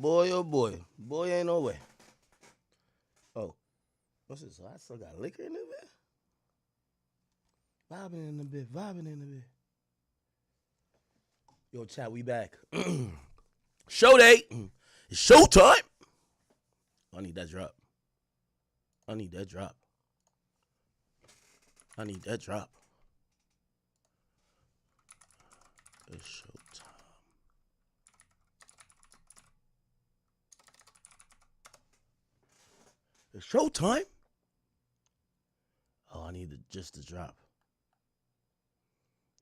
boy, oh boy. Boy, ain't no way. Oh, what's this? I still got liquor in the bit? Vibing in the bit. Yo, chat, we back. Show day. It's showtime. I need that drop. It's showtime. It's showtime. Oh, I need just the drop.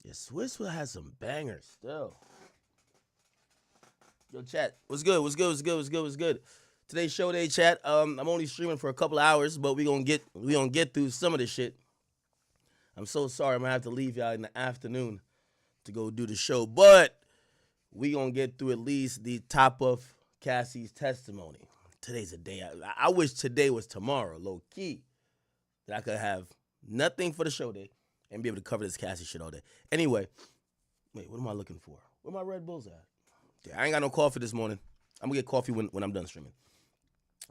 Yeah, Swiss will have some bangers still. Yo, chat, what's good? Today's show day, chat. I'm only streaming for a couple of hours, but we gonna get through some of this shit. I'm so sorry, I'm gonna have to leave y'all in the afternoon to go do the show, but we gonna get through at least the top of Cassie's testimony. Today's a day. I wish today was tomorrow, low key, that I could have nothing for the show day and be able to cover this Cassie shit all day. Anyway, wait, what am I looking for? Where my Red Bulls at? Yeah, I ain't got no coffee this morning. I'm gonna get coffee when I'm done streaming.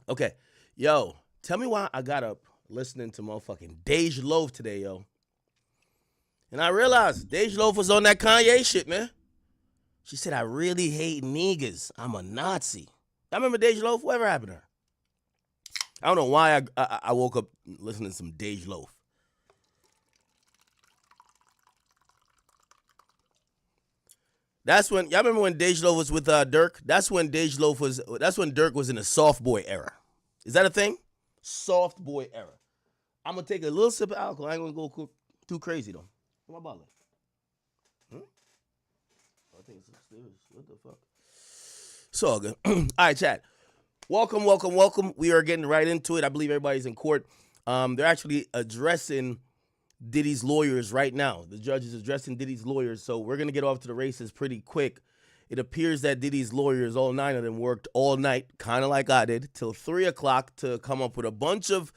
Okay, yo, tell me why I got up listening to motherfucking Dej Loaf today, yo. And I realized Dej Loaf was on that Kanye shit, man. She said, I really hate niggas. I'm a Nazi. I remember Dej Loaf. Whatever happened to her? I don't know why I woke up listening to some Dej Loaf. That's when, y'all remember when Dej Loaf was with Dirk? That's when Dirk was in the soft boy era. Is that a thing? Soft boy era. I'm going to take a little sip of alcohol. I ain't going to go too crazy, though. Where my bottle? I think it's upstairs. What the fuck? It's all good. All right, chat. Welcome. We are getting right into it. I believe everybody's in court. They're actually addressing Diddy's lawyers right now. The judge is addressing Diddy's lawyers, so we're going to get off to the races pretty quick. It appears that Diddy's lawyers, all 9 of them, worked all night, kind of like I did, till 3 o'clock to come up with a bunch of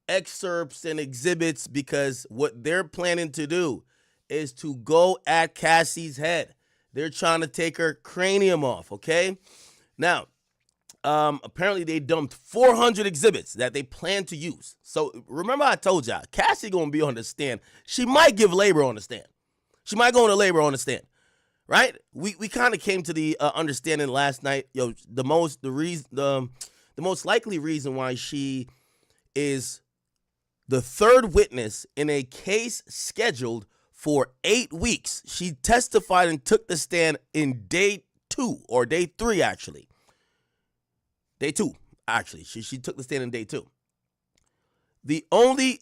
excerpts and exhibits, because what they're planning to do is to go at Cassie's head. They're trying to take her cranium off, okay? Now, apparently they dumped 400 exhibits that they plan to use. So remember I told y'all, Cassie gonna be on the stand. She might give labor on the stand. She might go into labor on the stand, right? We kind of came to the understanding last night. Yo, the most likely reason why she is the third witness in a case scheduled for 8 weeks. She testified and took the stand in day 2, or day 3, actually. Day 2, actually. She took the stand in day 2. The only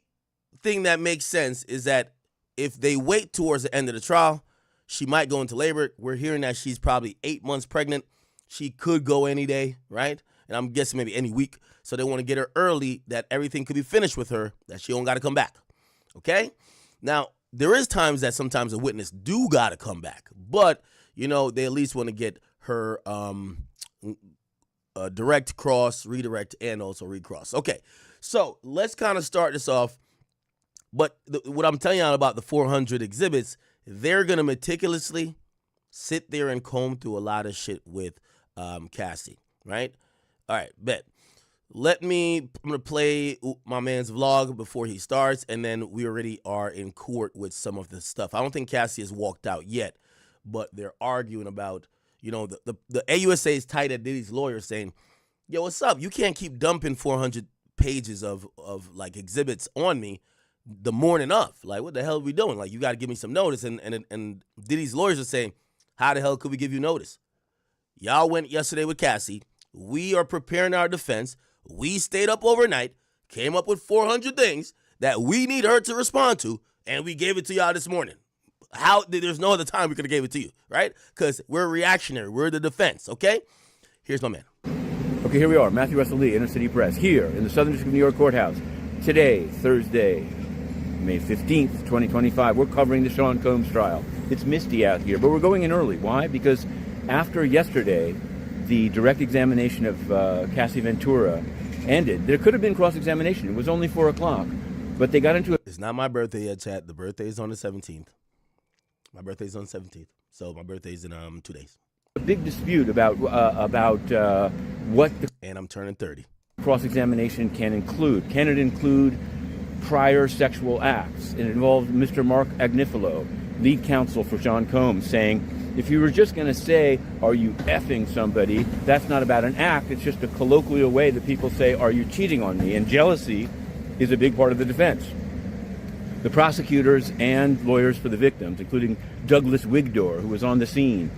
thing that makes sense is that if they wait towards the end of the trial, she might go into labor. We're hearing that she's probably 8 months pregnant. She could go any day, right? And I'm guessing maybe any week. So they want to get her early, that everything could be finished with her, that she don't got to come back. Okay? Now, there is times that sometimes a witness do got to come back. But, you know, they at least want to get her direct cross, redirect, and also recross. Okay, so let's kind of start this off. But what I'm telling you about the 400 exhibits, they're going to meticulously sit there and comb through a lot of shit with Cassie, right? All right, bet. I'm going to play my man's vlog before he starts, and then we already are in court with some of the stuff. I don't think Cassie has walked out yet, but they're arguing about, you know, the AUSA is tight at Diddy's lawyer saying, yo, what's up? You can't keep dumping 400 pages of like exhibits on me the morning of. Like, what the hell are we doing? Like, you got to give me some notice. And Diddy's lawyers are saying, how the hell could we give you notice? Y'all went yesterday with Cassie. We are preparing our defense. We stayed up overnight, came up with 400 things that we need her to respond to, and we gave it to y'all this morning. There's no other time we could have gave it to you, right? Because we're reactionary. We're the defense, okay? Here's my man. Okay, here we are, Matthew Russell Lee, Inner City Press, here in the Southern District of New York Courthouse. Today, Thursday, May 15th, 2025, we're covering the Sean Combs trial. It's misty out here, but we're going in early. Why? Because after yesterday, the direct examination of Cassie Ventura ended. There could have been cross-examination. It was only 4 o'clock, but they got into it. It's not my birthday yet, chat. The birthday is on the 17th. My birthday's on the 17th. So my birthday's in 2 days. a big dispute about what the And I'm turning 30. cross-examination can include. Can it include prior sexual acts? It involved Mr. Mark Agnifilo, lead counsel for Sean Combs, saying, if you were just going to say, are you effing somebody, that's not about an act. It's just a colloquial way that people say, are you cheating on me? And jealousy is a big part of the defense. The prosecutors and lawyers for the victims, including Douglas Wigdor, who was on the scene,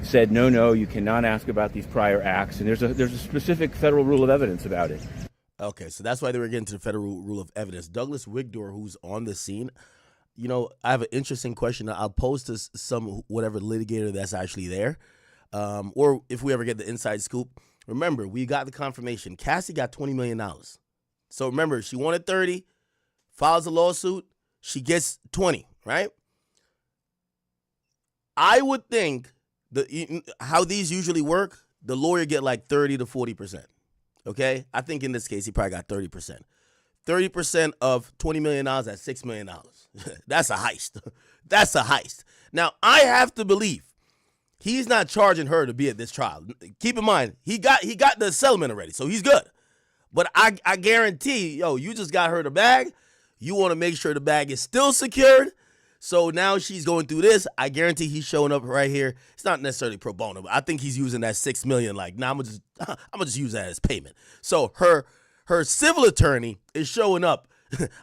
said, no, you cannot ask about these prior acts. And there's a specific federal rule of evidence about it. Okay, so that's why they were getting to the federal rule of evidence. Douglas Wigdor, who's on the scene, you know, I have an interesting question. I'll post to some whatever litigator that's actually there, or if we ever get the inside scoop. Remember, we got the confirmation. Cassie got $20 million. So remember, she wanted 30, files a lawsuit, she gets 20, right? I would think how these usually work, the lawyer get like 30 to 40%. Okay? I think in this case, he probably got 30%. 30% of $20 million, that's $6 million. That's a heist. That's a heist. Now, I have to believe he's not charging her to be at this trial. Keep in mind, he got the settlement already, so he's good. But I guarantee, you just got her the bag. You want to make sure the bag is still secured. So now she's going through this. I guarantee he's showing up right here. It's not necessarily pro bono, but I think he's using that $6 million. Like, I'm gonna just use that as payment. So her civil attorney is showing up.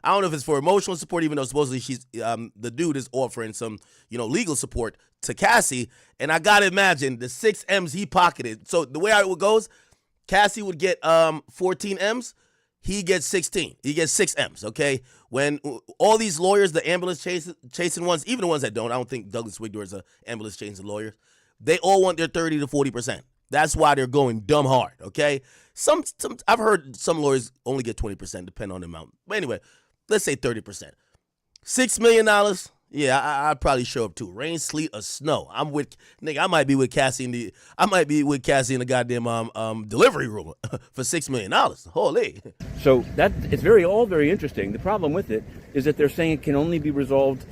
I don't know if it's for emotional support, even though supposedly she's the dude is offering some legal support to Cassie. And I gotta imagine the 6 M's he pocketed. So the way it goes, Cassie would get 14 M's. He gets 16. He gets 6 M's, okay? When all these lawyers, the ambulance chasing ones, even the ones that don't, I don't think Douglas Wigdor is an ambulance chasing lawyer, they all want their 30 to 40%. That's why they're going dumb hard, okay? Some I've heard some lawyers only get 20%, depending on the amount. But anyway, let's say 30%. $6 million, yeah, I'd probably show up too. Rain, sleet, or snow. I might be with Cassie in the goddamn delivery room for $6 million. Holy. So it's all very interesting. The problem with it is that they're saying it can only be resolved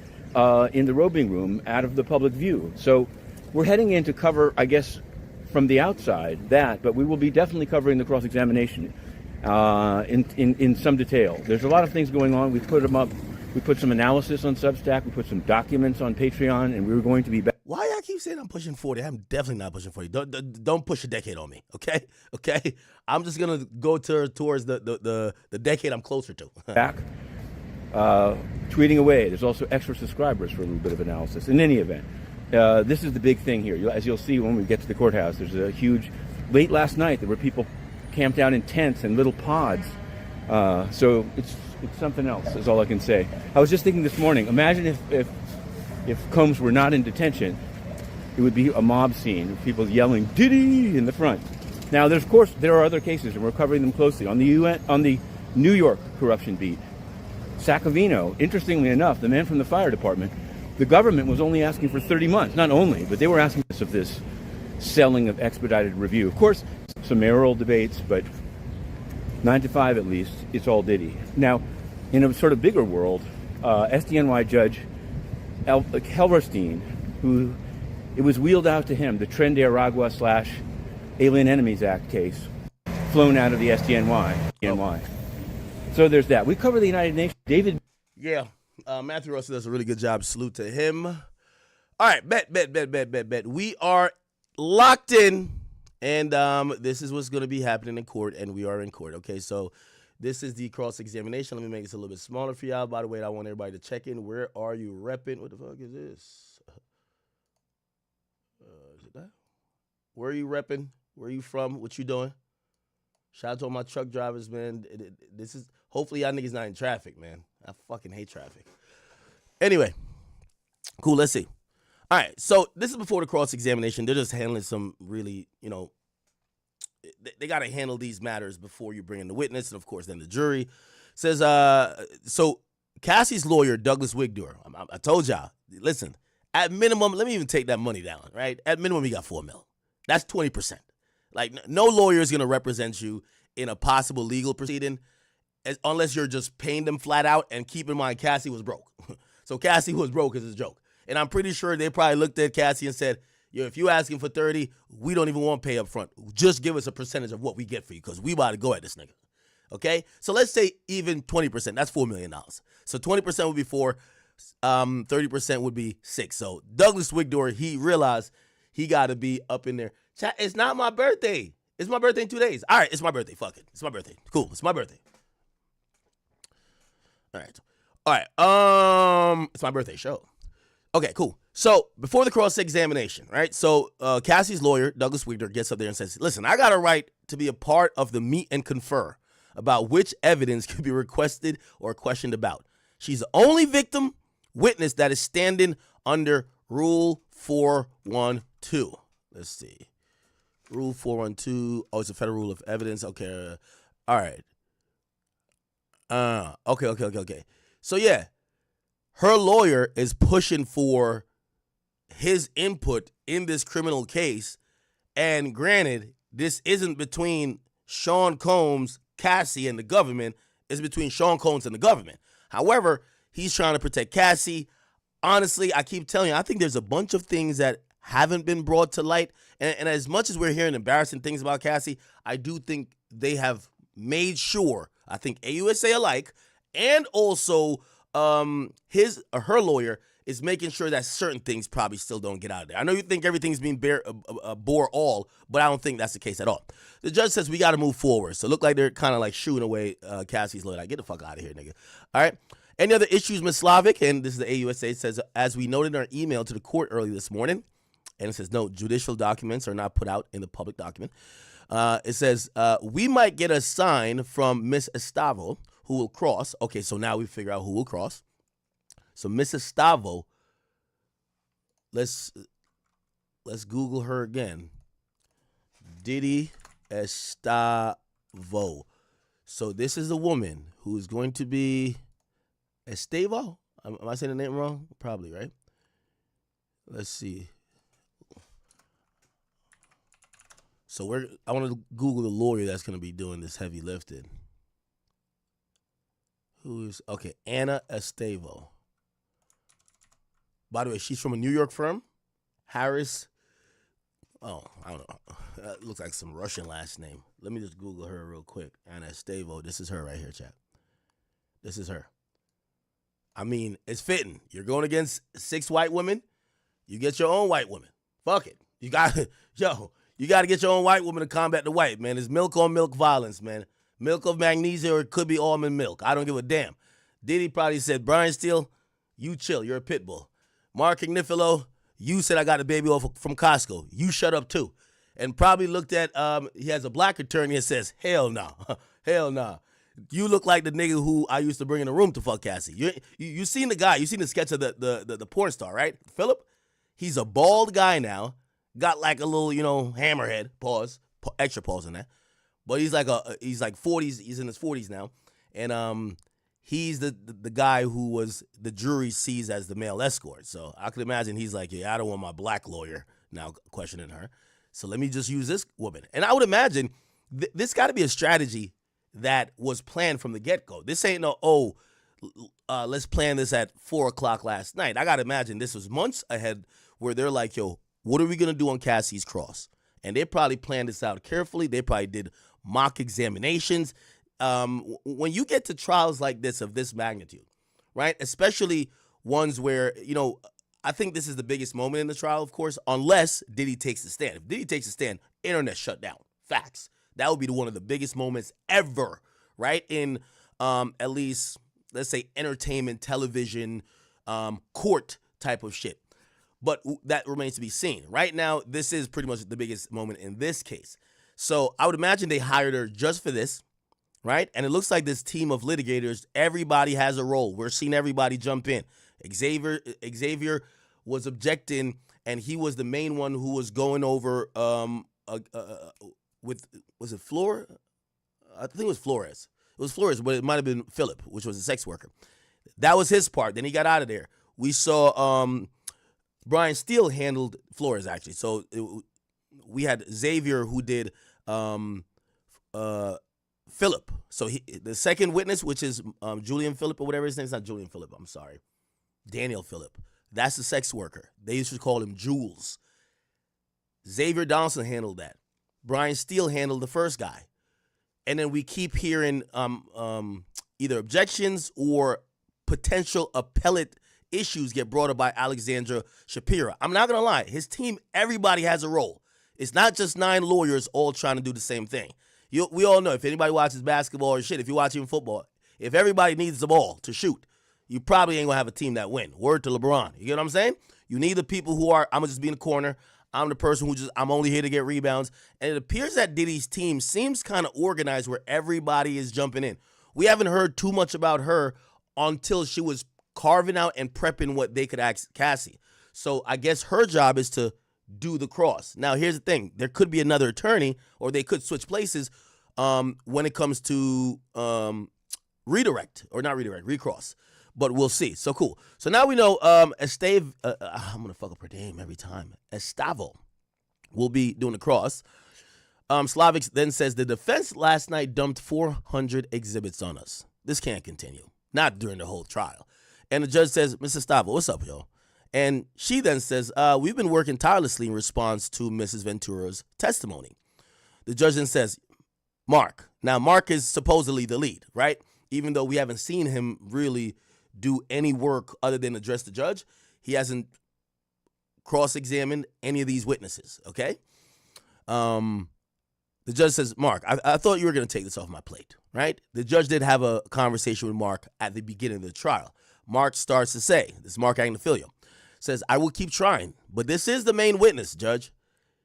in the robing room out of the public view. So we're heading in to cover, I guess, from the outside but we will be definitely covering the cross-examination in some detail. There's a lot of things going on. We put them up. We put some analysis on Substack. We put some documents on Patreon, and we're going to be back. Why y'all keep saying I'm pushing 40? I'm definitely not pushing 40. Don't push a decade on me, okay? Okay? I'm just gonna go towards the decade I'm closer to. Back, tweeting away. There's also extra subscribers for a little bit of analysis. In any event, this is the big thing here. As you'll see when we get to the courthouse, there's a huge. Late last night, there were people camped out in tents and little pods. So it's something else, is all I can say. I was just thinking this morning, imagine if Combs were not in detention, it would be a mob scene with people yelling, Diddy, in the front. Now, of course, there are other cases, and we're covering them closely. On the New York corruption beat, Sacavino, interestingly enough, the man from the fire department, the government was only asking for 30 months. Not only, but they were asking of this selling of expedited review. Of course, some mayoral debates, but 9 to 5 at least, it's all Diddy. Now, in a sort of bigger world, SDNY judge Helverstein, who it was wheeled out to him, the Tren de Aragua / Alien Enemies Act case, flown out of the SDNY. So there's that. We cover the United Nations. David. Yeah, Matthew Russell does a really good job. Salute to him. All right, bet. We are locked in. And this is what's going to be happening in court, and we are in court. Okay, so this is the cross-examination. Let me make this a little bit smaller for y'all. By the way, I want everybody to check in. Where are you repping? What the fuck is this? Is it that? Where are you repping? Where are you from? What you doing? Shout out to all my truck drivers, man. This is hopefully y'all niggas not in traffic, man. I fucking hate traffic. Anyway, cool. Let's see. All right, so this is before the cross-examination. They're just handling some really, they got to handle these matters before you bring in the witness, and of course, then the jury says, so Cassie's lawyer, Douglas Wigdor, I told y'all, listen, at minimum, let me even take that money down, right? At minimum, he got $4 million. That's 20%. Like, no lawyer is going to represent you in a possible legal proceeding unless you're just paying them flat out, and keep in mind, Cassie was broke. So Cassie was broke is a joke. And I'm pretty sure they probably looked at Cassie and said, Yo, if you asking for 30, we don't even want to pay up front. Just give us a percentage of what we get for you because we about to go at this nigga. Okay? So let's say even 20%. That's $4 million. So 20% would be 4. 30% would be 6. So Douglas Wigdor, he realized he got to be up in there. Chat, it's not my birthday. It's my birthday in 2 days. All right, it's my birthday. Fuck it. It's my birthday. Cool. It's my birthday. All right. It's my birthday show. Okay, cool. So before the cross-examination, right? So Cassie's lawyer, Douglas Wigdor, gets up there and says, listen, I got a right to be a part of the meet and confer about which evidence could be requested or questioned about. She's the only victim witness that is standing under Rule 412. Let's see. Rule 412. Oh, it's a federal rule of evidence. Okay. All right. Okay. So, yeah, her lawyer is pushing for his input in this criminal case. And granted, this isn't between Sean Combs, Cassie, and the government. It's between Sean Combs and the government. However, he's trying to protect Cassie. Honestly, I keep telling you, I think there's a bunch of things that haven't been brought to light. And as much as we're hearing embarrassing things about Cassie, I do think they have made sure, I think AUSA alike, and also her lawyer is making sure that certain things probably still don't get out of there. I know you think everything's being bore all, but I don't think that's the case at all. The judge says we got to move forward. So it look like they're kind of like shooing away Cassie's lawyer. Like, get the fuck out of here, nigga. All right. Any other issues, Ms. Slavic? And this is the AUSA. It says, as we noted in our email to the court early this morning, and it says, no, judicial documents are not put out in the public document. It says, we might get a sign from Miss Estavo who will cross. Okay, so now we figure out who will cross. So Miss Estavo, let's Google her again. Diddy Estavo. So this is a woman who is going to be Estavo. Am I saying the name wrong? Probably, right? Let's see. So I want to Google the lawyer that's going to be doing this heavy lifting. Okay, Anna Estavo. By the way, she's from a New York firm, Harris. Oh, I don't know. That looks like some Russian last name. Let me just Google her real quick. Anna Estavo. This is her right here, chat. This is her. I mean, it's fitting. You're going against 6 white women. You get your own white woman. Fuck it. You got to get your own white woman to combat the white, man. It's milk on milk violence, man. Milk of magnesia, or it could be almond milk. I don't give a damn. Diddy probably said, Brian Steele, you chill. You're a pit bull. Mark Ignifilo, you said I got a baby off from Costco. You shut up too. And probably looked at, he has a black attorney and says, hell no. Hell no. You look like the nigga who I used to bring in the room to fuck Cassie. You seen the guy. You seen the sketch of the porn star, right? Philip? He's a bald guy now. Got like a little, hammerhead. Pause. Extra pause in that. But he's like 40s. He's in his 40s now. And he's the guy who was the jury sees as the male escort. So I could imagine he's like, yeah, I don't want my black lawyer now questioning her. So let me just use this woman. And I would imagine this got to be a strategy that was planned from the get-go. This ain't no, let's plan this at 4 o'clock last night. I got to imagine this was months ahead where they're like, yo, what are we going to do on Cassie's cross? And they probably planned this out carefully. They probably did mock examinations. When you get to trials like this of this magnitude, right, especially ones where, I think this is the biggest moment in the trial, of course, unless Diddy takes the stand. If Diddy takes the stand, internet shut down. Facts. That would be one of the biggest moments ever, right, in at least, let's say, entertainment, television, court type of shit. But that remains to be seen. Right now, this is pretty much the biggest moment in this case. So I would imagine they hired her just for this, right? And it looks like this team of litigators, everybody has a role. We're seeing everybody jump in. Xavier was objecting, and he was the main one who was going over was it Flora? I think it was Flores. It was Flores, but it might have been Philip, which was a sex worker. That was his part. Then he got out of there. We saw Brian Steele handled Flores, actually. So we had Xavier who did Philip. So the second witness, which is Julian Phillip or whatever his name is, not Julian Phillip, I'm sorry. Daniel Phillip. That's the sex worker. They used to call him Jules. Xavier Donaldson handled that. Brian Steele handled the first guy. And then we keep hearing either objections or potential appellate issues get brought up by Alexandra Shapira. I'm not going to lie. His team, everybody has a role. It's not just 9 lawyers all trying to do the same thing. We all know, if anybody watches basketball or shit, if you watch even football, if everybody needs the ball to shoot, you probably ain't going to have a team that win. Word to LeBron. You get what I'm saying? You need the people who are, I'm going to just be in the corner. I'm the person I'm only here to get rebounds. And it appears that Diddy's team seems kind of organized where everybody is jumping in. We haven't heard too much about her until she was carving out and prepping what they could ask Cassie. So I guess her job is to do the cross. Now, here's the thing. There could be another attorney, or they could switch places when it comes to recross. But we'll see. So cool. So now we know I'm going to fuck up her name every time. Estavo will be doing the cross. Slavic then says, the defense last night dumped 400 exhibits on us. This can't continue. Not during the whole trial. And the judge says, Mrs. Estavo, what's up, yo? And she then says, we've been working tirelessly in response to Mrs. Ventura's testimony. The judge then says, Mark. Now, Mark is supposedly the lead, right? Even though we haven't seen him really do any work other than address the judge. He hasn't cross-examined any of these witnesses, okay? The judge says, Mark, I thought you were going to take this off my plate, right? The judge did have a conversation with Mark at the beginning of the trial. Mark starts to say, this is Mark Agnafilio, says, I will keep trying, but this is the main witness, Judge.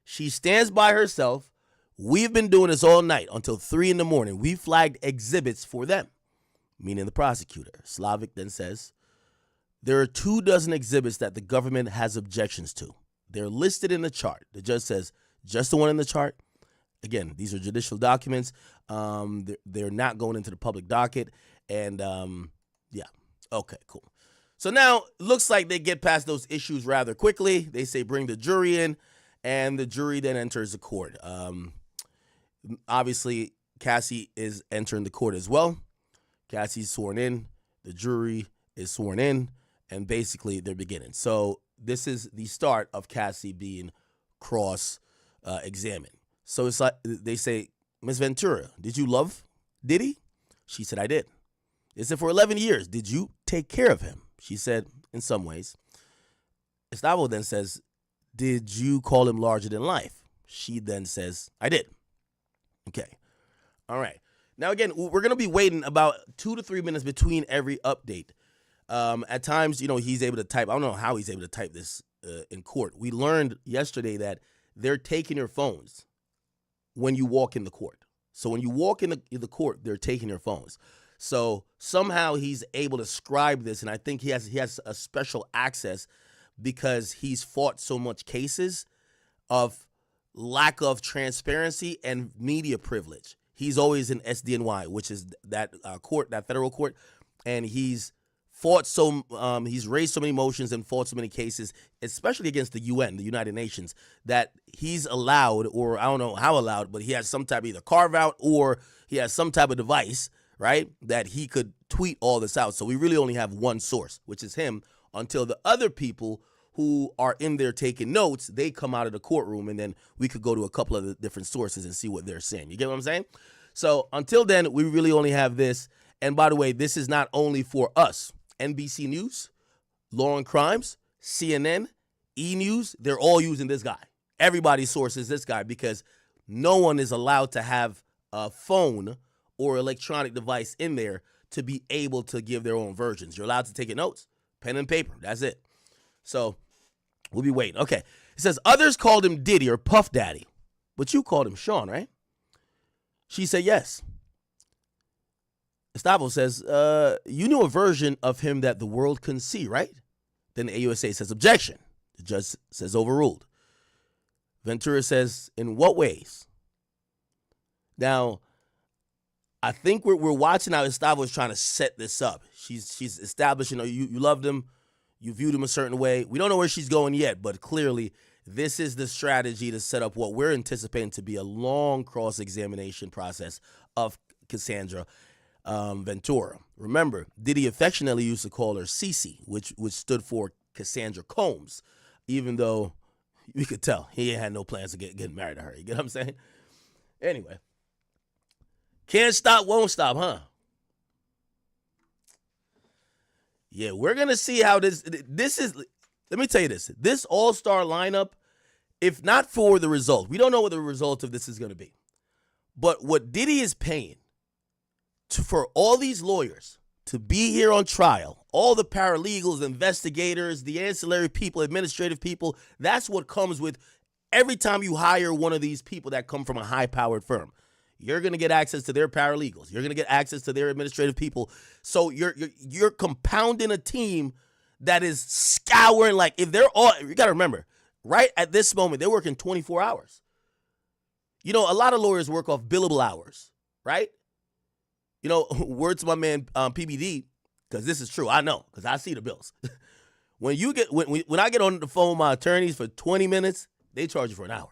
She stands by herself. We've been doing this all night until 3 a.m. We flagged exhibits for them, meaning the prosecutor. Slavic then says, there are 24 exhibits that the government has objections to. They're listed in the chart. The judge says, just the one in the chart. Again, these are judicial documents. They're not going into the public docket. And yeah, okay, cool. So now it looks like they get past those issues rather quickly. They say bring the jury in, and the jury then enters the court. Obviously, Cassie is entering the court as well. Cassie's sworn in. The jury is sworn in, and basically they're beginning. So this is the start of Cassie being cross-examined. So it's like they say, Ms. Ventura, did you love Diddy? She said, I did. They said, for 11 years, did you take care of him? She said, in some ways. Estavo then says, did you call him larger than life? She then says, I did. Okay. All right. Now, again, we're going to be waiting about 2 to 3 minutes between every update. At times, he's able to type. I don't know how he's able to type this in court. We learned yesterday that they're taking your phones when you walk in the court. So when you walk in the court, they're taking your phones. So somehow he's able to scribe this, and I think he has a special access because he's fought so much cases of lack of transparency and media privilege. He's always in SDNY, which is that court, that federal court, and he's fought he's raised so many motions and fought so many cases, especially against the UN, the United Nations, that he's allowed, or I don't know how allowed, but he has some type of either carve out or he has some type of device, right, that he could tweet all this out. So we really only have one source, which is him, until the other people who are in there taking notes, they come out of the courtroom, and then we could go to a couple of the different sources and see what they're saying. You get what I'm saying? So until then, we really only have this. And by the way, this is not only for us. NBC News, Law and Crimes, CNN, E! News, they're all using this guy. Everybody's source is this guy because no one is allowed to have a phone or electronic device in there to be able to give their own versions. You're allowed to take your notes, pen and paper. That's it. So we'll be waiting. Okay. It says, others called him Diddy or Puff Daddy, but you called him Sean, right? She said yes. Estavo says, you knew a version of him that the world couldn't see, right? Then the AUSA says, objection. The judge says, overruled. Ventura says, in what ways? Now, I think we're watching how Estavo is trying to set this up. She's establishing, you loved him, you viewed him a certain way. We don't know where she's going yet, but clearly this is the strategy to set up what we're anticipating to be a long cross-examination process of Cassandra Ventura. Remember, Diddy affectionately used to call her CC, which stood for Cassandra Combs, even though We could tell he ain't had no plans to getting married to her. You get what I'm saying? Anyway. Can't stop, won't stop, huh? Yeah, we're going to see how this is. Let me tell you this. This all-star lineup, if not for the result, we don't know what the result of this is going to be. But what Diddy is paying for all these lawyers to be here on trial, all the paralegals, investigators, the ancillary people, administrative people, that's what comes with every time you hire one of these people that come from a high-powered firm. You're going to get access to their paralegals. You're going to get access to their administrative people. So you're compounding a team that is scouring. Like, if they're all, you got to remember, right at this moment, they're working 24 hours. You know, a lot of lawyers work off billable hours, right? You know, word to my man PBD, because this is true. I know, because I see the bills. When I get on the phone with my attorneys for 20 minutes, they charge you for an hour.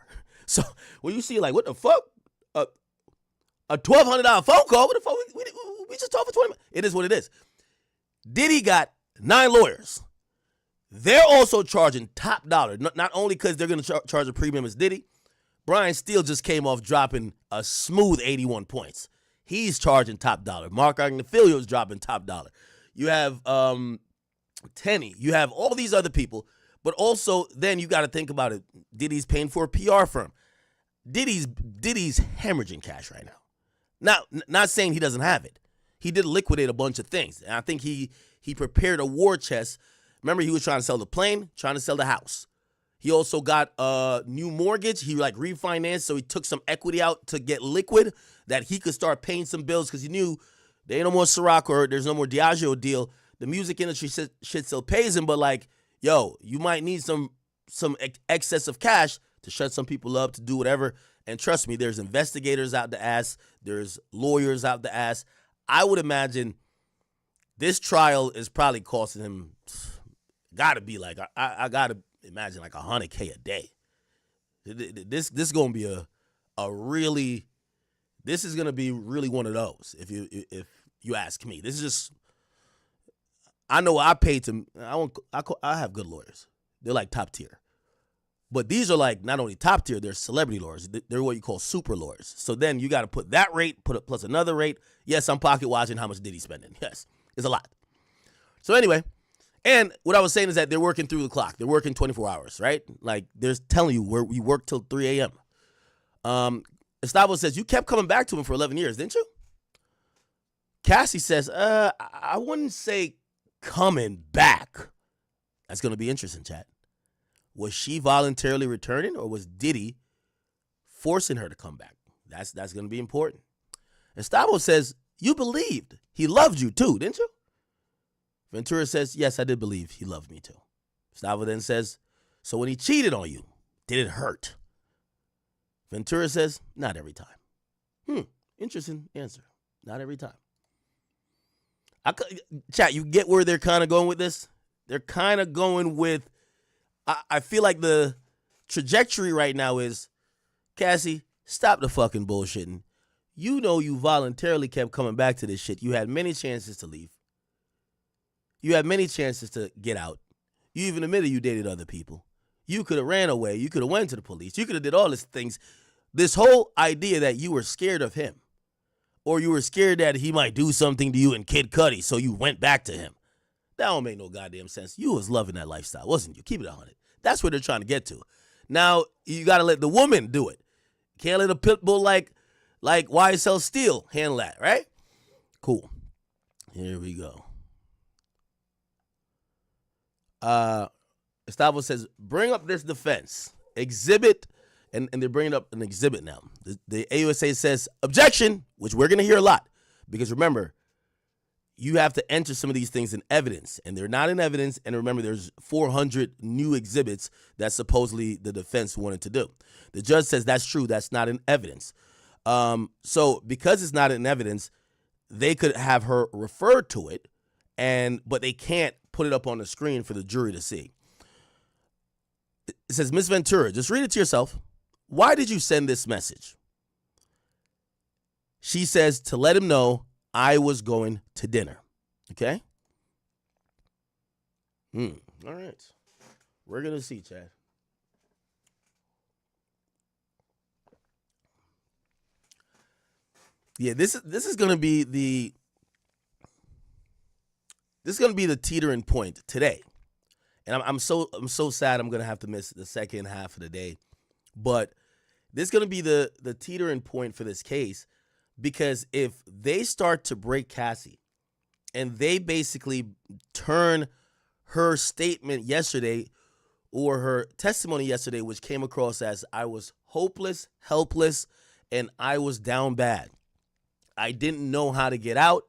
So when you see, like, what the fuck? A $1,200 phone call? What the fuck? We just talked for 20 minutes. It is what it is. Diddy got 9 lawyers. They're also charging top dollar. Not only because they're going to charge a premium as Diddy. Brian Steele just came off dropping a smooth 81 points. He's charging top dollar. Mark Agnifilio is dropping top dollar. You have Tenny. You have all these other people. But also, then you got to think about it. Diddy's paying for a PR firm. Diddy's hemorrhaging cash right now. Not saying he doesn't have it. He did liquidate a bunch of things. And I think he prepared a war chest. Remember, he was trying to sell the plane, trying to sell the house. He also got a new mortgage. He refinanced, so he took some equity out to get liquid that he could start paying some bills because he knew there ain't no more Ciroc or there's no more Diageo deal. The music industry shit still pays him, but yo, you might need some excess of cash to shut some people up, to do whatever. And trust me, there's investigators out the ass. There's lawyers out the ass. I would imagine this trial is probably costing him, gotta be I gotta imagine $100K a day. This is gonna be this is gonna be really one of those. If you ask me, this is just. I know I paid to. I have good lawyers. They're like top tier. But these are not only top tier, they're celebrity lawyers. They're what you call super lawyers. So then you got to put that rate, put it plus another rate. Yes, I'm pocket watching how much Diddy spending. Yes, it's a lot. So anyway, and what I was saying is that they're working through the clock. They're working 24 hours, right? They're telling you we work till 3 a.m. Estavo says, you kept coming back to him for 11 years, didn't you? Cassie says, I wouldn't say coming back. That's going to be interesting, chat. Was she voluntarily returning, or was Diddy forcing her to come back? That's going to be important. Estavo says, you believed he loved you too, didn't you? Ventura says, yes, I did believe he loved me too. Estavo then says, so when he cheated on you, did it hurt? Ventura says, not every time. Interesting answer. Not every time. Chat, you get where they're kind of going with this? They're kind of going with, I feel like the trajectory right now is, Cassie, stop the fucking bullshitting. You know you voluntarily kept coming back to this shit. You had many chances to leave. You had many chances to get out. You even admitted you dated other people. You could have ran away. You could have went to the police. You could have did all these things. This whole idea that you were scared of him, or you were scared that he might do something to you in Kid Cudi, so you went back to him. That don't make no goddamn sense. You was loving that lifestyle, wasn't you? Keep it 100. That's what they're trying to get to. Now, you got to let the woman do it. Can't let a pit bull like YSL Steel handle that, right? Cool. Here we go. Estavo says, bring up this defense. Exhibit, and they're bringing up an exhibit now. The AUSA says, objection, which we're going to hear a lot. Because remember, you have to enter some of these things in evidence, and they're not in evidence. And remember, there's 400 new exhibits that supposedly the defense wanted to do. The judge says that's true. That's not in evidence. So because it's not in evidence, they could have her refer to it, but they can't put it up on the screen for the jury to see. It says, Miss Ventura, just read it to yourself. Why did you send this message? She says to let him know I was going to dinner. Okay? All right. We're going to see, Chad. Yeah, this is gonna be the teetering point today, and I'm so sad I'm gonna have to miss the second half of the day, but this is gonna be the teetering point for this case, because if they start to break Cassie, and they basically turn her statement yesterday or her testimony yesterday, which came across as I was hopeless, helpless, and I was down bad. I didn't know how to get out.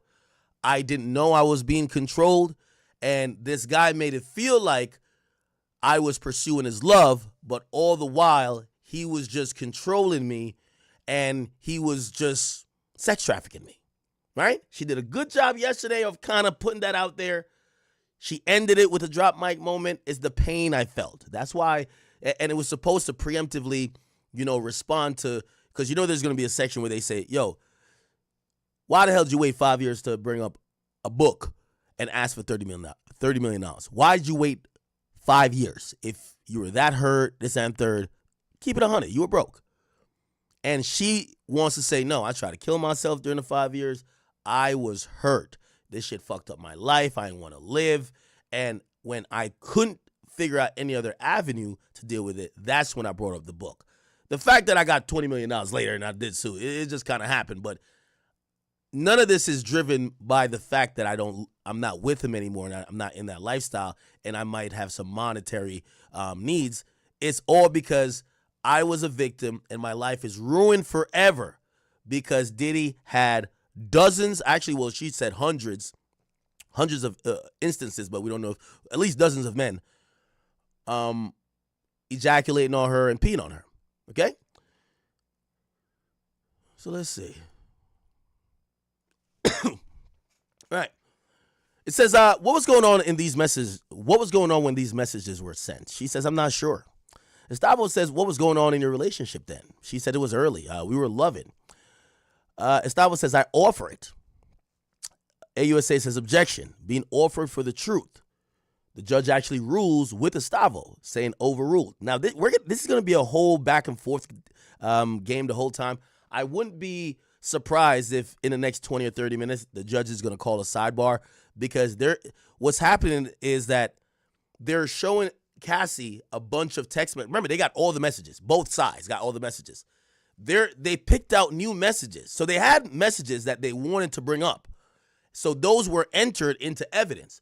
I didn't know I was being controlled. And this guy made it feel like I was pursuing his love, but all the while, he was just controlling me and he was just sex trafficking me, right? She did a good job yesterday of kind of putting that out there. She ended it with a drop mic moment. It's the pain I felt. That's why, and it was supposed to preemptively, respond to, because there's going to be a section where they say, yo, why the hell did you wait 5 years to bring up a book and ask for $30 million? Why did you wait 5 years? If you were that hurt, this and third, keep it 100. You were broke. And she wants to say, no, I tried to kill myself during the 5 years. I was hurt. This shit fucked up my life. I didn't want to live. And when I couldn't figure out any other avenue to deal with it, that's when I brought up the book. The fact that I got $20 million later and I did sue, it just kind of happened. But none of this is driven by the fact that I'm not with him anymore and I'm not in that lifestyle and I might have some monetary needs. It's all because I was a victim and my life is ruined forever because Diddy had dozens, actually, well, she said hundreds of instances, but we don't know, at least dozens of men ejaculating on her and peeing on her. Okay? So let's see. All right. It says, what was going on in these messages? What was going on when these messages were sent? She says, I'm not sure. Estavo says, what was going on in your relationship then? She said it was early. We were loving. Estavo says, I offer it. AUSA says, objection, being offered for the truth. The judge actually rules with Estavo, saying overruled. Now, this is going to be a whole back and forth game the whole time. I wouldn't be surprised if in the next 20 or 30 minutes, the judge is going to call a sidebar because what's happening is that they're showing Cassie a bunch of text messages. Remember, they got all the messages. Both sides got all the messages. They picked out new messages. So they had messages that they wanted to bring up. So those were entered into evidence.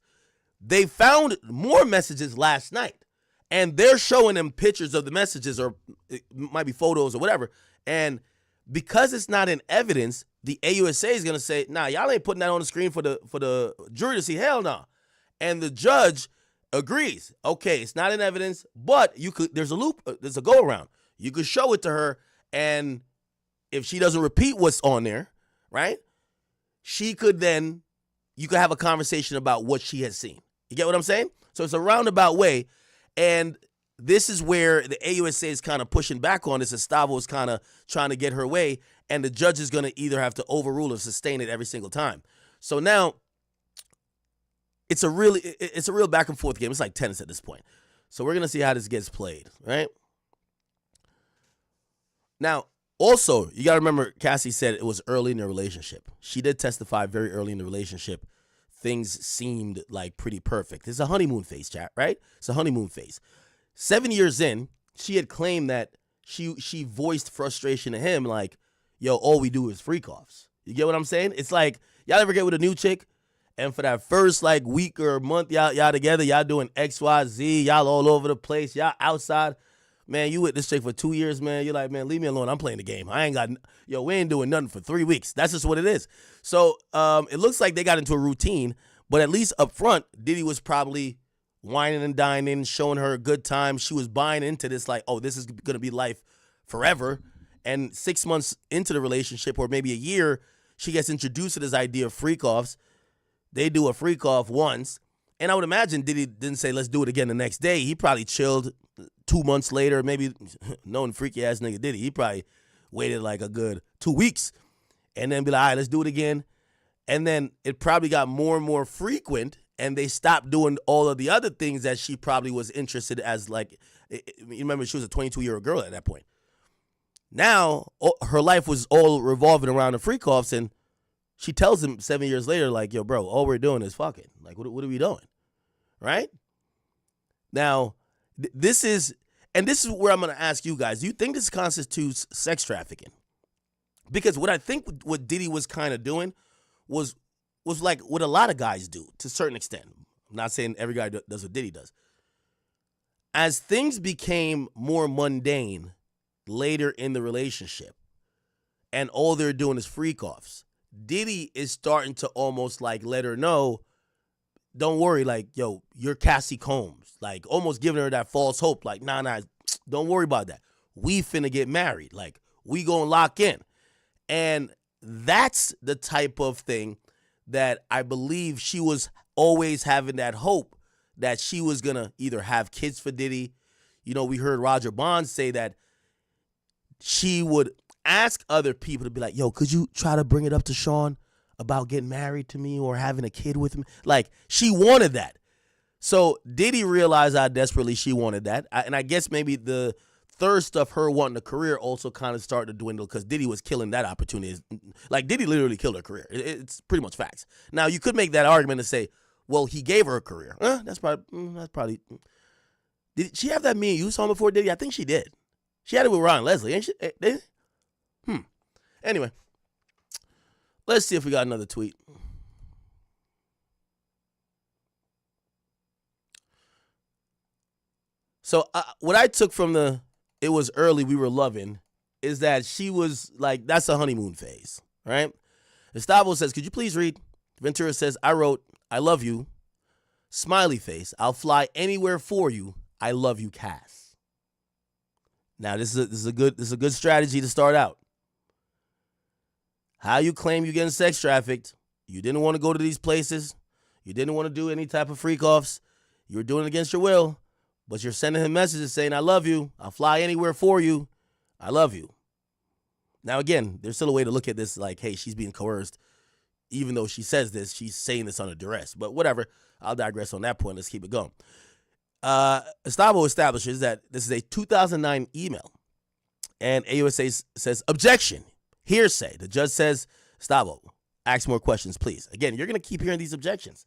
They found more messages last night, and they're showing them pictures of the messages, or it might be photos or whatever. And because it's not in evidence, the AUSA is going to say, nah, y'all ain't putting that on the screen for the jury to see. Hell no. Nah. And the judge agrees. Okay, it's not in evidence, but there's a loop, there's a go around. You could show it to her, and if she doesn't repeat what's on there, right, you could have a conversation about what she has seen. You get what I'm saying? So it's a roundabout way, and this is where the AUSA is kind of pushing back on this. Estavo is kind of trying to get her way, and the judge is going to either have to overrule or sustain it every single time. So now it's a real back and forth game. It's like tennis at this point. So we're going to see how this gets played, right? Now, also, you got to remember, Cassie said it was early in the relationship. She did testify very early in the relationship. Things seemed like pretty perfect. It's a honeymoon phase, chat, right? It's a honeymoon phase. 7 years in, she had claimed that she voiced frustration to him like, yo, all we do is freak offs. You get what I'm saying? It's like, y'all ever get with a new chick, and for that first like week or month y'all together, y'all doing X, Y, Z, y'all all over the place, y'all outside. Man, you with this chick for 2 years, man. You're like, man, leave me alone. I'm playing the game. We ain't doing nothing for 3 weeks. That's just what it is. So it looks like they got into a routine, but at least up front, Diddy was probably whining and dining, showing her a good time. She was buying into this like, oh, this is going to be life forever. And 6 months into the relationship, or maybe a year, she gets introduced to this idea of freak-offs. They do a freak-off once. And I would imagine Diddy didn't say, let's do it again the next day. He probably chilled 2 months later, maybe knowing freaky-ass nigga Diddy. He probably waited like a good 2 weeks and then be like, all right, let's do it again. And then it probably got more and more frequent, and they stopped doing all of the other things that she probably was interested as, like, you remember she was a 22-year-old girl at that point. Now, her life was all revolving around the freak offs, and she tells him 7 years later, like, yo, bro, all we're doing is fucking. Like, what are we doing? Right? Now, this is where I'm going to ask you guys. Do you think this constitutes sex trafficking? Because what I think what Diddy was kind of doing was like what a lot of guys do to a certain extent. I'm not saying every guy does what Diddy does. As things became more mundane later in the relationship and all they're doing is freak offs, Diddy is starting to almost like let her know, don't worry, like, yo, you're Cassie Combs. Like, almost giving her that false hope. Like, nah, don't worry about that. We finna get married. Like, we gonna lock in. And that's the type of thing that I believe she was always having that hope that she was going to either have kids for Diddy. You know, we heard Roger Bond say that she would ask other people to be like, yo, could you try to bring it up to Sean about getting married to me or having a kid with me? Like, she wanted that. So Diddy realized how desperately she wanted that. And I guess maybe the thirst of her wanting a career also kind of started to dwindle because Diddy was killing that opportunity. Like, Diddy literally killed her career. It's pretty much facts. Now, you could make that argument and say, well, he gave her a career. That's probably. Did she have that Me and You song before Diddy? I think she did. She had it with Ron Leslie, ain't she? Anyway, let's see if we got another tweet. So what I took from it was early, we were loving, is that she was like, that's a honeymoon phase, right? Gustavo says, could you please read? Ventura says, I wrote, I love you. Smiley face, I'll fly anywhere for you. I love you, Cass. Now, this is a good strategy to start out. How you claim you're getting sex trafficked. You didn't want to go to these places. You didn't want to do any type of freak offs. You were doing it against your will. But you're sending him messages saying, I love you. I'll fly anywhere for you. I love you. Now, again, there's still a way to look at this like, hey, she's being coerced. Even though she says this, she's saying this under duress. But whatever. I'll digress on that point. Let's keep it going. Gustavo establishes that this is a 2009 email. And AUSA says, objection. Hearsay. The judge says, Gustavo, ask more questions, please. Again, you're going to keep hearing these objections.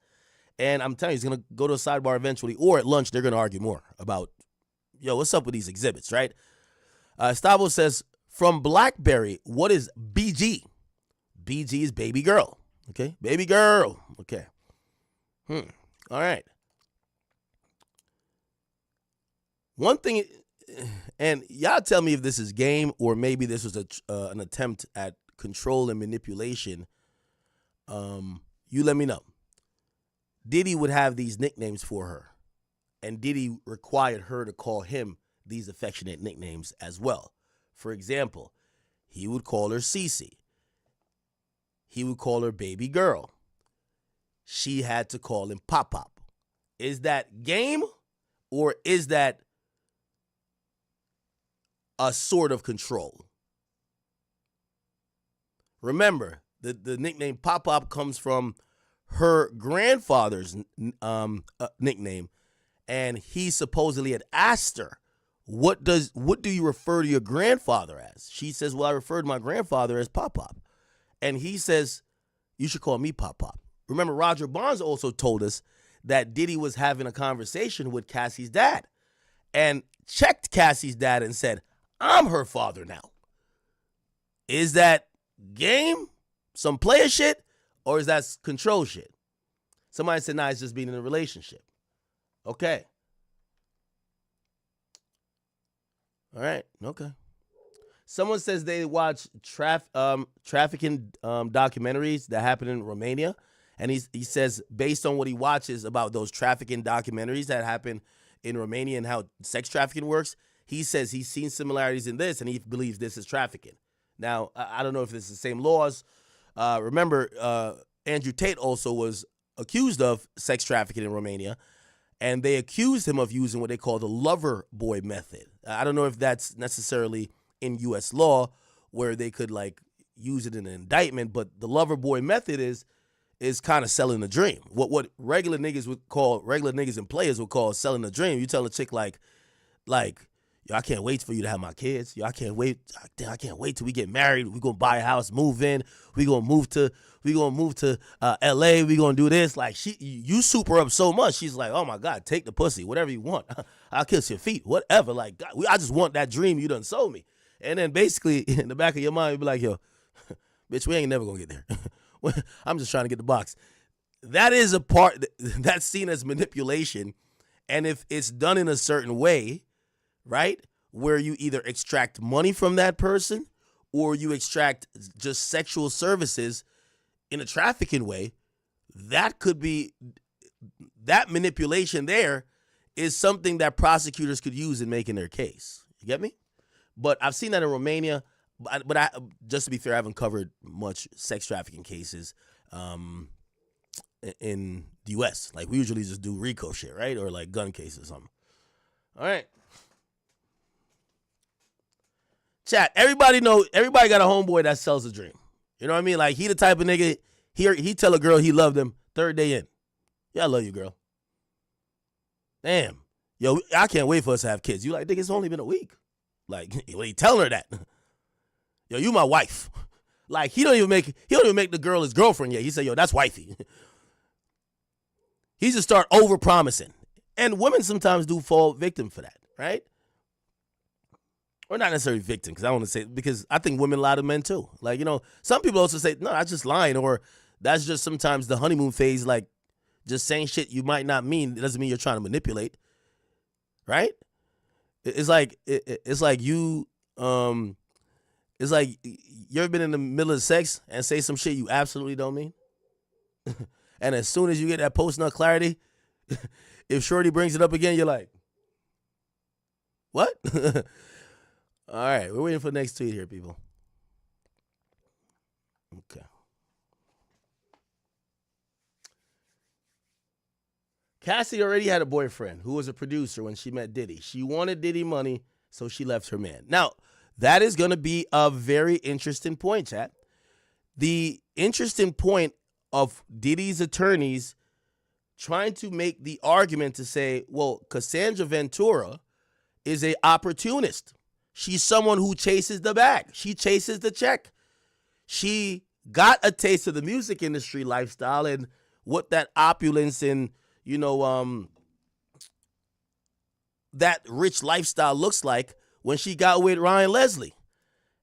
And I'm telling you, he's going to go to a sidebar eventually, or at lunch, they're going to argue more about, yo, what's up with these exhibits, right? Gustavo says, from BlackBerry, what is BG? BG is baby girl. Okay, baby girl. Okay. All right. One thing, and y'all tell me if this is game or maybe this was an attempt at control and manipulation. You let me know. Diddy would have these nicknames for her, and Diddy required her to call him these affectionate nicknames as well. For example, he would call her Cece. He would call her baby girl. She had to call him Pop Pop. Is that game or is that a sort of control? Remember, the nickname Pop Pop comes from her grandfather's nickname, and he supposedly had asked her, what do you refer to your grandfather as? She says, well, I refer to my grandfather as Pop Pop. And he says, you should call me Pop Pop. Remember, Roger Bonds also told us that Diddy was having a conversation with Cassie's dad and checked Cassie's dad and said, I'm her father now. Is that game? Some player shit? Or is that control shit? Somebody said, nah, it's just being in a relationship. Okay. All right. Okay. Someone says they watch trafficking documentaries that happen in Romania. And he says, based on what he watches about those trafficking documentaries that happen in Romania and how sex trafficking works, he says he's seen similarities in this and he believes this is trafficking. Now, I don't know if it's the same laws. Remember, Andrew Tate also was accused of sex trafficking in Romania, and they accused him of using what they call the lover boy method. I don't know if that's necessarily in U.S. law where they could like use it in an indictment, but the lover boy method is kind of selling the dream. What regular niggas and players would call selling the dream. You tell a chick like, Yo, I can't wait for you to have my kids. Yo, I can't wait till we get married. We gonna buy a house, move in. We gonna move to LA. We gonna do this. Like you soup her up so much. She's like, oh my God, take the pussy, whatever you want. I'll kiss your feet, whatever. Like God, I just want that dream you done sold me. And then basically in the back of your mind, you be like, yo, bitch, we ain't never gonna get there. I'm just trying to get the box. That is a part that's seen as manipulation. And if it's done in a certain way, right, where you either extract money from that person or you extract just sexual services in a trafficking way, that manipulation there is something that prosecutors could use in making their case. You get me? But I've seen that in Romania. But I, just to be fair, I haven't covered much sex trafficking cases in the U.S. Like, we usually just do RICO shit, right? Or like gun cases or something. All right. Chat, everybody got a homeboy that sells a dream. You know what I mean? Like, he the type of nigga, he tell a girl he loved them third day in. Yeah, I love you, girl. Damn. Yo, I can't wait for us to have kids. You like, nigga, it's only been a week. Like, when he telling her that. Yo, you my wife. Like, he don't even make the girl his girlfriend yet. He say, yo, that's wifey. He just start over-promising. And women sometimes do fall victim for that, right? Or not necessarily victim, because I want to say, because I think women lie to men too. Like, you know, some people also say, no, that's just lying, or that's just sometimes the honeymoon phase, like just saying shit you might not mean. It doesn't mean you're trying to manipulate, right? It's like you ever been in the middle of sex and say some shit you absolutely don't mean? And as soon as you get that post-nut clarity, if Shorty brings it up again, you're like, what? All right, we're waiting for the next tweet here, people. Okay. Cassie already had a boyfriend who was a producer when she met Diddy. She wanted Diddy money, so she left her man. Now, that is going to be a very interesting point, chat. The interesting point of Diddy's attorneys trying to make the argument to say, well, Cassandra Ventura is an opportunist. She's someone who chases the bag. She chases the check. She got a taste of the music industry lifestyle and what that opulence and, you know, that rich lifestyle looks like when she got with Ryan Leslie.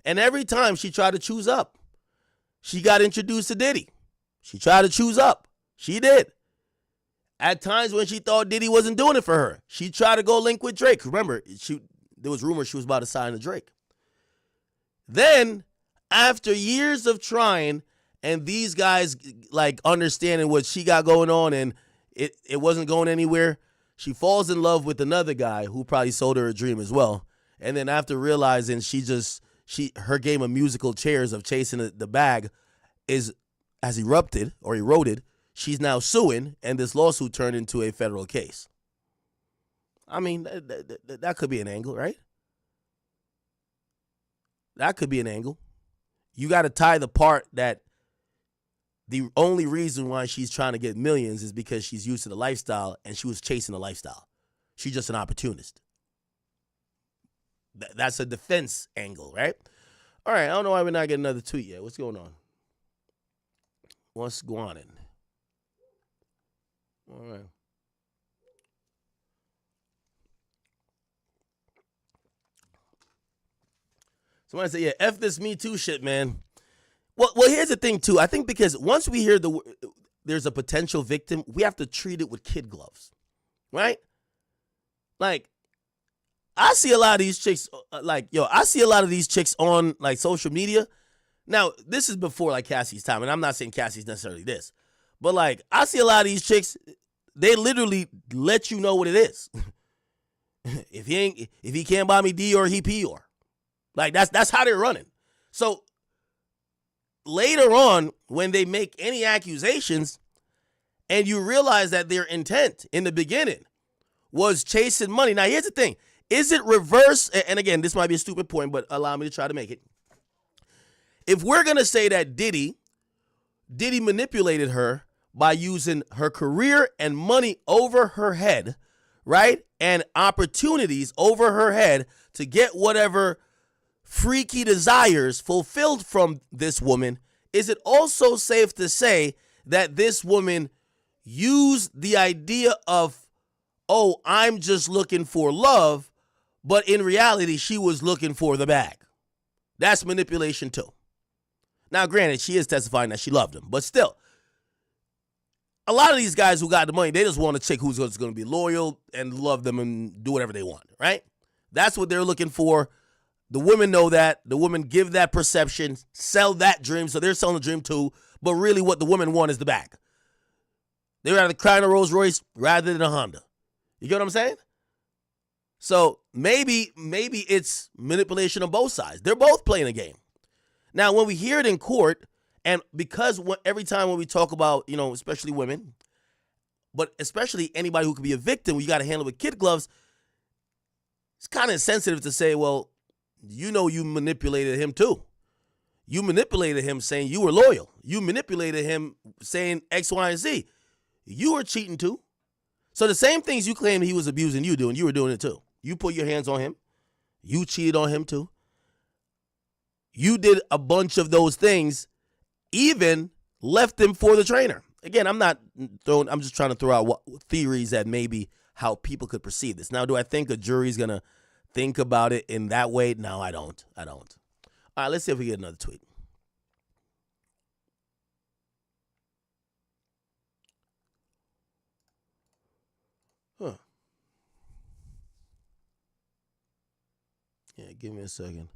And every time she tried to choose up, she got introduced to Diddy. She tried to choose up. She did. At times when she thought Diddy wasn't doing it for her, she tried to go link with Drake. Remember, there was rumors she was about to sign to Drake. Then, after years of trying and these guys like understanding what she got going on and it wasn't going anywhere, she falls in love with another guy who probably sold her a dream as well. And then after realizing her game of musical chairs of chasing the bag has eroded, she's now suing, and this lawsuit turned into a federal case. I mean, that could be an angle, right? That could be an angle. You got to tie the part that the only reason why she's trying to get millions is because she's used to the lifestyle and she was chasing the lifestyle. She's just an opportunist. That's a defense angle, right? All right, I don't know why we're not getting another tweet yet. What's going on? What's going on? All right. Somebody say, yeah, F this Me Too shit, man. Well, here's the thing, too. I think because once we hear there's a potential victim, we have to treat it with kid gloves, right? Like, I see a lot of these chicks, I see a lot of these chicks on, like, social media. Now, this is before, like, Cassie's time, and I'm not saying Cassie's necessarily this. But, like, I see a lot of these chicks, they literally let you know what it is. If he can't buy me D or he P or. Like, that's how they're running. So, later on, when they make any accusations, and you realize that their intent in the beginning was chasing money. Now, here's the thing. Is it reverse? And again, this might be a stupid point, but allow me to try to make it. If we're going to say that Diddy manipulated her by using her career and money over her head, right? And opportunities over her head to get whatever freaky desires fulfilled from this woman, is it also safe to say that this woman used the idea of, oh, I'm just looking for love, but in reality, she was looking for the bag? That's manipulation too. Now, granted, she is testifying that she loved him, but still, a lot of these guys who got the money, they just want a chick who's going to be loyal and love them and do whatever they want, right? That's what they're looking for. The women know that. The women give that perception, sell that dream, so they're selling the dream too, but really what the women want is the bag. They'd rather cry in a Rolls Royce rather than a Honda. You get what I'm saying? So maybe it's manipulation on both sides. They're both playing a game. Now, when we hear it in court, and because every time when we talk about, especially women, but especially anybody who could be a victim, you got to handle with kid gloves, it's kind of insensitive to say, well, you manipulated him too. You manipulated him saying you were loyal. You manipulated him saying X, Y, and Z. You were cheating too. So the same things you claim he was abusing you doing, you were doing it too. You put your hands on him. You cheated on him too. You did a bunch of those things, even left him for the trainer. Again, I'm just trying to throw out theories that maybe how people could perceive this. Now, do I think a jury's going to think about it in that way? No, I don't. All right, let's see if we get another tweet. Huh. Yeah, give me a second.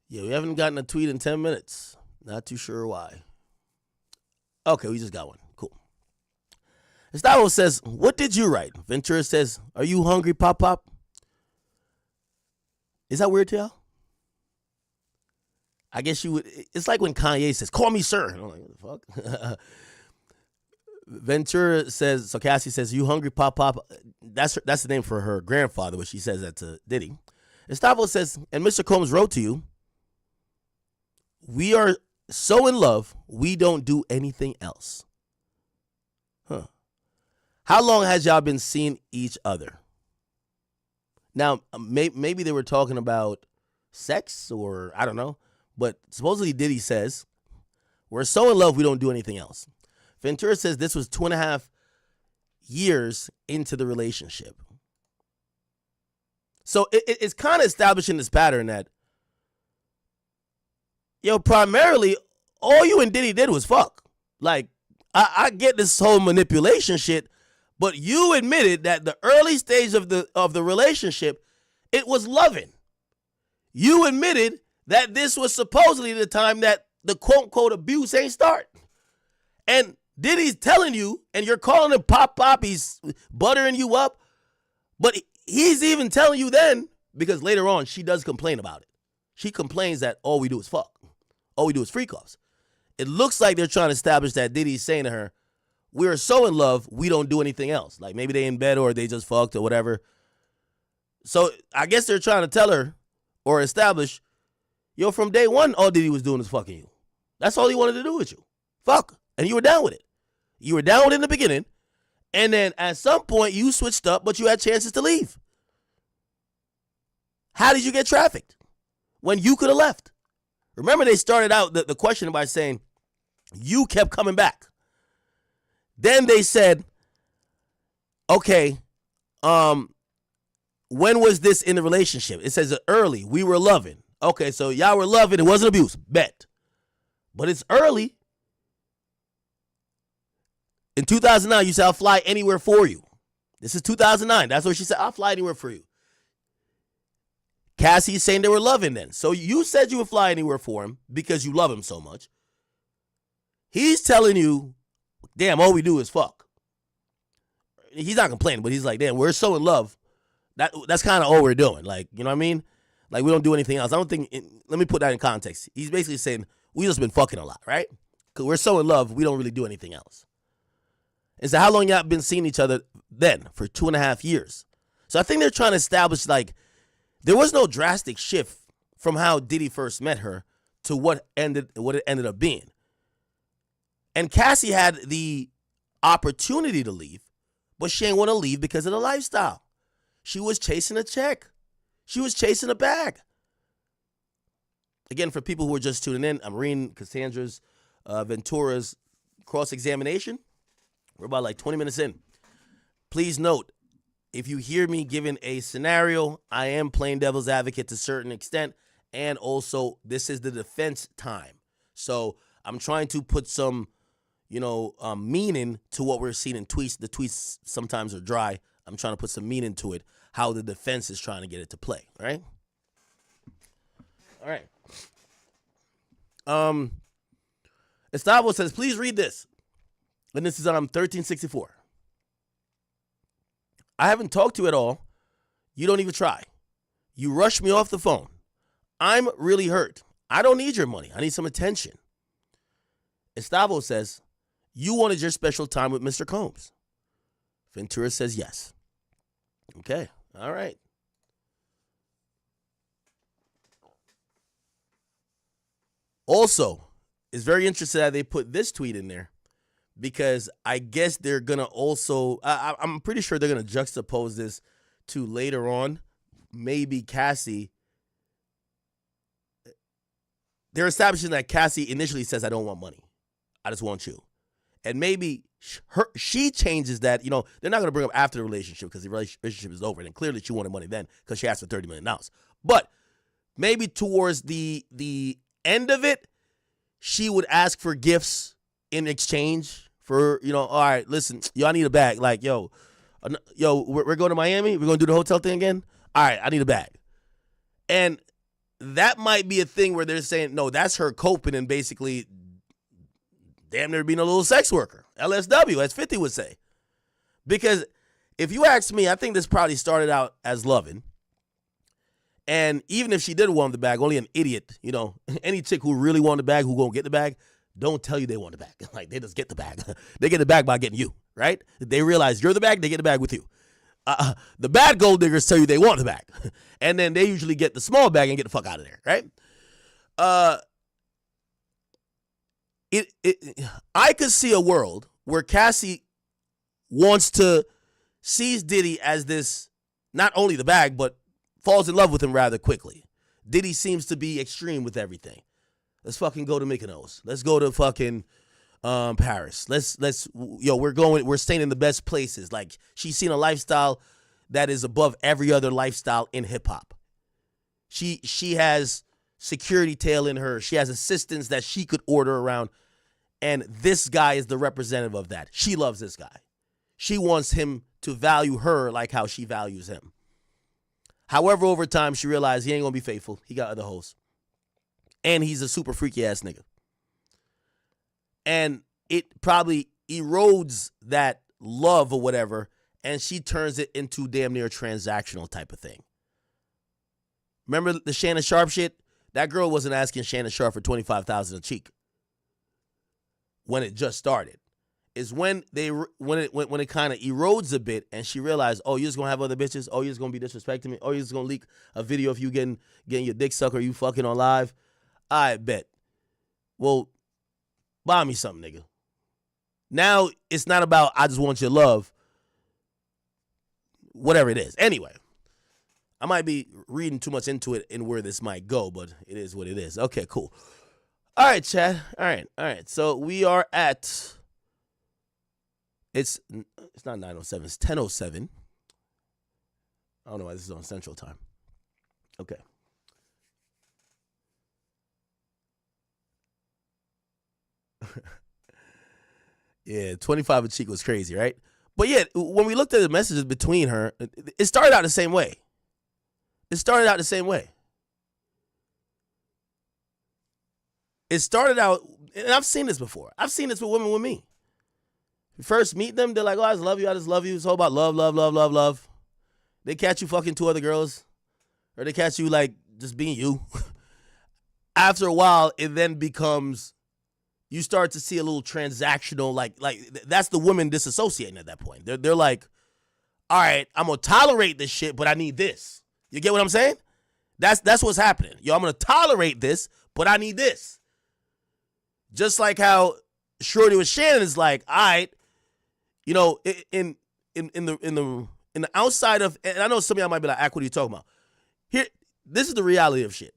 Yeah, we haven't gotten a tweet in 10 minutes. Not too sure why. Okay, we just got one. Cool. Gustavo says, what did you write? Ventura says, are you hungry, Pop Pop? Is that weird to y'all? I guess you would. It's like when Kanye says, call me sir. I'm like, what the fuck? Ventura says, so Cassie says, you hungry, Pop Pop? That's the name for her grandfather, but she says that to Diddy. Gustavo says, and Mr. Combs wrote to you, we are so in love, we don't do anything else. Huh. How long has y'all been seeing each other? Now, maybe they were talking about sex or I don't know, but supposedly Diddy says, we're so in love, we don't do anything else. Ventura says this was 2.5 years into the relationship. So it's kind of establishing this pattern that, primarily, all you and Diddy did was fuck. Like, I get this whole manipulation shit, but you admitted that the early stage of the relationship, it was loving. You admitted that this was supposedly the time that the quote-unquote abuse ain't start. And Diddy's telling you, and you're calling him Pop Pop, he's buttering you up, but he's even telling you then, because later on, she does complain about it. She complains that all we do is fuck. All we do is freak offs. It looks like they're trying to establish that Diddy's saying to her, we are so in love, we don't do anything else. Like maybe they in bed or they just fucked or whatever. So I guess they're trying to tell her or establish, from day one, all Diddy was doing is fucking you. That's all he wanted to do with you. Fuck. And you were down with it. You were down with it in the beginning. And then at some point you switched up, but you had chances to leave. How did you get trafficked when you could have left? Remember, they started out the question by saying, you kept coming back. Then they said, okay, when was this in the relationship? It says early. We were loving. Okay, so y'all were loving. It wasn't abuse. Bet. But it's early. In 2009, you said, I'll fly anywhere for you. This is 2009. That's what she said. I'll fly anywhere for you. Cassie's saying they were loving then. So you said you would fly anywhere for him because you love him so much. He's telling you, damn, all we do is fuck. He's not complaining, but he's like, damn, we're so in love. That's kind of all we're doing. Like, you know what I mean? Like, we don't do anything else. I don't think, let me put that in context. He's basically saying, we just been fucking a lot, right? Because we're so in love, we don't really do anything else. And so how long y'all been seeing each other then? For 2.5 years. So I think they're trying to establish, like, there was no drastic shift from how Diddy first met her to what it ended up being. And Cassie had the opportunity to leave, but she ain't want to leave because of the lifestyle. She was chasing a check. She was chasing a bag. Again, for people who are just tuning in, I'm reading Cassandra's Ventura's cross-examination. We're about like 20 minutes in. Please note, if you hear me giving a scenario, I am playing devil's advocate to a certain extent, and also this is the defense time. So I'm trying to put some, meaning to what we're seeing in tweets. The tweets sometimes are dry. I'm trying to put some meaning to it, how the defense is trying to get it to play, all right? All right. Estavo says, please read this. And this is on 1364. I haven't talked to you at all. You don't even try. You rush me off the phone. I'm really hurt. I don't need your money. I need some attention. Estavo says, you wanted your special time with Mr. Combs. Ventura says yes. Okay. All right. Also, it's very interesting that they put this tweet in there because I guess they're going to also, I'm pretty sure they're going to juxtapose this to later on, maybe Cassie. They're establishing that Cassie initially says, I don't want money. I just want you. And maybe she changes that. They're not going to bring up after the relationship because the relationship is over. And clearly she wanted money then because she asked for $30 million. But maybe towards the end of it, she would ask for gifts in exchange for, all right, listen, I need a bag. Like, we're going to Miami. We're going to do the hotel thing again. All right, I need a bag. And that might be a thing where they're saying, no, that's her coping and basically damn near being a little sex worker. LSW, as 50 would say. Because if you ask me, I think this probably started out as loving. And even if she did want the bag, only an idiot, any chick who really want the bag, who gonna get the bag, don't tell you they want the bag. Like, they just get the bag. They get the bag by getting you, right? They realize you're the bag, they get the bag with you. The bad gold diggers tell you they want the bag. And then they usually get the small bag and get the fuck out of there, right? I could see a world where Cassie sees Diddy as this, not only the bag, but falls in love with him rather quickly. Diddy seems to be extreme with everything. Let's fucking go to Mykonos. Let's go to fucking Paris. We're staying in the best places. Like, she's seen a lifestyle that is above every other lifestyle in hip hop. She has security tail in her. She has assistants that she could order around. And this guy is the representative of that. She loves this guy. She wants him to value her like how she values him. However, over time, she realized he ain't going to be faithful. He got other hoes. And he's a super freaky ass nigga. And it probably erodes that love or whatever, and she turns it into damn near a transactional type of thing. Remember the Shannon Sharp shit? That girl wasn't asking Shannon Sharp for $25,000 a cheek when it just started. Is when it kind of erodes a bit, and she realized, oh, you're just gonna have other bitches. Oh, you're just gonna be disrespecting me. Oh, you're just gonna leak a video of you getting your dick sucked or you fucking on live. I bet. Well, buy me something, nigga. Now it's not about I just want your love. Whatever it is. Anyway, I might be reading too much into it and where this might go, but it is what it is. Okay, cool. All right, Chad. All right. So we are at. It's not 9:07. It's 10:07. I don't know why this is on Central Time. Okay. Yeah, 25 a cheek was crazy, right? But yeah, when we looked at the messages between her, it started out the same way. It started out, and I've seen this before. I've seen this with women with me. You first meet them, they're like, oh, I just love you. It's all about love, love, love, love, love. They catch you fucking two other girls, or they catch you like just being you. After a while, it then becomes, you start to see a little transactional, like that's the women disassociating at that point. They're like, all right, I'm gonna tolerate this shit, but I need this. You get what I'm saying? That's what's happening. Yo, I'm gonna tolerate this, but I need this. Just like how Shorty with Shannon is like, all right, in in the outside of, and I know some of y'all might be like, "Ack, what are you talking about?" Here, this is the reality of shit.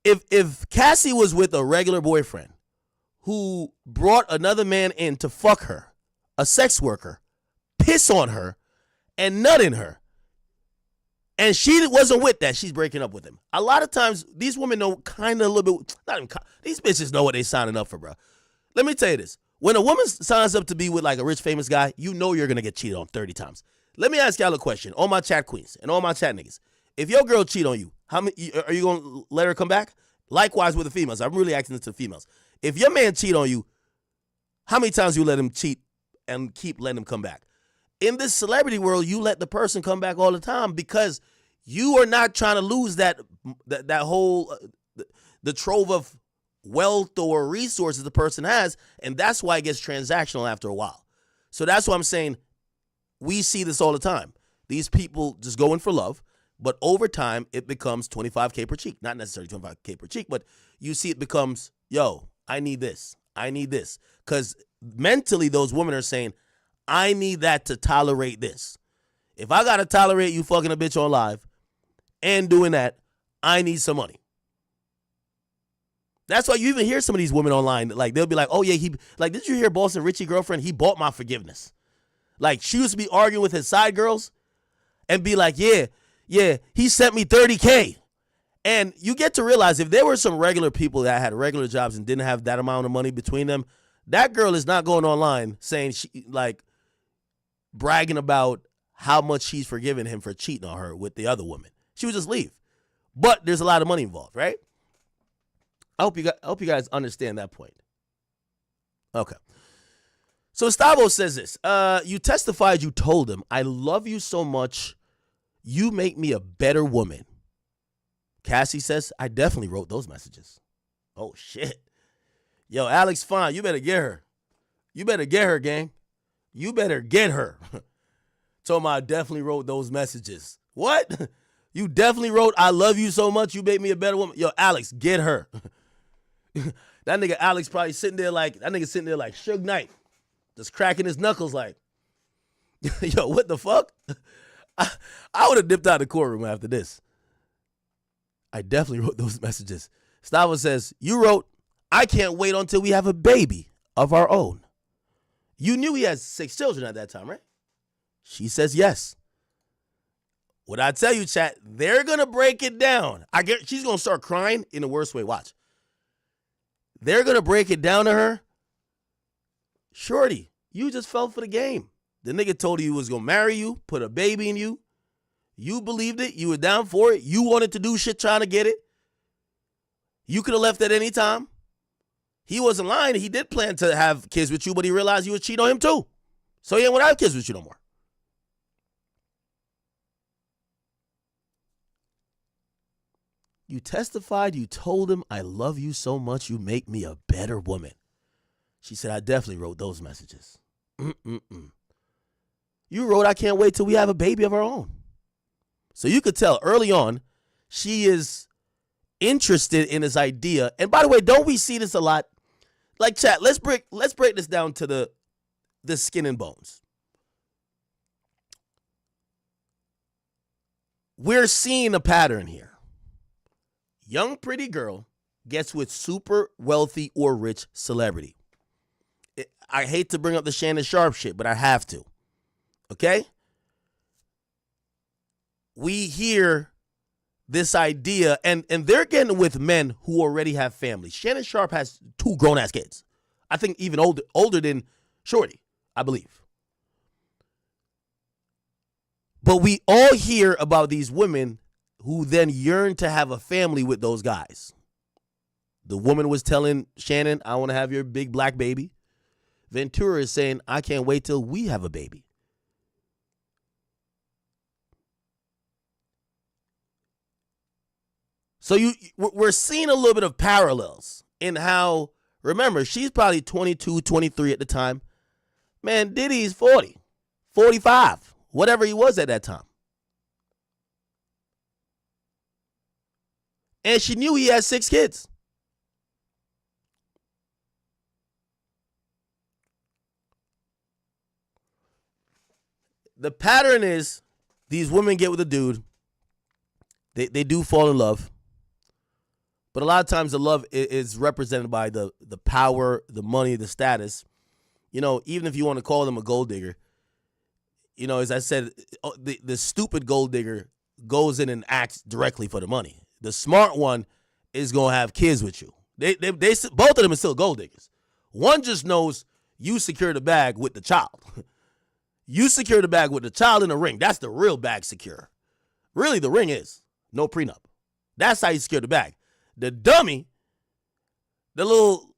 If Cassie was with a regular boyfriend who brought another man in to fuck her, a sex worker, piss on her, and nut in her, and she wasn't with that, she's breaking up with him. A lot of times, these women know kind of a little bit, not even, these bitches know what they signing up for, bro. Let me tell you this. When a woman signs up to be with like a rich, famous guy, you know you're going to get cheated on 30 times. Let me ask y'all a question. All my chat queens and all my chat niggas. If your girl cheat on you, how many are you going to let her come back? Likewise with the females. I'm really asking this to the females. If your man cheat on you, how many times you let him cheat and keep letting him come back? In this celebrity world, you let the person come back all the time because you are not trying to lose that whole the trove of wealth or resources the person has, and that's why it gets transactional after a while. So that's why I'm saying we see this all the time. These people just go in for love, but over time it becomes $25K per cheek. Not necessarily $25K per cheek, but you see it becomes, yo, I need this. I need this. Because mentally those women are saying, I need that to tolerate this. If I got to tolerate you fucking a bitch on live and doing that, I need some money. That's why you even hear some of these women online, like they'll be like, oh yeah, did you hear Boston Richie girlfriend? He bought my forgiveness. Like she used to be arguing with his side girls and be like, yeah, he sent me $30K. And you get to realize if there were some regular people that had regular jobs and didn't have that amount of money between them, that girl is not going online saying bragging about how much she's forgiven him for cheating on her with the other woman. She would just leave. But there's a lot of money involved, right? I hope you guys understand that point. Okay. So Stavo says this. You testified you told him, I love you so much, you make me a better woman. Cassie says, I definitely wrote those messages. Oh, shit. Yo, Alex Fine, you better get her. You better get her, gang. You better get her. Told me I definitely wrote those messages. What? You definitely wrote, I love you so much, you make me a better woman. Yo, Alex, get her. That nigga Alex probably sitting there like Suge Knight, just cracking his knuckles like, yo, what the fuck? I would have dipped out of the courtroom after this. I definitely wrote those messages. Stavo says, you wrote, I can't wait until we have a baby of our own. You knew he has 6 children at that time, right? She says yes. What I tell you, chat, they're going to break it down. She's going to start crying in the worst way. Watch. They're going to break it down to her. Shorty, you just fell for the game. The nigga told you he was going to marry you, put a baby in you. You believed it. You were down for it. You wanted to do shit trying to get it. You could have left at any time. He wasn't lying. He did plan to have kids with you, but he realized you would cheat on him too. So he ain't want to have kids with you no more. You testified, you told him, I love you so much, you make me a better woman. She said, I definitely wrote those messages. You wrote, I can't wait till we have a baby of our own. So you could tell early on, she is interested in this idea. And by the way, don't we see this a lot? Like, chat, let's break this down to the skin and bones. We're seeing a pattern here. Young pretty girl gets with super wealthy or rich celebrity. I hate to bring up the Shannon Sharp shit, but I have to. Okay? We hear this idea, and they're getting with men who already have families. Shannon Sharp has 2 grown-ass kids. I think even older than Shorty, I believe. But we all hear about these women who then yearn to have a family with those guys. The woman was telling Shannon, I want to have your big black baby. Ventura is saying, I can't wait till we have a baby. So we're seeing a little bit of parallels in how, remember, she's probably 22, 23 at the time. Man, Diddy's 40, 45, whatever he was at that time. And she knew he had 6 kids. the pattern is these women get with a dude. They do fall in love. But a lot of times the love is represented by the power, the money, the status. You know, even if you want to call them a gold digger, you know, as I said, the stupid gold digger goes in and acts directly for the money. The smart one is going to have kids with you. They both of them are still gold diggers. One just knows you secure the bag with the child. You secure the bag with the child in the ring. That's the real bag secure. Really, the ring is no prenup. That's how you secure the bag. The dummy, the little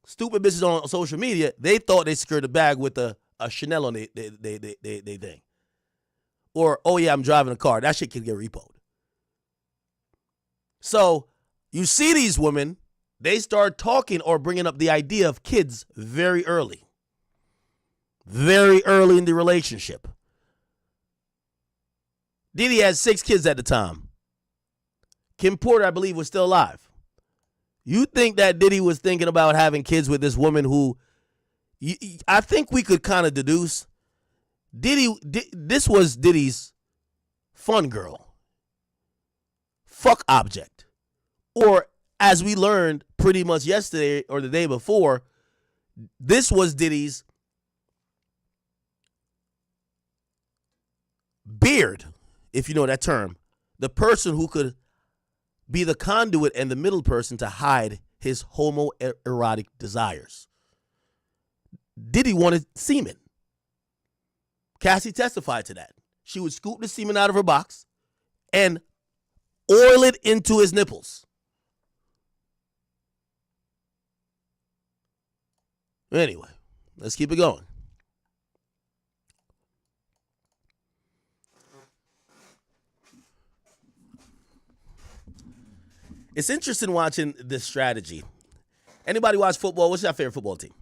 stupid bitches on social media, they thought they secured the bag with a Chanel on they thing. Or, oh yeah, I'm driving a car. That shit can get repoed. So you see these women, they start talking or bringing up the idea of kids very early. Very early in the relationship. Diddy had 6 kids at the time. Kim Porter, I believe, was still alive. You think that Diddy was thinking about having kids with this woman who, I think we could kind of deduce, this was Diddy's fun girl. Fuck object. Or, as we learned pretty much yesterday or the day before, this was Diddy's beard, if you know that term. The person who could be the conduit and the middle person to hide his homoerotic desires. Diddy wanted semen. Cassie testified to that. She would scoop the semen out of her box and oil it into his nipples. Anyway, let's keep it going. It's interesting watching this strategy. Anybody watch football? What's your favorite football team?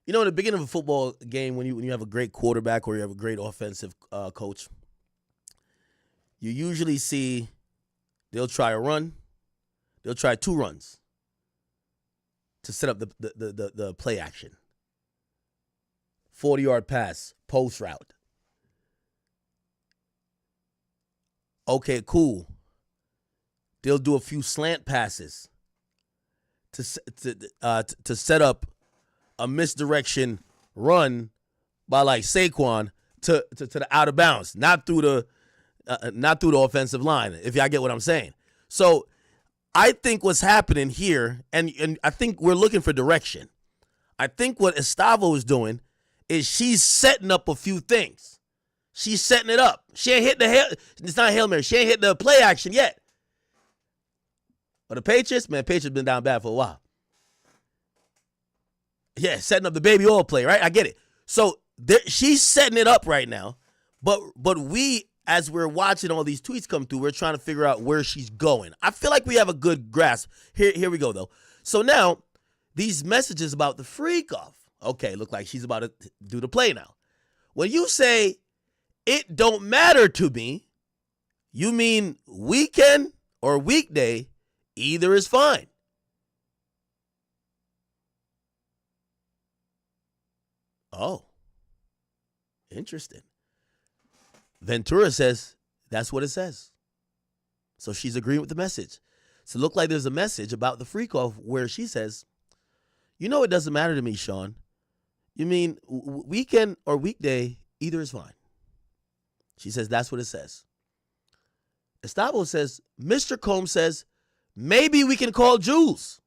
You know, in the beginning of a football game, when you have a great quarterback or you have a great offensive coach, you usually see they'll try a run. They'll try 2 runs to set up the play action. 40-yard pass, post route. Okay, cool. They'll do a few slant passes to set up a misdirection run by like Saquon to the out of bounds, not through the offensive line. If y'all get what I'm saying. So I think what's happening here, and I think we're looking for direction. I think what Estavo is doing is she's setting up a few things. She's setting it up. She ain't hit it's not Hail Mary. She ain't hit the play action yet. But the Patriots, man, Patriots been down bad for a while. Yeah, setting up the baby oil play, right? I get it. So she's setting it up right now. But we, as we're watching all these tweets come through, we're trying to figure out where she's going. I feel like we have a good grasp. Here we go, though. So now, these messages about the freak off. Okay, look like she's about to do the play now. When you say, it don't matter to me, you mean weekend or weekday, either is fine. Oh, interesting. Ventura says that's what it says. So she's agreeing with the message. So it look like there's a message about the freak off where she says, you know, it doesn't matter to me, Sean. You mean weekend or weekday, either is fine. She says that's what it says. Estavo says, Mr. Combs says, maybe we can call Jules.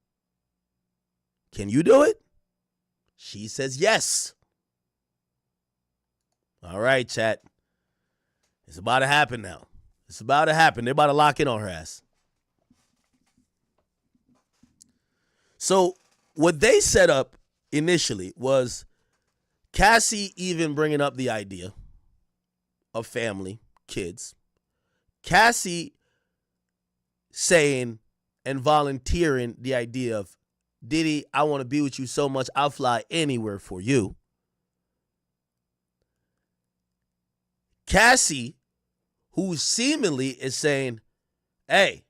Can you do it? She says yes. All right, chat. It's about to happen now. It's about to happen. They're about to lock in on her ass. So what they set up initially was Cassie even bringing up the idea of family, kids. Cassie saying and volunteering the idea of, Diddy, I want to be with you so much, I'll fly anywhere for you. Cassie, who seemingly is saying, hey,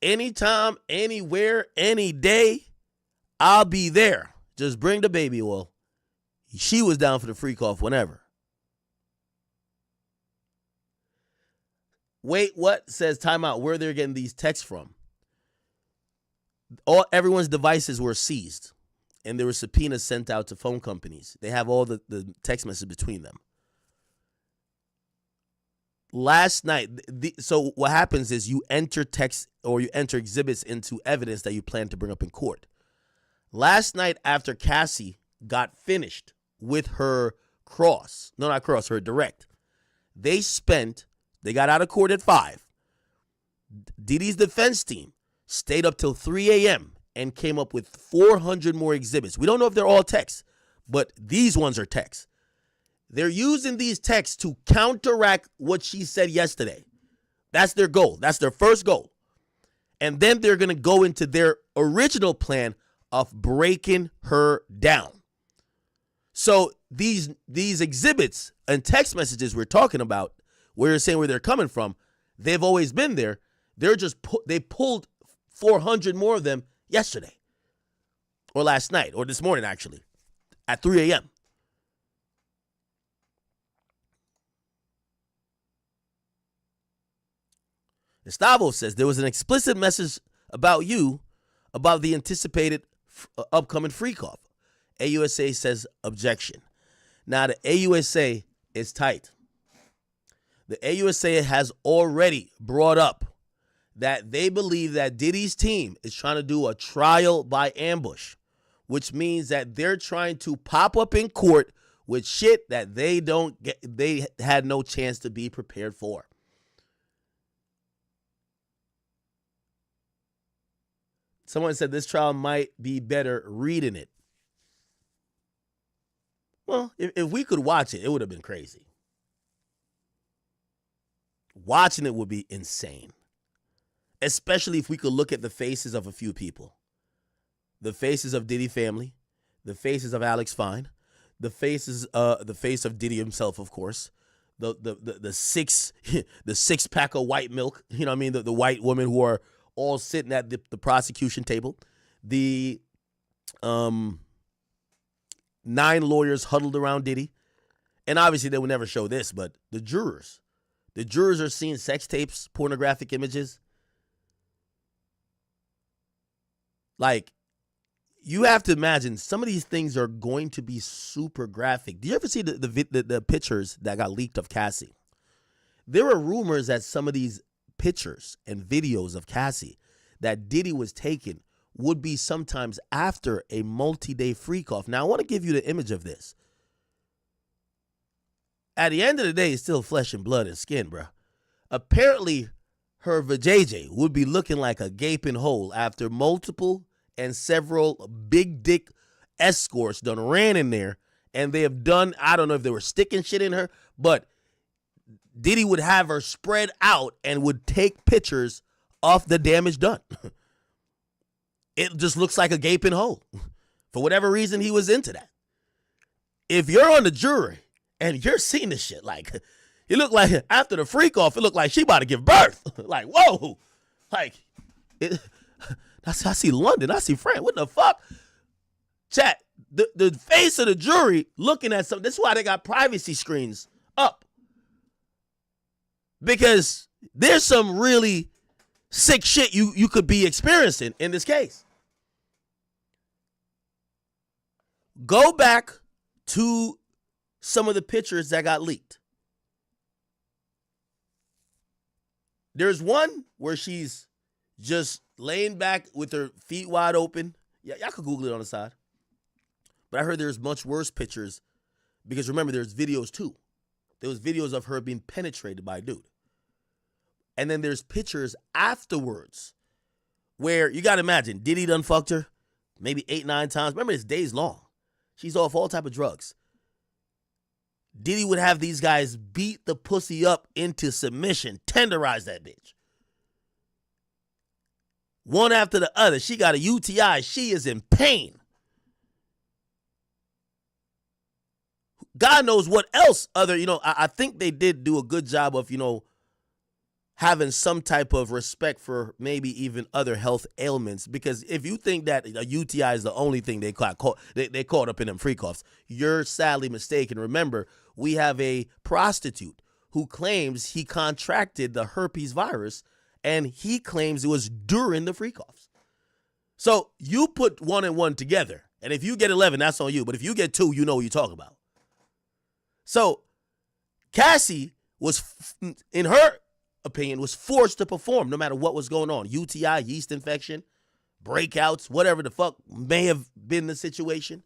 anytime, anywhere, any day, I'll be there. Just bring the baby oil. She was down for the freak off whenever. Wait, what? Says timeout. Where they're getting these texts from? Everyone's devices were seized, and there were subpoenas sent out to phone companies. They have all the text messages between them. Last night, so what happens is you enter text or you enter exhibits into evidence that you plan to bring up in court. Last night, after CASSIE got finished with her her direct, they got out of court at 5. Diddy's defense team stayed up till 3 a.m. and came up with 400 more exhibits. We don't know if they're all texts, but these ones are texts. They're using these texts to counteract what she said yesterday. That's their goal. That's their first goal. And then they're going to go into their original plan of breaking her down. So these exhibits and text messages we're talking about, we're saying where they're coming from, they've always been there. They pulled 400 more of them yesterday or last night or this morning, actually, at 3 a.m. Gustavo says there was an explicit message about you about the anticipated upcoming freak off. AUSA says objection. Now, the AUSA is tight. The AUSA has already brought up that they believe that Diddy's team is trying to do a trial by ambush, which means that they're trying to pop up in court with shit that they had no chance to be prepared for. Someone said this trial might be better reading it. Well, if we could watch it, it would have been crazy. Watching it would be insane. Especially if we could look at the faces of a few people. The faces of Diddy family. The faces of Alex Fine. The face of Diddy himself, of course. The six pack of white milk. You know what I mean? The white women who are all sitting at the prosecution table. The 9 lawyers huddled around Diddy. And obviously they would never show this, but the jurors. The jurors are seeing sex tapes, pornographic images. Like, you have to imagine some of these things are going to be super graphic. Do you ever see the pictures that got leaked of CASSIE? There are rumors that some of these pictures and videos of CASSIE that Diddy was taking would be sometimes after a multi-day freak off. Now, I want to give you the image of this. At the end of the day, it's still flesh and blood and skin, bro. Apparently, her vajayjay would be looking like a gaping hole after multiple and several big dick escorts done ran in there, and they have done, I don't know if they were sticking shit in her, but Diddy would have her spread out and would take pictures of the damage done. It just looks like a gaping hole. For whatever reason, he was into that. If you're on the jury and you're seeing this shit, like, it looked like after the freak off, it looked like she about to give birth. Like, whoa. Like, I see London. I see France. What the fuck? Chat, the face of the jury looking at something. That's why they got privacy screens up. Because there's some really sick shit you could be experiencing in this case. Go back to some of the pictures that got leaked. There's one where she's just laying back with her feet wide open. Yeah, y'all could Google it on the side. But I heard there's much worse pictures because remember, there's videos too. There was videos of her being penetrated by a dude. And then there's pictures afterwards where you got to imagine Diddy done fucked her maybe 8-9 times. Remember, it's days long. She's off all type of drugs. Diddy would have these guys beat the pussy up into submission, tenderize that bitch. One after the other. She got a UTI. She is in pain. God knows what else other, I think they did do a good job of, having some type of respect for maybe even other health ailments. Because if you think that a UTI is the only thing they caught up in them freak offs, you're sadly mistaken. Remember, we have a prostitute who claims he contracted the herpes virus, and he claims it was during the freak-offs. So you put 1 and 1 together, and if you get 11, that's on you. But if you get 2, you know what you're talking about. So Cassie was, in her opinion, was forced to perform no matter what was going on. UTI, yeast infection, breakouts, whatever the fuck may have been the situation.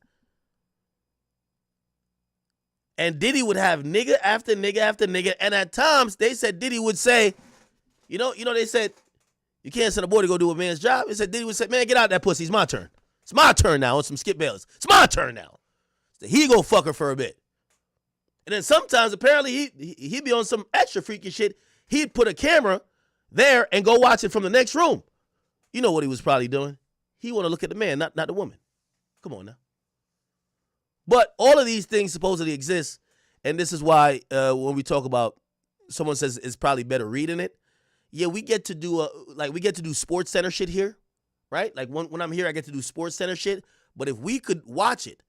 And Diddy would have nigga after nigga after nigga. And at times, they said Diddy would say, you know, they said, you can't send a boy to go do a man's job. They said Diddy would say, man, get out that pussy. It's my turn. It's my turn now on some Skip Bayless. It's my turn now. So he go fuck her for a bit. And then sometimes, apparently, he'd be on some extra freaky shit. He'd put a camera there and go watch it from the next room. You know what he was probably doing? He want to look at the man, not the woman. Come on now. But all of these things supposedly exist, and this is why when we talk about, someone says it's probably better reading it. Yeah, we get to do Sports Center shit here, right? Like when I'm here, I get to do Sports Center shit. But if we could watch it,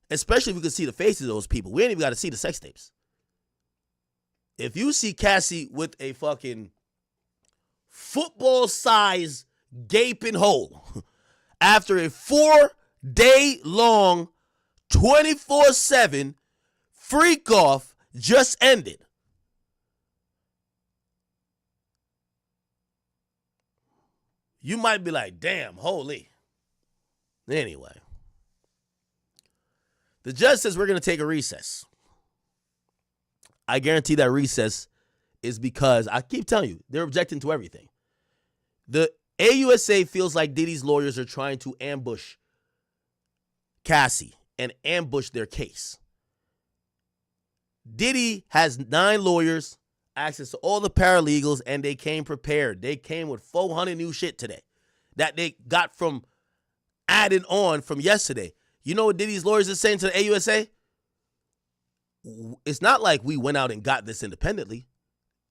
especially if we could see the faces of those people, we ain't even got to see the sex tapes. If you see Cassie with a fucking football-size gaping hole after a 4-day-long, 24/7 freak-off just ended, you might be like, damn, holy. Anyway. The judge says we're going to take a recess. I guarantee that recess is because, I keep telling you, they're objecting to everything. The AUSA feels like Diddy's lawyers are trying to ambush Cassie and ambush their case. Diddy has 9 lawyers, access to all the paralegals, and they came prepared. They came with 400 new shit today that they got from added on from yesterday. You know what Diddy's lawyers are saying to the AUSA? It's not like we went out and got this independently.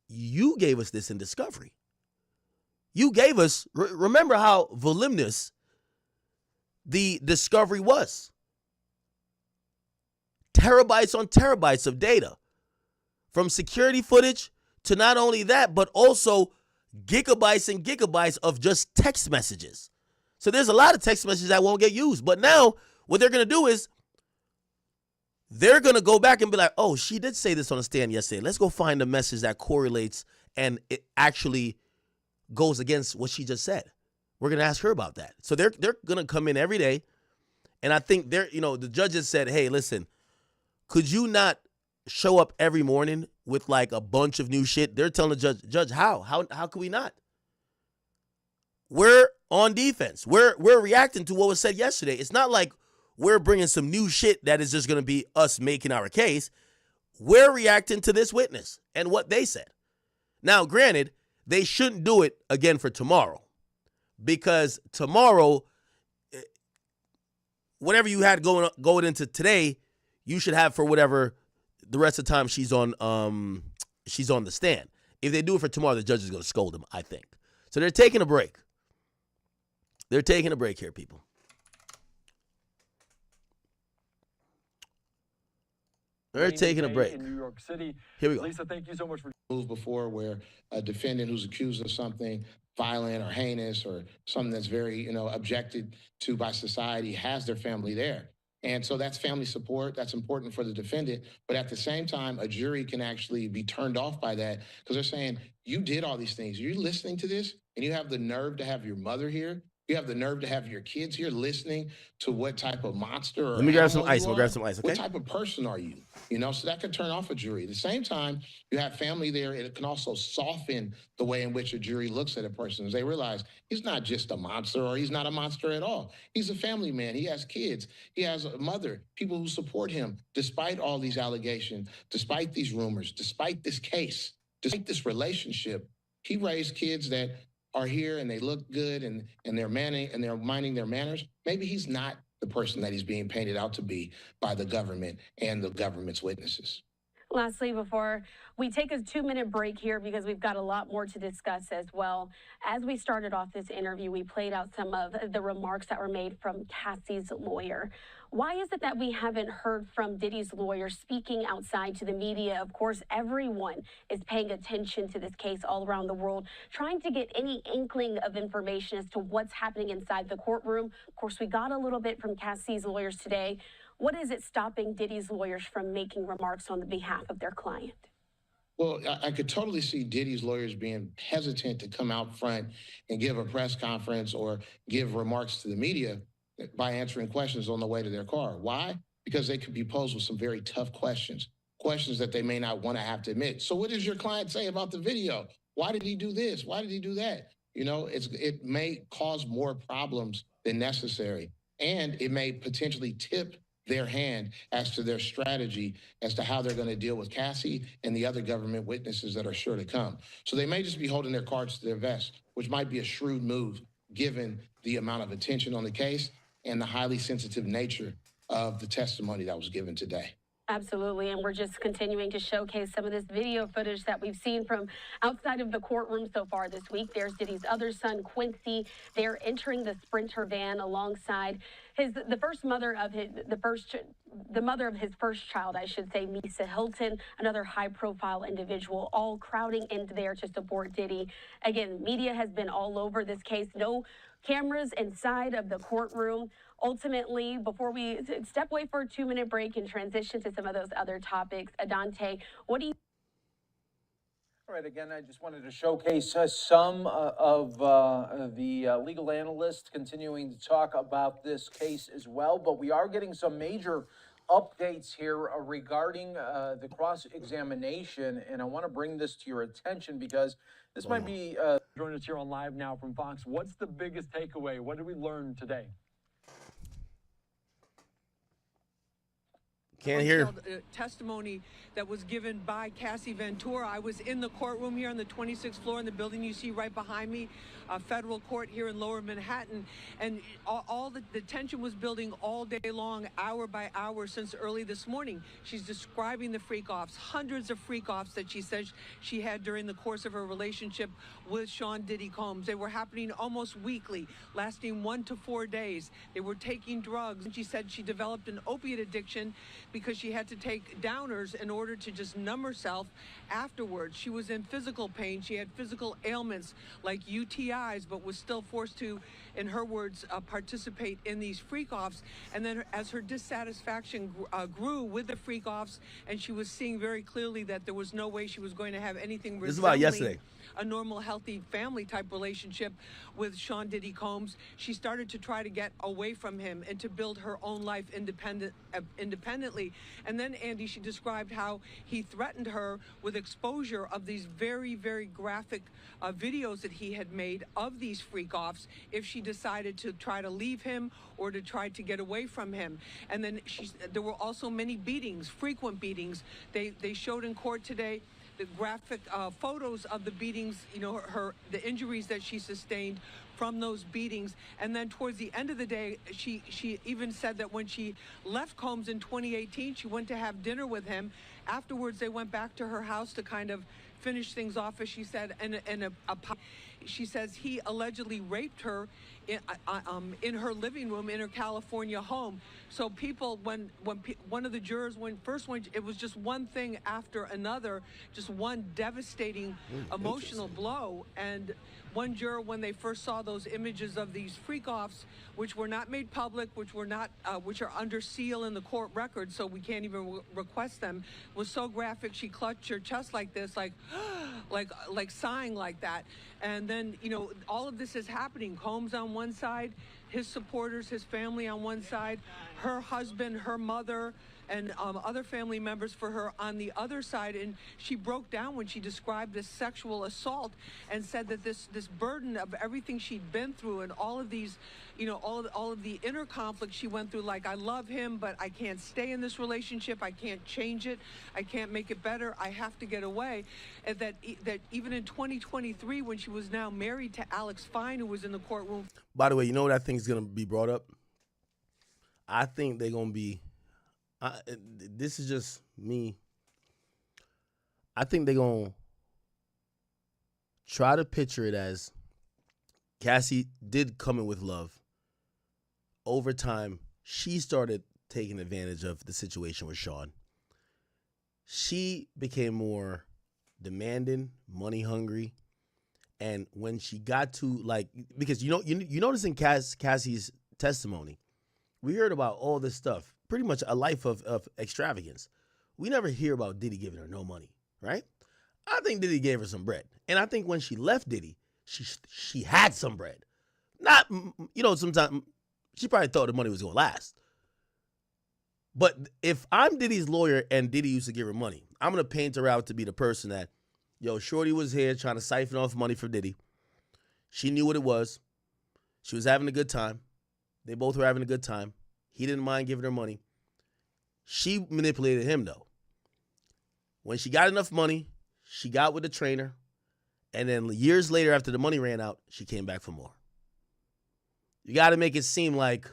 You gave us this in discovery. You gave us, remember how voluminous the discovery was. Terabytes on terabytes of data. From security footage to not only that, but also gigabytes and gigabytes of just text messages. So there's a lot of text messages that won't get used. But now what they're going to do is they're going to go back and be like, oh, she did say this on a stand yesterday. Let's go find a message that correlates and it actually goes against what she just said. We're going to ask her about that. So they're going to come in every day. And I think the judges said, hey, listen, could you not show up every morning with like a bunch of new shit? They're telling the judge, how can we not? We're on defense. We're reacting to what was said yesterday. It's not like we're bringing some new shit that is just going to be us making our case. We're reacting to this witness and what they said. Now, granted, they shouldn't do it again for tomorrow, because tomorrow, whatever you had going into today, you should have for whatever the rest of the time she's on the stand. If they do it for tomorrow, the judge is going to scold them, I think. So they're taking a break. They're taking a break here, people. They're taking a break. In New York City. Here we go. Lisa, thank you so much for before, where a defendant who's accused of something violent or heinous or something that's very, objected to by society has their family there. And so that's family support. That's important for the defendant. But at the same time, a jury can actually be turned off by that because they're saying, you did all these things. You're listening to this and you have the nerve to have your mother here. You have the nerve to have your kids here listening to what type of monster or Let me grab some animal ice. you We'll are. grab some ice, okay? What type of person are you? So that could turn off a jury. At the same time, you have family there, and it can also soften the way in which a jury looks at a person as they realize he's not just a monster, or he's not a monster at all. He's a family man. He has kids. He has a mother, people who support him, despite all these allegations, despite these rumors, despite this case, despite this relationship. He raised kids that are here and they look good and they're minding their manners. Maybe he's not the person that he's being painted out to be by the government and the government's witnesses. Lastly, before we take a 2-minute break here, because we've got a lot more to discuss as well. As we started off this interview, we played out some of the remarks that were made from Cassie's lawyer. Why is it that we haven't heard from Diddy's lawyer speaking outside to the media? Of course, everyone is paying attention to this case all around the world, trying to get any inkling of information as to what's happening inside the courtroom. Of course, we got a little bit from Cassie's lawyers today. What is it stopping Diddy's lawyers from making remarks on the behalf of their client? Well, I could totally see Diddy's lawyers being hesitant to come out front and give a press conference or give remarks to the media by answering questions on the way to their car. Why? Because they could be posed with some very tough questions, questions that they may not want to have to admit. So what does your client say about the video? Why did he do this? Why did he do that? You know, it may cause more problems than necessary, and it may potentially tip their hand as to their strategy as to how they're going to deal with Cassie and the other government witnesses that are sure to come. So they may just be holding their cards to their vest, which might be a shrewd move given the amount of attention on the case and the highly sensitive nature of the testimony that was given today. Absolutely, and we're just continuing to showcase some of this video footage that we've seen from outside of the courtroom so far this week. There's Diddy's other son, Quincy. They're entering the Sprinter van alongside the mother of his first child, I should say, Misa Hilton, another high-profile individual, all crowding into there to support Diddy. Again, media has been all over this case. No cameras inside of the courtroom. Ultimately, before we step away for a 2-minute break and transition to some of those other topics, Adante, what do you... All right, again, I just wanted to showcase some of the legal analysts continuing to talk about this case as well, but we are getting some major updates here regarding the cross-examination, and I want to bring this to your attention because this might be... Joining us here on Live Now from Fox. What's the biggest takeaway? What did we learn today? Can't hear. Testimony that was given by Cassie Ventura. I was in the courtroom here on the 26th floor in the building you see right behind me, federal court here in Lower Manhattan, and all the tension was building all day long, hour by hour since early this morning. She's describing the freak-offs, hundreds of freak-offs that she says she had during the course of her relationship with Sean Diddy Combs. They were happening almost weekly, lasting 1 to 4 days. They were taking drugs, and she said she developed an opiate addiction because she had to take downers in order to just numb herself afterwards. She was in physical pain. She had physical ailments like UTIs, but was still forced to, in her words, participate in these freak-offs. And then as her dissatisfaction grew with the freak-offs, and she was seeing very clearly that there was no way she was going to have anything resembling... This is about yesterday. A normal, healthy family-type relationship with Sean Diddy Combs, she started to try to get away from him and to build her own life independently. And then, Andy, she described how he threatened her with exposure of these very, very graphic videos that he had made of these freak-offs if she decided to try to leave him or to try to get away from him. And then there were also many beatings, frequent beatings. They showed in court today the graphic photos of the beatings, you know, the injuries that she sustained from those beatings. And then towards the end of the day, she even said that when she left Combs in 2018, she went to have dinner with him. Afterwards, they went back to her house to kind of finish things off, as she said, she says he allegedly raped her in her living room in her California home. So people, when one of the jurors first went, it was just one thing after another, just one devastating emotional blow. And one juror, when they first saw those images of these freak-offs, which were not made public, which are under seal in the court record, so we can't even request them, was so graphic she clutched her chest like this, like sighing like that. And then, you know, all of this is happening. Combs on one side, his supporters, his family on one side, her husband, her mother, and other family members for her on the other side. And she broke down when she described this sexual assault and said that this burden of everything she'd been through and all of these, you know, all of the inner conflict she went through, like, I love him, but I can't stay in this relationship. I can't change it. I can't make it better. I have to get away. And that even in 2023, when she was now married to Alex Fine, who was in the courtroom. By the way, you know what I think is going to be brought up? I think they're going to be... this is just me I think they're going to try to picture it as Cassie did come in with love. Over time, she started taking advantage of the situation with Sean. She became more demanding, money hungry. And when she got to, like, because you notice in Cassie's testimony, we heard about all this stuff, pretty much a life of extravagance. We never hear about Diddy giving her no money, right? I think Diddy gave her some bread. And I think when she left Diddy, she had some bread. Not, sometimes she probably thought the money was going to last. But if I'm Diddy's lawyer and Diddy used to give her money, I'm going to paint her out to be the person that, Shorty was here trying to siphon off money from Diddy. She knew what it was. She was having a good time. They both were having a good time. He didn't mind giving her money. She manipulated him, though. When she got enough money, she got with the trainer. And then years later, after the money ran out, she came back for more. You got to make it seem like,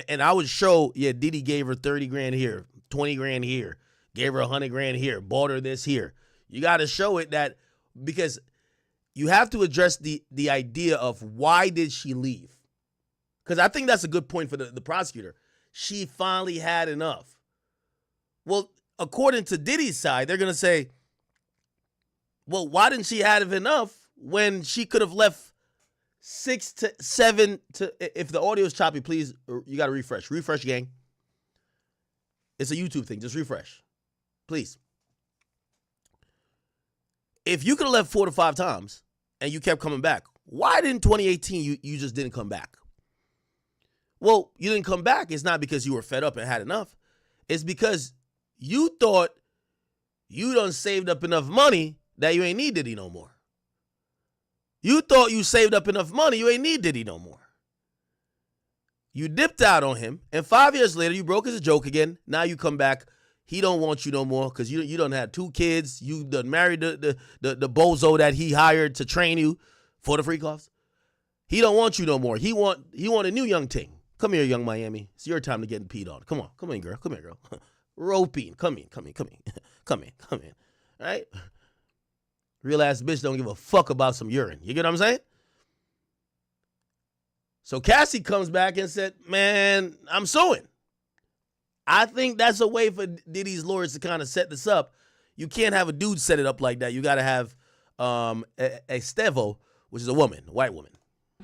and I would show, Diddy gave her 30 grand here, 20 grand here, gave her 100 grand here, bought her this here. You got to show it that, because you have to address the idea of why did she leave? Because I think that's a good point for the prosecutor. She finally had enough. Well, according to Diddy's side, they're going to say, well, why didn't she have enough when she could have left 6 to 7 to, if the audio is choppy, please, you got to refresh. Refresh, gang. It's a YouTube thing. Just refresh. Please. If you could have left 4 to 5 times and you kept coming back, why didn't 2018 you just didn't come back? Well, you didn't come back. It's not because you were fed up and had enough. It's because you thought you done saved up enough money that you ain't need Diddy no more. You thought you saved up enough money, you ain't need Diddy no more. You dipped out on him, and 5 years later, you broke as a joke again. Now you come back. He don't want you no more because you done had 2 kids. You done married the bozo that he hired to train you for the freak-offs. He don't want you no more. He want a new young ting. Come here, young Miami. It's your time to get peed on. Come on. Come in, girl. Come here, girl. Roping. Come in. Come in. All right? Real ass bitch don't give a fuck about some urine. You get what I'm saying? So Cassie comes back and said, man, I'm suing. I think that's a way for Diddy's lawyers to kind of set this up. You can't have a dude set it up like that. You got to have a Estevo, which is a woman, a white woman.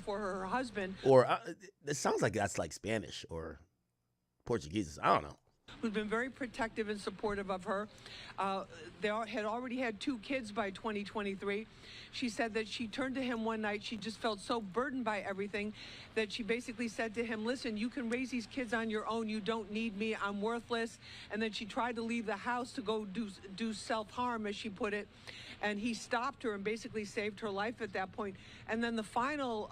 For her husband. Or it sounds like that's like Spanish or Portuguese. I don't know. Who's been very protective and supportive of her. They had already had 2 kids by 2023. She said that she turned to him one night. She just felt so burdened by everything that she basically said to him, listen, you can raise these kids on your own. You don't need me. I'm worthless. And then she tried to leave the house to go do self-harm, as she put it. And he stopped her and basically saved her life at that point. And then the final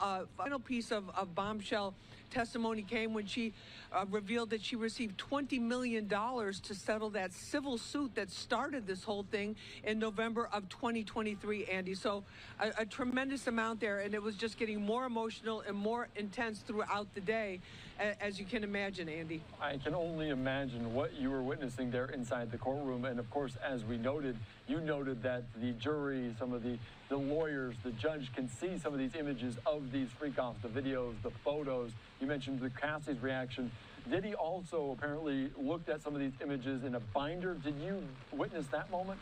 piece of bombshell testimony came when she revealed that she received $20 million to settle that civil suit that started this whole thing in November of 2023, Andy. So a tremendous amount there, and it was just getting more emotional and more intense throughout the day, as you can imagine, Andy. I can only imagine what you were witnessing there inside the courtroom. And of course, as we noted, you noted that the jury, some of the lawyers, the judge can see some of these images of these freak-offs, the videos, the photos. You mentioned the Cassie's reaction. Diddy also apparently looked at some of these images in a binder. Did you witness that moment?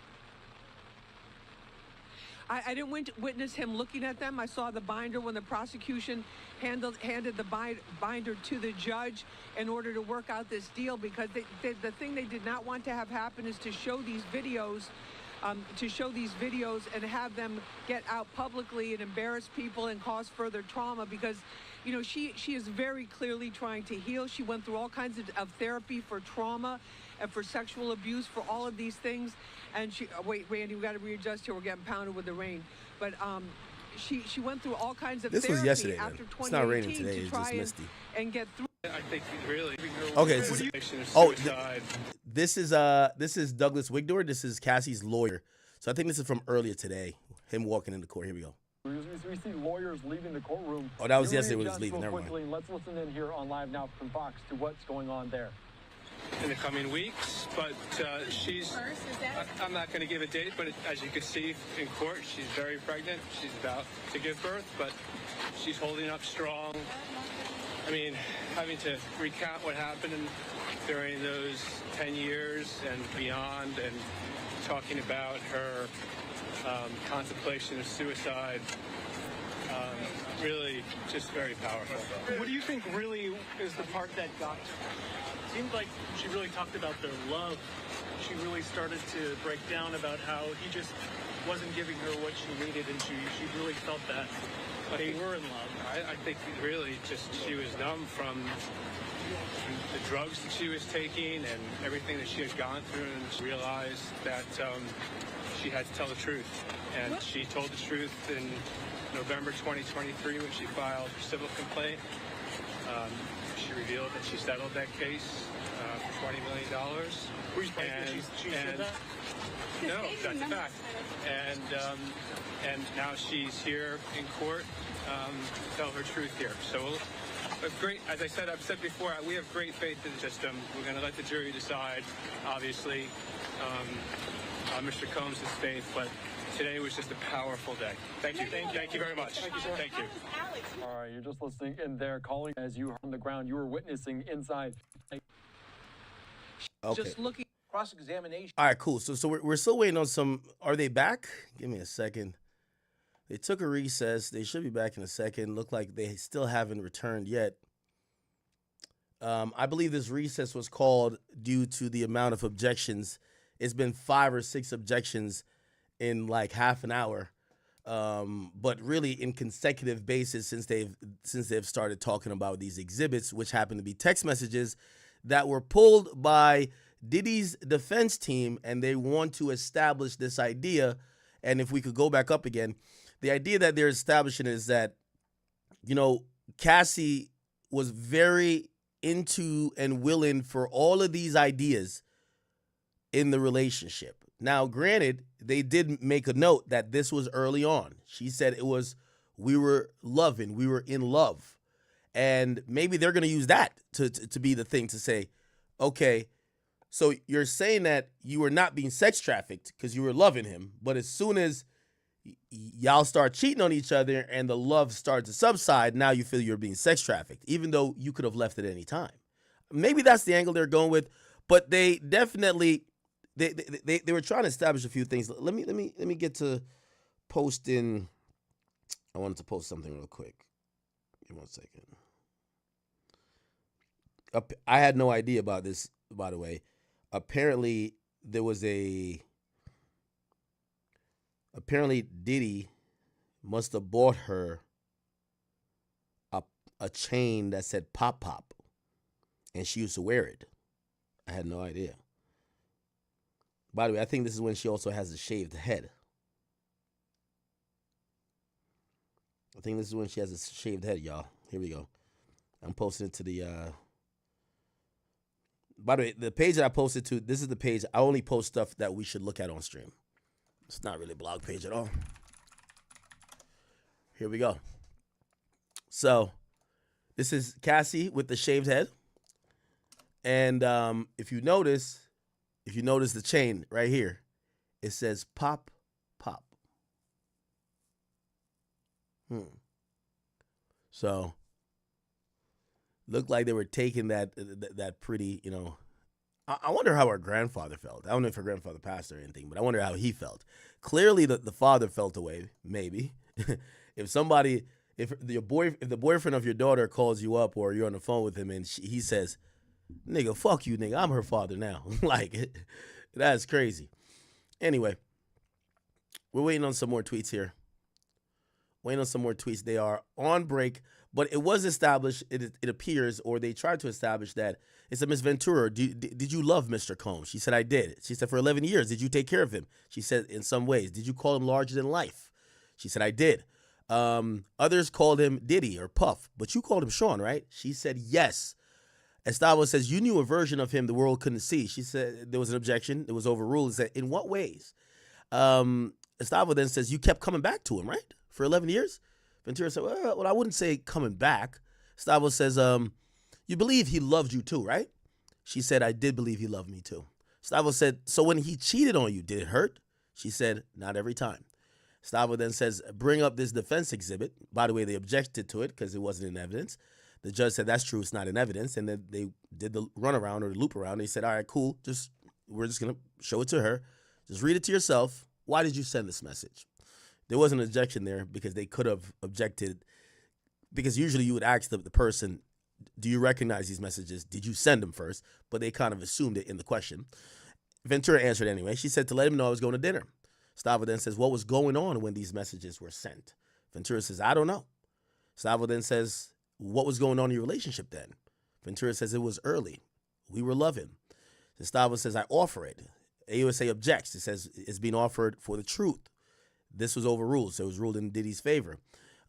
I didn't witness him looking at them. I saw the binder when the prosecution handed the binder to the judge in order to work out this deal, because the thing they did not want to have happen is to show these videos and have them get out publicly and embarrass people and cause further trauma, because she is very clearly trying to heal. She went through all kinds of therapy for trauma and for sexual abuse, for all of these things. And wait, Randy, we got to readjust here. We're getting pounded with the rain. But she went through all kinds of therapy. This was yesterday, after man. It's not raining today. to It's try just misty. and get through. I think really. Okay. This is Douglas Wigdor. This is Cassie's lawyer. So I think this is from earlier today. Him walking in the court. Here we go. We see lawyers leaving the courtroom. Oh, that was yesterday when he was leaving. Never mind. Let's listen in here on Live Now from Fox to what's going on there. in the coming weeks, but I'm not going to give a date, but as you can see in court, she's very pregnant. She's about to give birth, but she's holding up strong. I mean, having to recount what happened during those 10 years and beyond, and talking about her contemplation of suicide, really just very powerful. What do you think really is the part that got to her? It seemed like she really talked about their love. She really started to break down about how he just wasn't giving her what she needed, and she really felt that they were in love. I think really just she was numb from the drugs that she was taking and everything that she had gone through, and she realized that she had to tell the truth. And she told the truth in November 2023 when she filed her civil complaint. She revealed that she settled that case for $20 million. Were you surprised that she said that? No, that's a fact. And now she's here in court to tell her truth here. So great, as I said, I've said before, we have great faith in the system. We're going to let the jury decide, obviously, Mr. Combs' faith, but today was just a powerful day. Thank you. Thank you very much. Thank you. All right, you're just listening in there, calling as you were on the ground. You were witnessing inside. Okay. Just looking cross-examination. All right, cool. So we're still waiting on some. Are they back? Give me a second. They took a recess. They should be back in a second. Look like they still haven't returned yet. I believe this recess was called due to the amount of objections. It's been 5 or 6 objections in like half an hour, but really in consecutive basis since they've started talking about these exhibits, which happen to be text messages that were pulled by Diddy's defense team, and they want to establish this idea. And if we could go back up again, the idea that they're establishing is that, Cassie was very into and willing for all of these ideas in the relationship. Now, granted, they did make a note that this was early on. She said we were in love. And maybe they're going to use that to be the thing to say, okay, so you're saying that you were not being sex trafficked because you were loving him, but as soon as y'all start cheating on each other and the love starts to subside, now you feel you're being sex trafficked, even though you could have left at any time. Maybe that's the angle they're going with, but they definitely they were trying to establish a few things. Let me get to posting. I wanted to post something real quick. Give me 1 second. I had no idea about this, by the way. Apparently Diddy must have bought her a chain that said Pop Pop, and she used to wear it. I had no idea. By the way, I think this is when she also has a shaved head. I think this is when she has a shaved head, y'all. Here we go. I'm posting it to the... By the way, the page that I posted to, this is the page. I only post stuff that we should look at on stream. It's not really a blog page at all. Here we go. So, this is Cassie with the shaved head. And if you notice the chain right here, it says Pop Pop. So, looked like they were taking that pretty, I wonder how her grandfather felt. I don't know if her grandfather passed or anything, but I wonder how he felt. Clearly, the father felt away, maybe. If the boyfriend of your daughter calls you up or you're on the phone with him and he says, nigga, fuck you, nigga, I'm her father now. Like, that's crazy. Anyway, we're waiting on some more tweets here. They are on break. But it was established, it appears, or they tried to establish that it's a Miss Ventura. Did you love Mr. Combs? She said, I did. She said, for 11 years, did you take care of him? She said, in some ways. Did you call him larger than life? She said, I did. Others called him Diddy or Puff, but you called him Sean, right? She said, yes. Estavo says, you knew a version of him the world couldn't see. She said there was an objection. It was overruled. It said, in what ways? Estavo then says, you kept coming back to him, right? For 11 years? Ventura said, well, I wouldn't say coming back. Estavo says, you believe he loved you too, right? She said, I did believe he loved me too. Stavo said, so when he cheated on you, did it hurt? She said, not every time. Stavo then says, bring up this defense exhibit. By the way, they objected to it because it wasn't in evidence. The judge said, that's true, it's not in evidence. And then they did the runaround or the loop around. They said, all right, cool. We're just going to show it to her. Just read it to yourself. Why did you send this message? There was an objection there because they could have objected. Because usually you would ask the person, do you recognize these messages? Did you send them first? But they kind of assumed it in the question. Ventura answered anyway. She said to let him know I was going to dinner. Stavo then says, what was going on when these messages were sent? Ventura says, I don't know. Stavo then says, what was going on in your relationship then? Ventura says, it was early. We were loving. Stavo says, I offer it. AUSA objects. It says it's being offered for the truth. This was overruled, so it was ruled in Diddy's favor.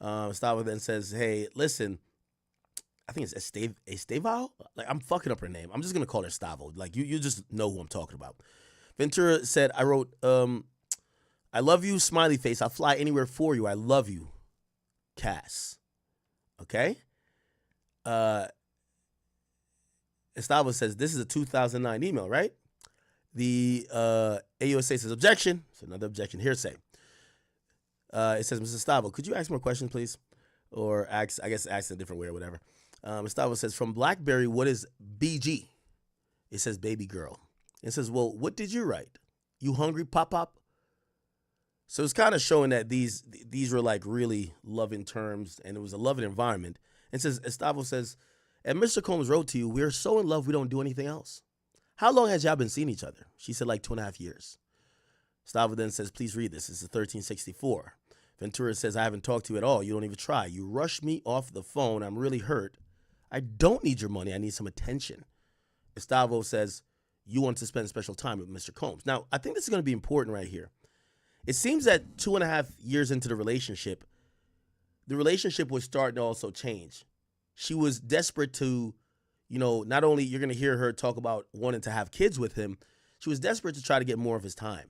Stavo then says, hey, listen, I think it's Estevao? Like, I'm fucking up her name. I'm just going to call her Stavo. Like, you just know who I'm talking about. Ventura said, I wrote, I love you, smiley face. I'll fly anywhere for you. I love you, Cass. Okay? Estavo says, this is a 2009 email, right? The AUSA says, objection. It's another objection, hearsay. It says, Mr. Stavo, could you ask more questions, please? Or ask in a different way or whatever. Stavo says, from BlackBerry, what is BG? It says, baby girl. It says, well, what did you write? You hungry, pop-pop? So it's kind of showing that these were like really loving terms, and it was a loving environment. And says, Estavo says, and Mr. Combs wrote to you, we're so in love we don't do anything else. How long has y'all been seeing each other? She said like 2.5 years. Stavo then says, please read this. This is 1364. Ventura says, I haven't talked to you at all. You don't even try. You rushed me off the phone. I'm really hurt. I don't need your money. I need some attention. Estavo says, you want to spend special time with Mr. Combs. Now, I think this is going to be important right here. It seems that 2.5 years into the relationship was starting to also change. She was desperate to, not only you're going to hear her talk about wanting to have kids with him, she was desperate to try to get more of his time.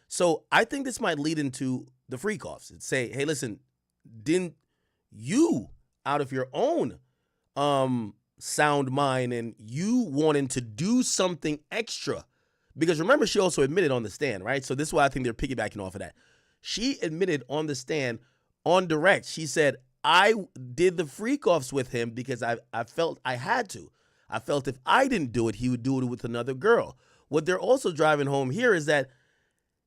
So I think this might lead into the freak-offs and say, hey, listen, didn't you, out of your own sound mind and you wanting to do something extra? Because remember, she also admitted on the stand, right? So this is why I think they're piggybacking off of that. She admitted on the stand, on direct, she said, I did the freak-offs with him because I felt I had to. I felt if I didn't do it, he would do it with another girl. What they're also driving home here is that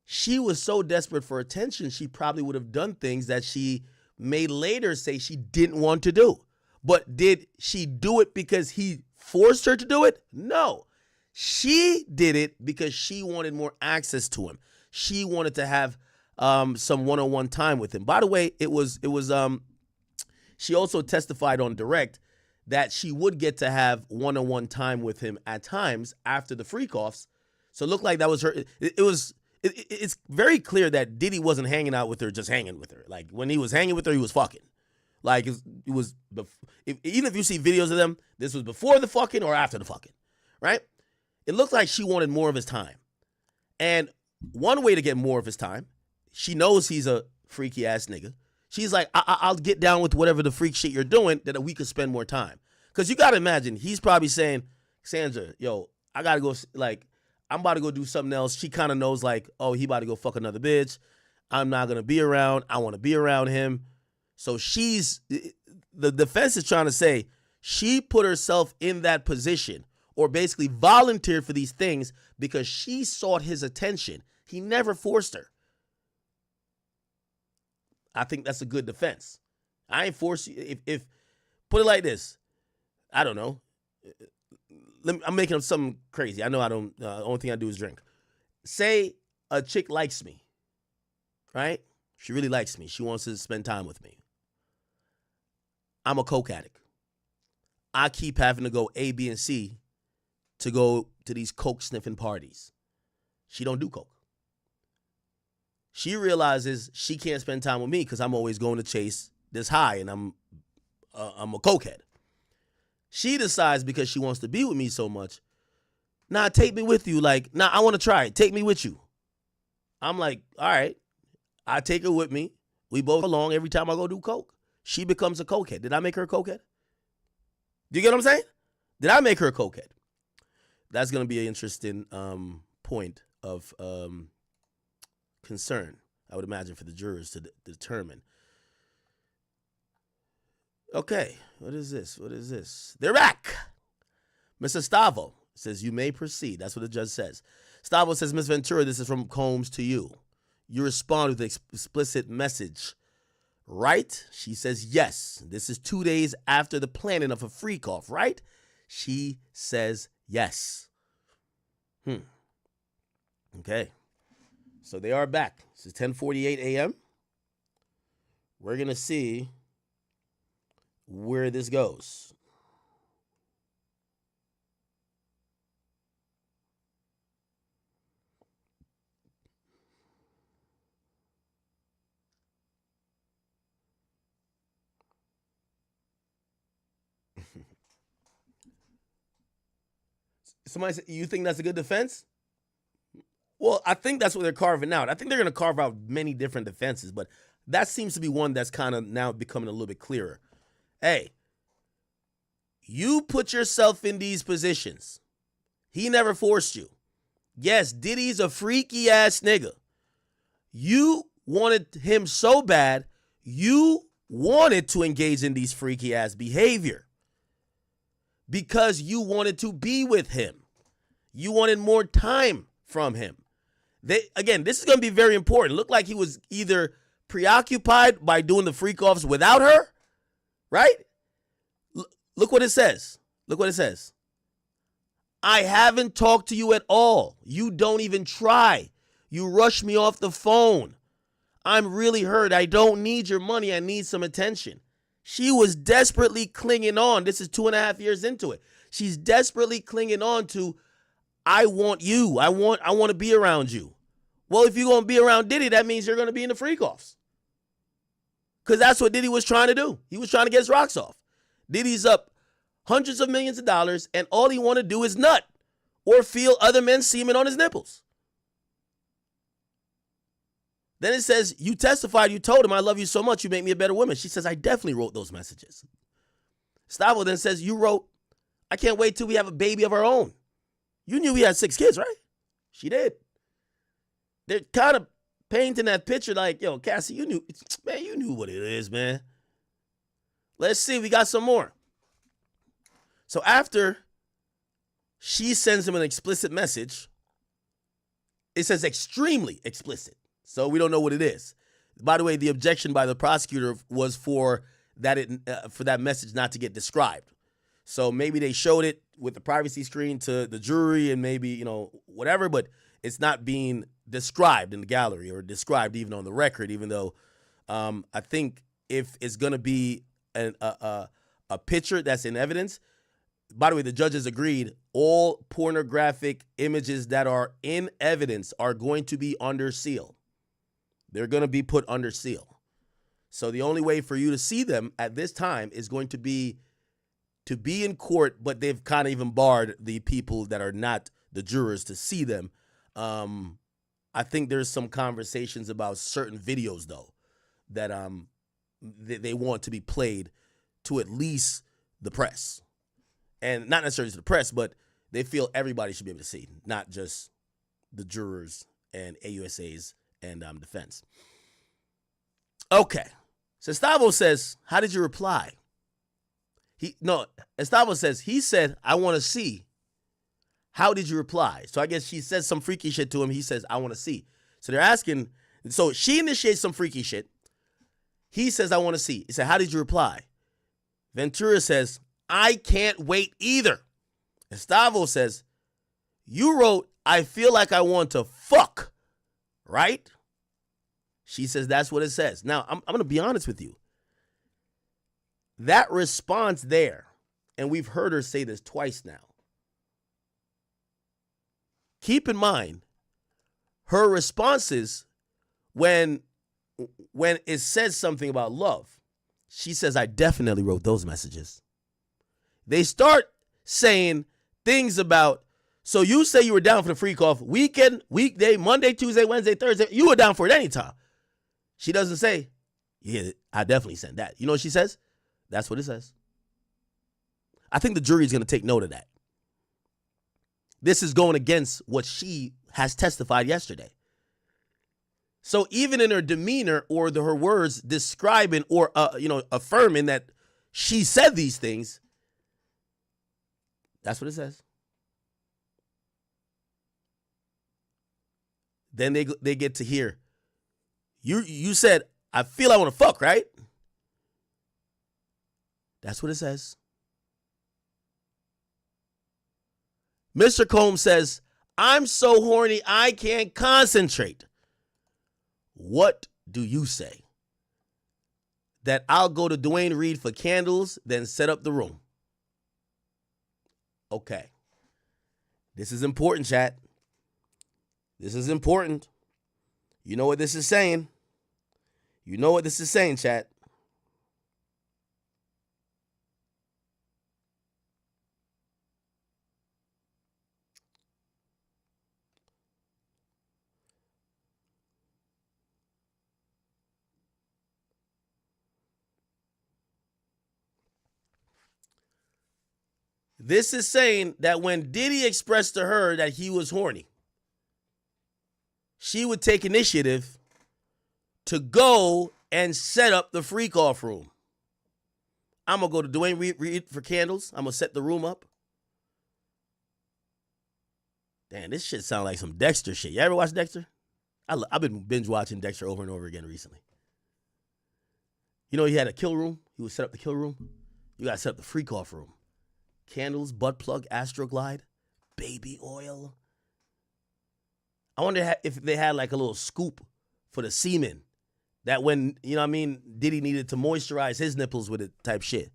she was so desperate for attention, she probably would have done things that she may later say she didn't want to do. But did she do it because he forced her to do it? No. She did it because she wanted more access to him. She wanted to have some one-on-one time with him. By the way, she also testified on direct that she would get to have one-on-one time with him at times after the freak-offs. So it looked like that was her. It's very clear that Diddy wasn't hanging out with her, just hanging with her. Like, when he was hanging with her, he was fucking. Like, even if you see videos of them, this was before the fucking or after the fucking, right? It looked like she wanted more of his time. And one way to get more of his time, she knows he's a freaky ass nigga. She's like, I'll get down with whatever the freak shit you're doing that we could spend more time. Because you got to imagine, he's probably saying, Sandra, yo, I got to go, like, I'm about to go do something else. She kind of knows, like, oh, he about to go fuck another bitch. I'm not going to be around. I want to be around him. So the defense is trying to say she put herself in that position or basically volunteered for these things because she sought his attention. He never forced her. I think that's a good defense. I ain't force you. If put it like this, I don't know. I'm making up something crazy. I know I don't. The only thing I do is drink. Say a chick likes me, right? She really likes me. She wants to spend time with me. I'm a coke addict. I keep having to go A, B, and C to go to these coke sniffing parties. She don't do coke. She realizes she can't spend time with me because I'm always going to chase this high, and I'm a cokehead. She decides because she wants to be with me so much, nah, take me with you. Like, nah, I want to try it. Take me with you. I'm like, all right. I take her with me. We both along every time I go do coke. She becomes a cokehead. Did I make her a cokehead? Do you get what I'm saying? Did I make her a cokehead? that's going to be an interesting point of concern, I would imagine, for the jurors to determine. Okay, what is this? What is this? They're back. Mr. Stavo says, you may proceed. That's what the judge says. Stavo says, Ms. Ventura, this is from Combs to you. You respond with an explicit message, right? She says, yes. This is 2 days after the planning of a freak off, right? She says, yes. Okay. So they are back. This is 10:48 a.m. We're going to see where this goes. Somebody said, you think that's a good defense? Well, I think that's what they're carving out. I think they're going to carve out many different defenses, but that seems to be one that's kind of now becoming a little bit clearer. Hey, you put yourself in these positions. He never forced you. Yes, Diddy's a freaky ass nigga. You wanted him so bad, you wanted to engage in these freaky ass behavior because you wanted to be with him. You wanted more time from him. Again, this is going to be very important. Looked like he was either preoccupied by doing the freak offs without her, right? Look what it says. Look what it says. I haven't talked to you at all. You don't even try. You rush me off the phone. I'm really hurt. I don't need your money. I need some attention. She was desperately clinging on. This is 2.5 years into it. She's desperately clinging on to, I want you. I want to be around you. Well, if you're going to be around Diddy, that means you're going to be in the freak offs. Because that's what Diddy was trying to do. He was trying to get his rocks off. Diddy's up hundreds of millions of dollars, and all he want to do is nut or feel other men's semen on his nipples. Then it says, you testified, you told him, I love you so much, you make me a better woman. She says, I definitely wrote those messages. Stavo then says, you wrote, I can't wait till we have a baby of our own. You knew we had 6 kids, right? She did. They're kind of painting that picture like, yo, Cassie, you knew what it is, man. Let's see, we got some more. So after she sends him an explicit message, it says extremely explicit. So we don't know what it is. By the way, the objection by the prosecutor was for that message not to get described. So maybe they showed it with the privacy screen to the jury and maybe, whatever, but it's not being described in the gallery or described even on the record, even though I think if it's going to be a picture that's in evidence. By the way, the judges agreed all pornographic images that are in evidence are going to be under seal. They're going to be put under seal. So the only way for you to see them at this time is going to be in court, but they've kind of even barred the people that are not the jurors to see them. I think there's some conversations about certain videos, though, that they want to be played to at least the press. And not necessarily to the press, but they feel everybody should be able to see, not just the jurors and AUSAs and defense. Okay. So Stavo says, how did you reply? Estavo says, he said, I want to see. How did you reply? So I guess she says some freaky shit to him. He says, I want to see. So they're asking, so she initiates some freaky shit. He says, I want to see. He said, how did you reply? Ventura says, I can't wait either. Estavo says, you wrote, I feel like I want to fuck, right? She says, that's what it says. Now, I'm going to be honest with you. That response there, and we've heard her say this twice now. Keep in mind, her responses when it says something about love, she says, I definitely wrote those messages. They start saying things about, so you say you were down for the freak off weekend, weekday, Monday, Tuesday, Wednesday, Thursday. You were down for it anytime. She doesn't say, yeah, I definitely sent that. You know what she says? That's what it says. I think the jury's going to take note of that. this is going against what she has testified yesterday. So even in her demeanor or her words describing or affirming that she said these things, that's what it says. Then they get to hear, you said, I feel I want to fuck, right? That's what it says. Mr. Combs says, I'm so horny I can't concentrate. What do you say? That I'll go to Dwayne Reed for candles, then set up the room. Okay. This is important, chat. This is important. You know what this is saying. You know what this is saying, chat. This is saying that when Diddy expressed to her that he was horny, she would take initiative to go and set up the freak off room. I'm going to go to Dwayne Reed for candles. I'm going to set the room up. Damn, this shit sounds like some Dexter shit. You ever watch Dexter? I've been binge watching Dexter over and over again recently. You know, he had a kill room. He would set up the kill room. You got to set up the freak off room. Candles, butt plug, Astroglide, baby oil. I wonder if they had like a little scoop for the semen that when, Diddy needed to moisturize his nipples with it type shit.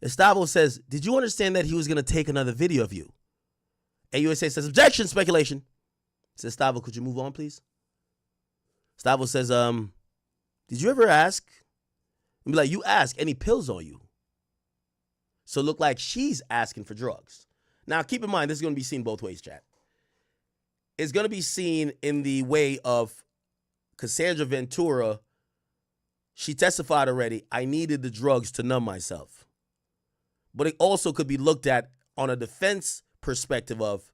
Estavo says, did you understand that he was going to take another video of you? AUSA says, objection, speculation. Says, Estavo, could you move on, please? Estavo says, did you ever ask? And be like, you ask, any pills on you? So it look like she's asking for drugs. Now, keep in mind, this is going to be seen both ways, chat. It's going to be seen in the way of Cassandra Ventura. She testified already, I needed the drugs to numb myself. But it also could be looked at on a defense perspective of,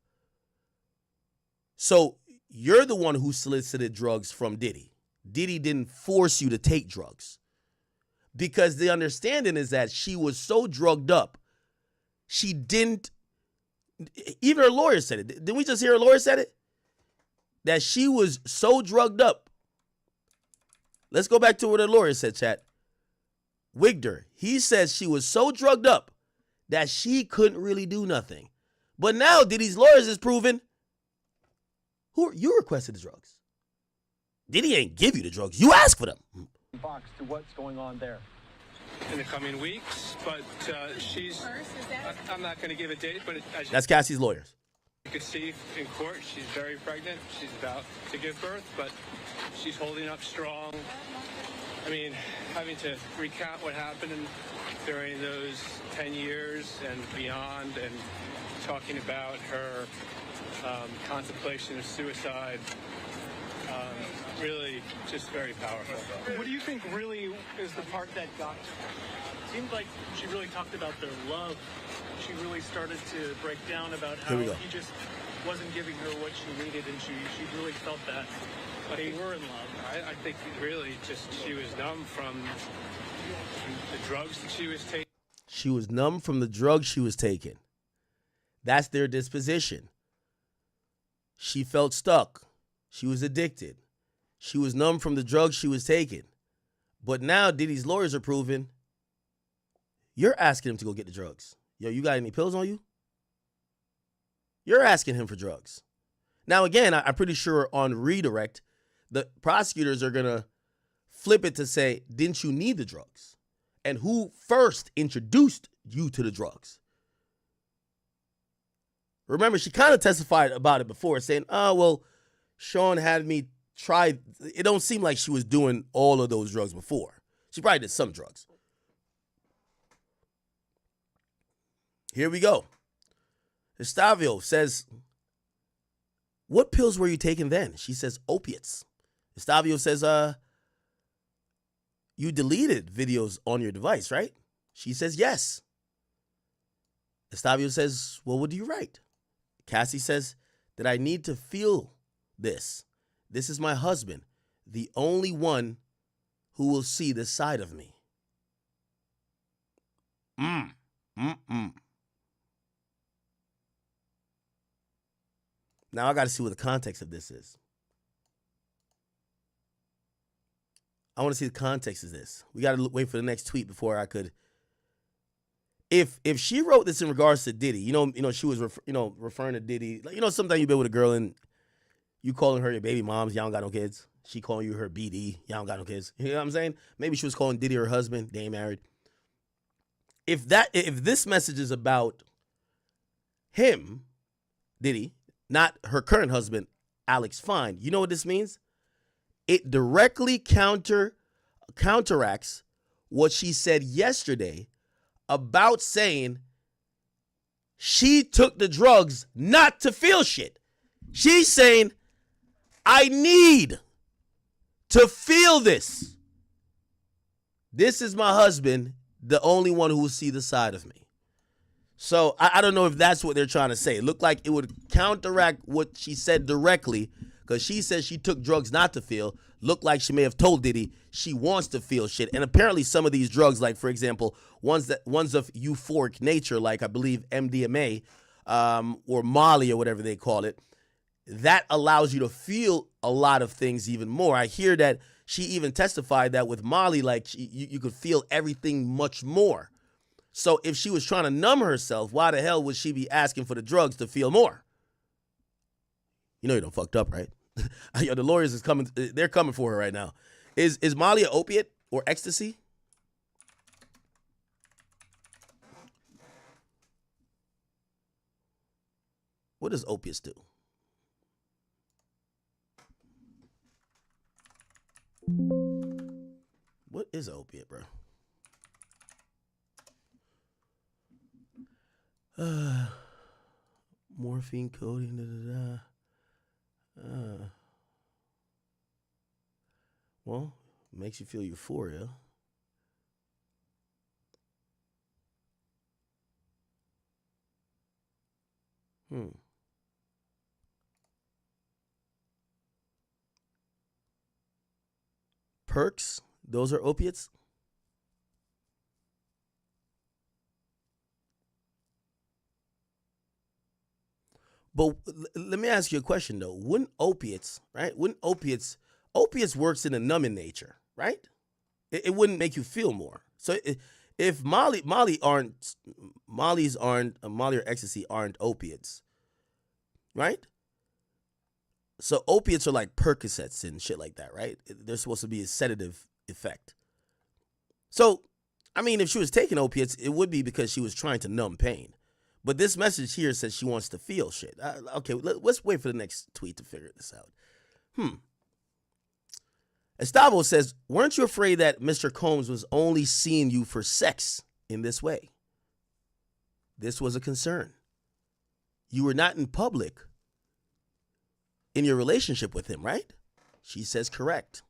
so you're the one who solicited drugs from Diddy. Diddy didn't force you to take drugs. Because the understanding is that she was so drugged up, she didn't, even her lawyer said it. Didn't we just hear her lawyer said it? That she was so drugged up. Let's go back to what her lawyer said, chat. Wigder, he says she was so drugged up that she couldn't really do nothing. But now Diddy's lawyers is proving, you requested the drugs. Diddy ain't give you the drugs. You asked for them. Box to what's going on there in the coming weeks, but I'm not going to give a date, but that's Cassie's lawyers. You could see in court, she's very pregnant. She's about to give birth, but she's holding up strong. I mean, having to recount what happened during those 10 years and beyond, and talking about her contemplation of suicide. Really just very powerful. What do you think really is the part that got to her? It seemed like she really talked about their love. She really started to break down about how he just wasn't giving her what she needed, and she really felt that. But they were in love. I think really just she was numb from the drugs that she was taking. She was numb from the drugs she was taking. That's their disposition. She felt stuck. She was addicted. She was numb from the drugs she was taking. But now Diddy's lawyers are proving, you're asking him to go get the drugs. Yo, you got any pills on you? You're asking him for drugs. Now, again, I'm pretty sure on redirect, the prosecutors are going to flip it to say, didn't you need the drugs? And who first introduced you to the drugs? Remember, she kind of testified about it before, saying, Sean had me try. It don't seem like she was doing all of those drugs before. She probably did some drugs. Here we go. Estavio says, what pills were you taking then? She says, opiates. Estavio says, you deleted videos on your device, right? She says, yes. Estavio says, well, what do you write? Cassie says that I need to feel this. This is my husband, the only one who will see this side of me. Now I got to see what the context of this is. I want to see the context of this. We got to wait for the next tweet before I could. If she wrote this in regards to Diddy, you know, she was referring to Diddy. Like, sometimes you been with a girl and you calling her your baby moms, y'all don't got no kids. She calling you her BD, y'all don't got no kids. You know what I'm saying? Maybe she was calling Diddy her husband, they ain't married. If this message is about him, Diddy, not her current husband, Alex Fine, you know what this means? It directly counteracts what she said yesterday about saying she took the drugs not to feel shit. She's saying, I need to feel this. This is my husband, the only one who will see the side of me. So I don't know if that's what they're trying to say. It looked like it would counteract what she said directly, because she says she took drugs not to feel. Looked like she may have told Diddy she wants to feel shit. And apparently some of these drugs, like, for example, ones of euphoric nature, like I believe MDMA or Molly or whatever they call it, that allows you to feel a lot of things even more. I hear that she even testified that with Molly, like, you could feel everything much more. So if she was trying to numb herself, why the hell would she be asking for the drugs to feel more? You know you done fucked up, right? Yo, the lawyers is coming. They're coming for her right now. Is Molly an opiate or ecstasy? What does opiates do? What is an opiate, bro? Morphine, codeine, well, makes you feel euphoria. Perks, those are opiates? But let me ask you a question, though. Wouldn't opiates works in a numbing nature, right? It wouldn't make you feel more. So if Molly or ecstasy aren't opiates, right? So opiates are like Percocets and shit like that, right? They're supposed to be a sedative effect. So, I mean, if she was taking opiates, it would be because she was trying to numb pain. But this message here says she wants to feel shit. Okay, let's wait for the next tweet to figure this out. Estavo says, weren't you afraid that Mr. Combs was only seeing you for sex in this way? This was a concern. You were not in public in your relationship with him, right? She says correct.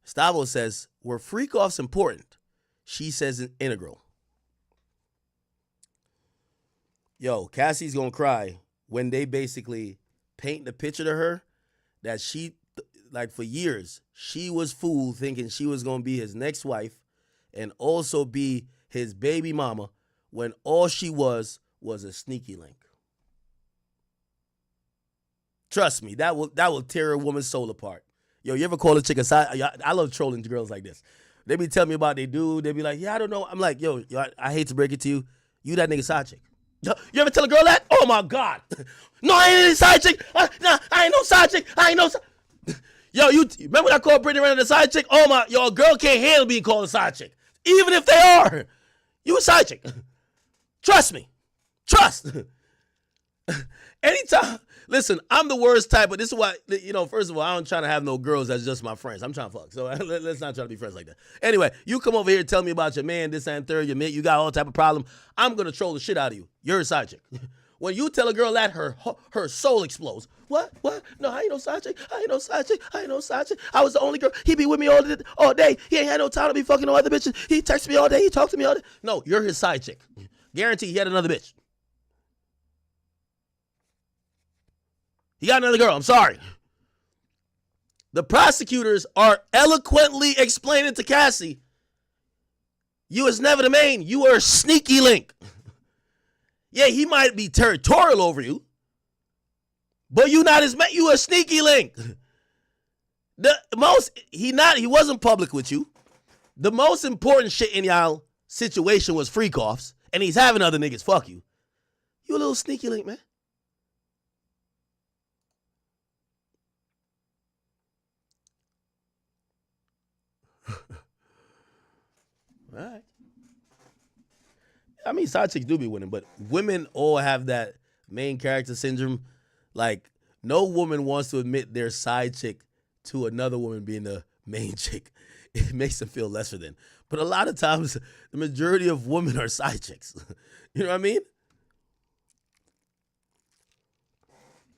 Estavo says, were freak-offs important? She says integral. Yo, Cassie's gonna cry when they basically paint the picture to her that she, like, for years, she was fooled thinking she was gonna be his next wife and also be his baby mama when all she was a sneaky link. Trust me, that will tear a woman's soul apart. Yo, you ever call a chick a side? I love trolling girls like this. They be telling me about they dude. They be like, yeah, I don't know. I'm like, yo, I hate to break it to you. You that nigga side chick. You ever tell a girl that? Oh, my God. No, I ain't any side chick. Nah, I ain't no side chick. I ain't no side. Yo, you remember when I called Brittany Renner the side chick? Oh, my, yo, a girl can't handle being called a side chick. Even if they are. You a side chick. Trust me. Trust. Anytime. Listen, I'm the worst type, but this is why, first of all, I don't try to have no girls that's just my friends. I'm trying to fuck. So let's not try to be friends like that. Anyway, you come over here and tell me about your man, this and third, you got all type of problem. I'm going to troll the shit out of you. You're a side chick. When you tell a girl that, her soul explodes. What? No, I ain't no side chick. I ain't no side chick. I was the only girl. He be with me all day. He ain't had no time to be fucking no other bitches. He texts me all day. He talks to me all day. No, you're his side chick. Guarantee he had another bitch. He got another girl. I'm sorry. The prosecutors are eloquently explaining to Cassie, you was never the main. You were a sneaky link. Yeah, he might be territorial over you, but you not his man. You a sneaky link. He wasn't public with you. The most important shit in y'all situation was freak offs, and he's having other niggas fuck you. You a little sneaky link, man. All right. I mean, side chicks do be winning, but women all have that main character syndrome. Like, no woman wants to admit their side chick to another woman being the main chick. It makes them feel lesser than. But a lot of times, the majority of women are side chicks. You know what I mean?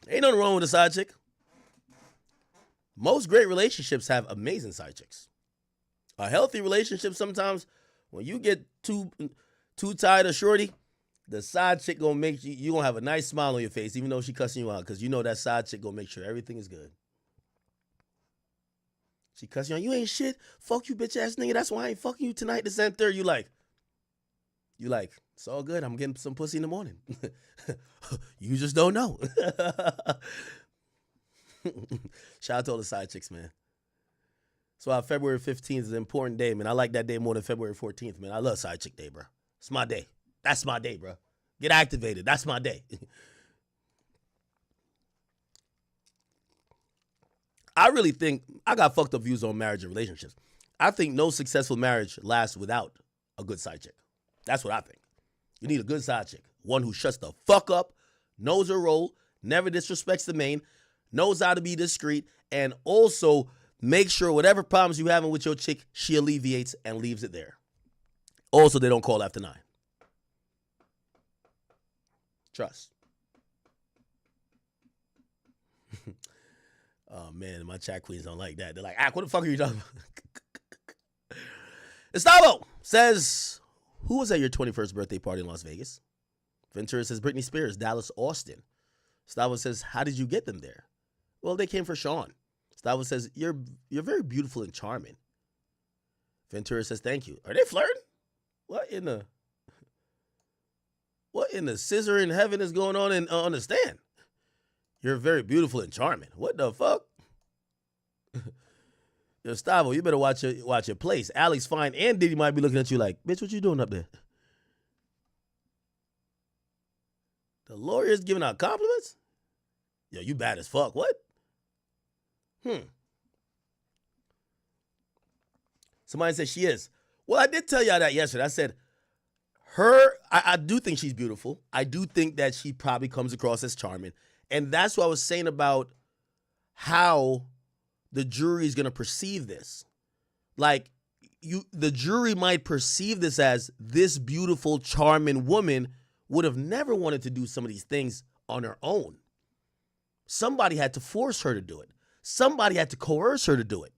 Ain't nothing wrong with a side chick. Most great relationships have amazing side chicks. A healthy relationship, sometimes when you get too tired of shorty, the side chick gonna make you gonna have a nice smile on your face, even though she cussing you out, because you know that side chick gonna make sure everything is good. She cussing you out, you ain't shit. Fuck you, bitch ass nigga. That's why I ain't fucking you tonight. This and third. You like, it's all good. I'm getting some pussy in the morning. You just don't know. Shout out to all the side chicks, man. So February 15th is an important day, man. I like that day more than February 14th, man. I love Side Chick Day, bro. It's my day. That's my day, bro. Get activated. That's my day. I really think I got fucked up views on marriage and relationships. I think no successful marriage lasts without a good side chick. That's what I think. You need a good side chick. One who shuts the fuck up, knows her role, never disrespects the main, knows how to be discreet, and also make sure whatever problems you having with your chick, she alleviates and leaves it there. Also, they don't call after 9. Trust. Oh, man, my chat queens don't like that. They're like, what the fuck are you talking about? Gustavo says, who was at your 21st birthday party in Las Vegas? Ventura says, Britney Spears, Dallas, Austin. Gustavo says, how did you get them there? Well, they came for Sean. Gustavo says, you're very beautiful and charming. Ventura says, thank you. Are they flirting? What in the scissor in heaven is going on on the stand? You're very beautiful and charming. What the fuck? Yo, Gustavo, you better watch your place. Alex Fine and Diddy might be looking at you like, bitch, what you doing up there? The lawyer's giving out compliments? Yo, you bad as fuck. What? Somebody said she is. Well, I did tell y'all that yesterday. I said, I do think she's beautiful. I do think that she probably comes across as charming. And that's what I was saying about how the jury is going to perceive this. Like, the jury might perceive this as this beautiful, charming woman would have never wanted to do some of these things on her own. Somebody had to force her to do it. Somebody had to coerce her to do it.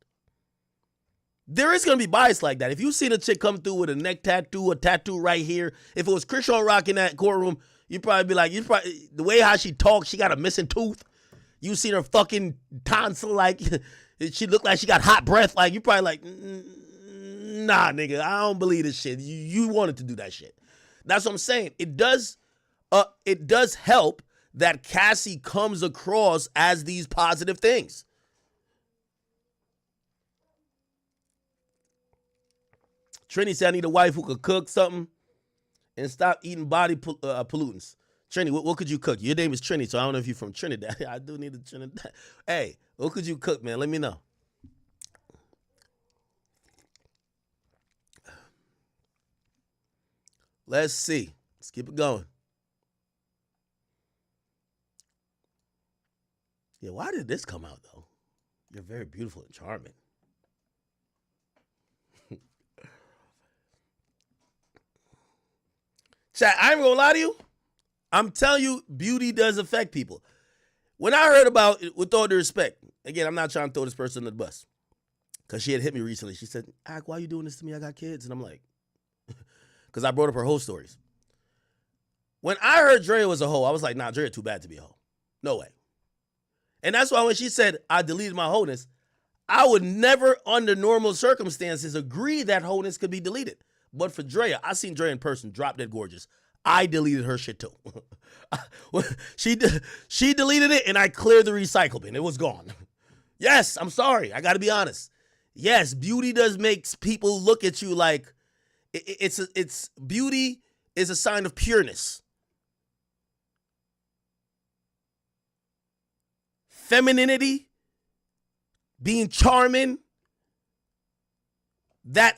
There is going to be bias like that. If you seen a chick come through with a neck tattoo, a tattoo right here, if it was Krishan Rock in that courtroom, you'd probably be like, the way how she talks, she got a missing tooth. You seen her fucking tonsil, like, she looked like she got hot breath. Like, you probably like, nah, nigga, I don't believe this shit. You wanted to do that shit. That's what I'm saying. It does help that Cassie comes across as these positive things. Trini said, I need a wife who could cook something and stop eating body pollutants. Trini, what could you cook? Your name is Trini, so I don't know if you're from Trinidad. I do need a Trinidad. Hey, what could you cook, man? Let me know. Let's see. Let's keep it going. Yeah, why did this come out, though? You're very beautiful and charming. Chat, I ain't gonna lie to you. I'm telling you, beauty does affect people. When I heard about it, with all due respect, again, I'm not trying to throw this person under the bus, because she had hit me recently. She said, Ak, why you doing this to me? I got kids. And I'm like, because I brought up her hoe stories. When I heard Drea was a hoe, I was like, nah, Drea too bad to be a hoe. No way. And that's why when she said, I deleted my wholeness, I would never, under normal circumstances, agree that wholeness could be deleted. But for Drea, I seen Drea in person, drop dead gorgeous. I deleted her shit too. She deleted it, and I cleared the recycle bin. It was gone. Yes, I'm sorry. I got to be honest. Yes, beauty does make people look at you like it's beauty is a sign of pureness. Femininity, being charming, that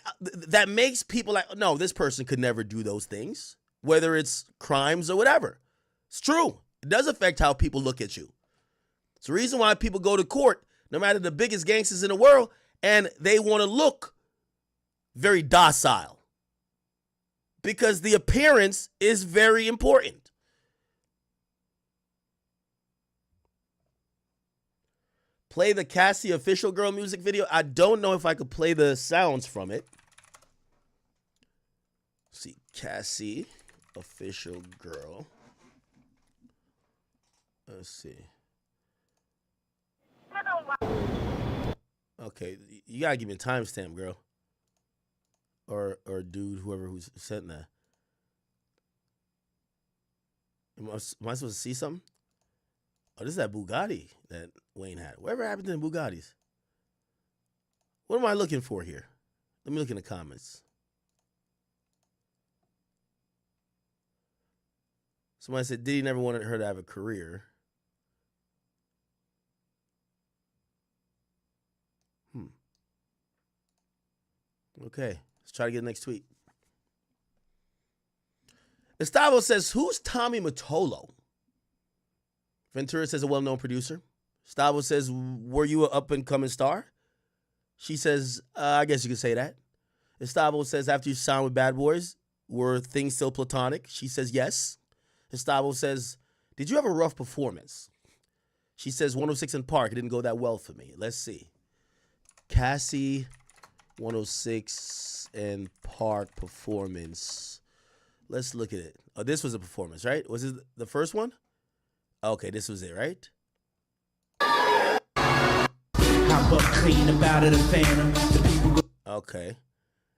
makes people like, no, this person could never do those things, whether it's crimes or whatever. It's true. It does affect how people look at you. It's the reason why people go to court, no matter the biggest gangsters in the world, and they want to look very docile. Because the appearance is very important. Play the CASSIE official girl music video. I don't know if I could play the sounds from it. Let's see, CASSIE official girl. Let's see. Okay, you gotta give me a timestamp, girl. Or dude, whoever who's sent that. Am I supposed to see something? Oh, this is that Bugatti that Wayne had. Whatever happened to the Bugattis? What am I looking for here? Let me look in the comments. Somebody said Diddy never wanted her to have a career. Okay, let's try to get the next tweet. Gustavo says, who's Tommy Mottola? Ventura says, a well-known producer. Gustavo says, were you an up-and-coming star? She says, I guess you could say that. Gustavo says, after you signed with Bad Boys, were things still platonic? She says, yes. Gustavo says, did you have a rough performance? She says, 106 in Park. It didn't go that well for me. Let's see. CASSIE 106 and Park performance. Let's look at it. Oh, this was a performance, right? Was it the first one? Okay, this was it, right? Okay.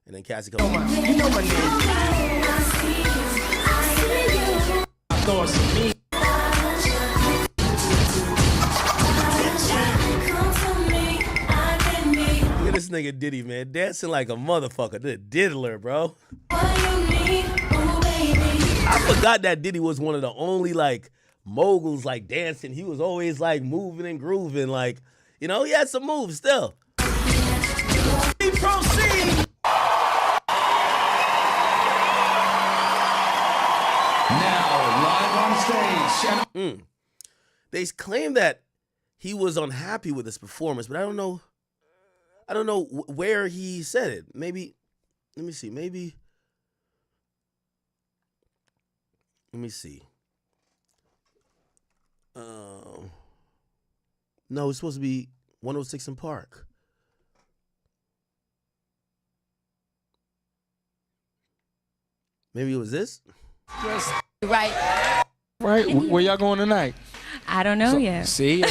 And then CASSIE comes on. You know my name. Look at this nigga Diddy, man. Dancing like a motherfucker. The diddler, bro. I forgot that Diddy was one of the only, like, moguls, like, dancing. He was always, like, moving and grooving. Like, you know, he had some moves still. We proceed. Now, live on stage. They claim that he was unhappy with his performance, but I don't know where he said it. Maybe, let me see. Maybe, let me see. No, it's supposed to be 106 in Park. Maybe it was this? Yes. Right. Right. Where y'all going tonight? I don't know yet. See?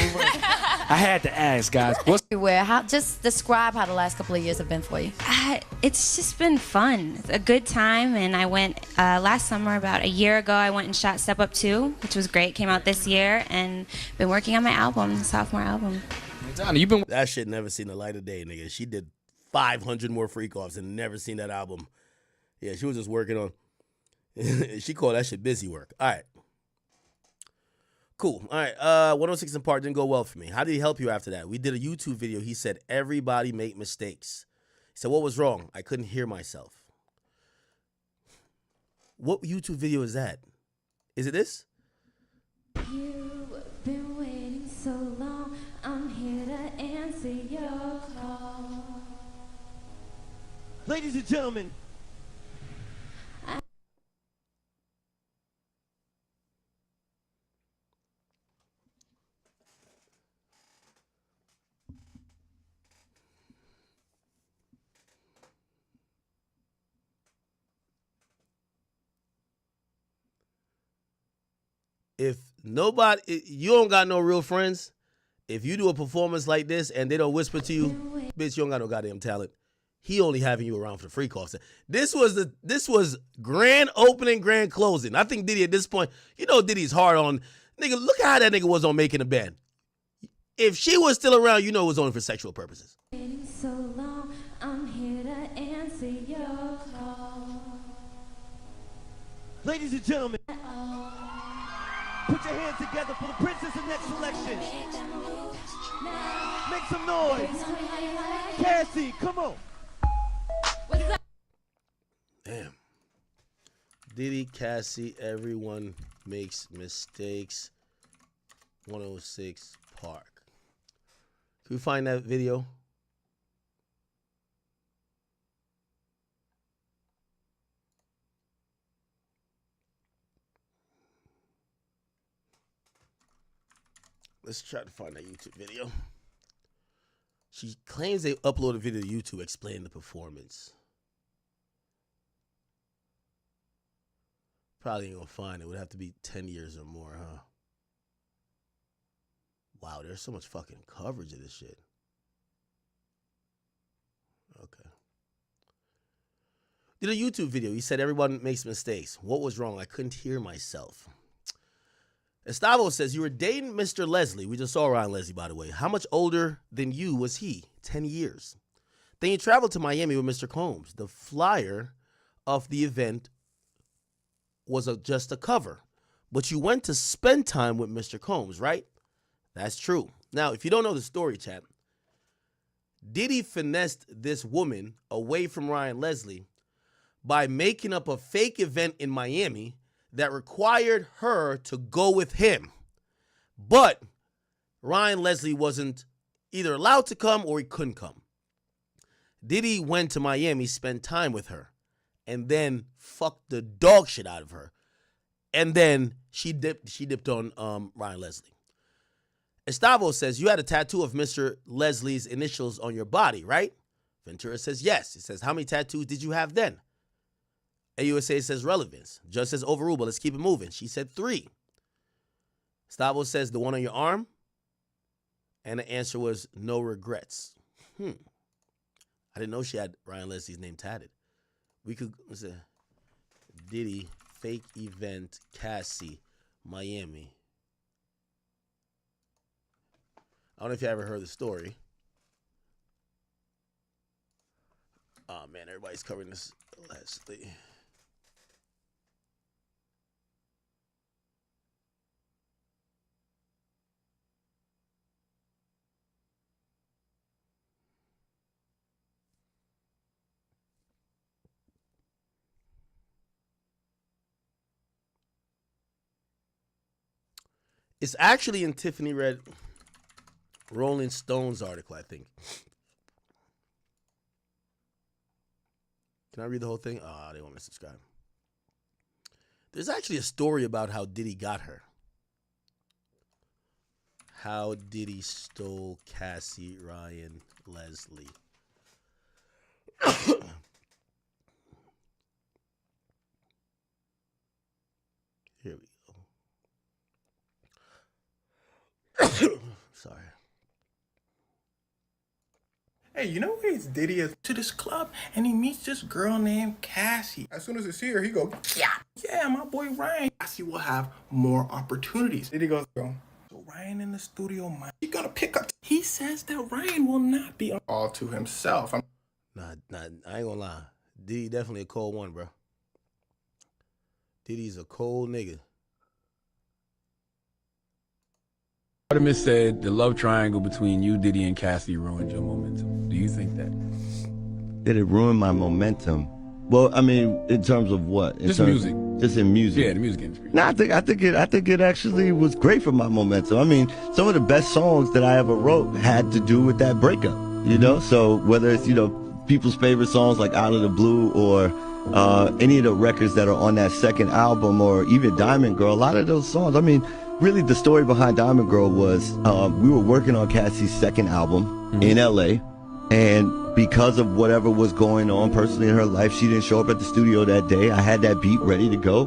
I had to ask, guys. What's Everywhere. Just describe how the last couple of years have been for you. It's just been fun. It's a good time, and I went last summer, about a year ago, I went and shot Step Up 2, which was great. Came out this year, and been working on my album, sophomore album. Johnny, you've been... That shit never seen the light of day, nigga. She did 500 more freak-offs and never seen that album. Yeah, she was just working on... She called that shit busy work. All right. Cool. All right. 106 in Park didn't go well for me. How did he help you after that? We did a YouTube video. He said, everybody make mistakes. He said, what was wrong? I couldn't hear myself. What YouTube video is that? Is it this? You've been waiting so long. I'm here to answer your call. Ladies and gentlemen. If nobody, you don't got no real friends, if you do a performance like this and they don't whisper to you, bitch, you don't got no goddamn talent. He only having you around for the free cost. This was grand opening, grand closing. I think Diddy at this point, you know Diddy's hard on, nigga, look how that nigga was on Making a Band. If she was still around, you know it was only for sexual purposes. So long, I'm here to answer your call. Ladies and gentlemen, put your hands together for the Princess of Next Selection. Make some noise. Cassie, come on. Damn. Diddy, Cassie, everyone makes mistakes. 106 Park. Can we find that video? Let's try to find that YouTube video. She claims they uploaded a video to YouTube explaining the performance. Probably ain't gonna find it. It would have to be 10 years or more, huh? Wow, there's so much fucking coverage of this shit. Okay. Did a YouTube video. He said everyone makes mistakes. What was wrong? I couldn't hear myself. Estavo says, you were dating Mr. Leslie. We just saw Ryan Leslie, by the way. How much older than you was he? 10 years. Then you traveled to Miami with Mr. Combs. The flyer of the event was just a cover. But you went to spend time with Mr. Combs, right? That's true. Now, if you don't know the story, chat, Diddy finessed this woman away from Ryan Leslie by making up a fake event in Miami that required her to go with him. But Ryan Leslie wasn't either allowed to come or he couldn't come. Diddy went to Miami, spent time with her, and then fucked the dog shit out of her. And then she dipped on Ryan Leslie. Estavo says, you had a tattoo of Mr. Leslie's initials on your body, right? Ventura says, yes. He says, how many tattoos did you have then? AUSA says relevance. Judge says overruled, but let's keep it moving. She said 3. Estavo says the one on your arm. And the answer was no regrets. I didn't know she had Ryan Leslie's name tatted. We could, let's say, Diddy, fake event, Cassie, Miami. I don't know if you ever heard the story. Oh, man, everybody's covering this. Leslie. It's actually in Tiffany read Rolling Stone's article, I think. Can I read the whole thing? Oh, they want me to subscribe. There's actually a story about how Diddy got her. How Diddy stole Cassie, Ryan, Leslie. Here we go. Sorry. Hey, you know where it's Diddy is to this club and he meets this girl named Cassie. As soon as it's here, he go, yeah, my boy Ryan. Cassie will have more opportunities. Diddy goes, so Ryan in the studio, man, you gotta pick up. He says that Ryan will not be all to himself. Nah, I ain't gonna lie. Diddy definitely a cold one, bro. Diddy's a cold nigga. Artemis said the love triangle between you, Diddy, and Cassie ruined your momentum. Do you think that? Did it ruin my momentum? Well, I mean, in terms of what? Just music. Just in music. Yeah, the music industry. No, I think it actually was great for my momentum. I mean, some of the best songs that I ever wrote had to do with that breakup. You know, so whether it's people's favorite songs like Out of the Blue or any of the records that are on that second album or even Diamond Girl, a lot of those songs. I mean, really, the story behind Diamond Girl was we were working on Cassie's second album in LA, and because of whatever was going on personally in her life, she didn't show up at the studio that day. I had that beat ready to go,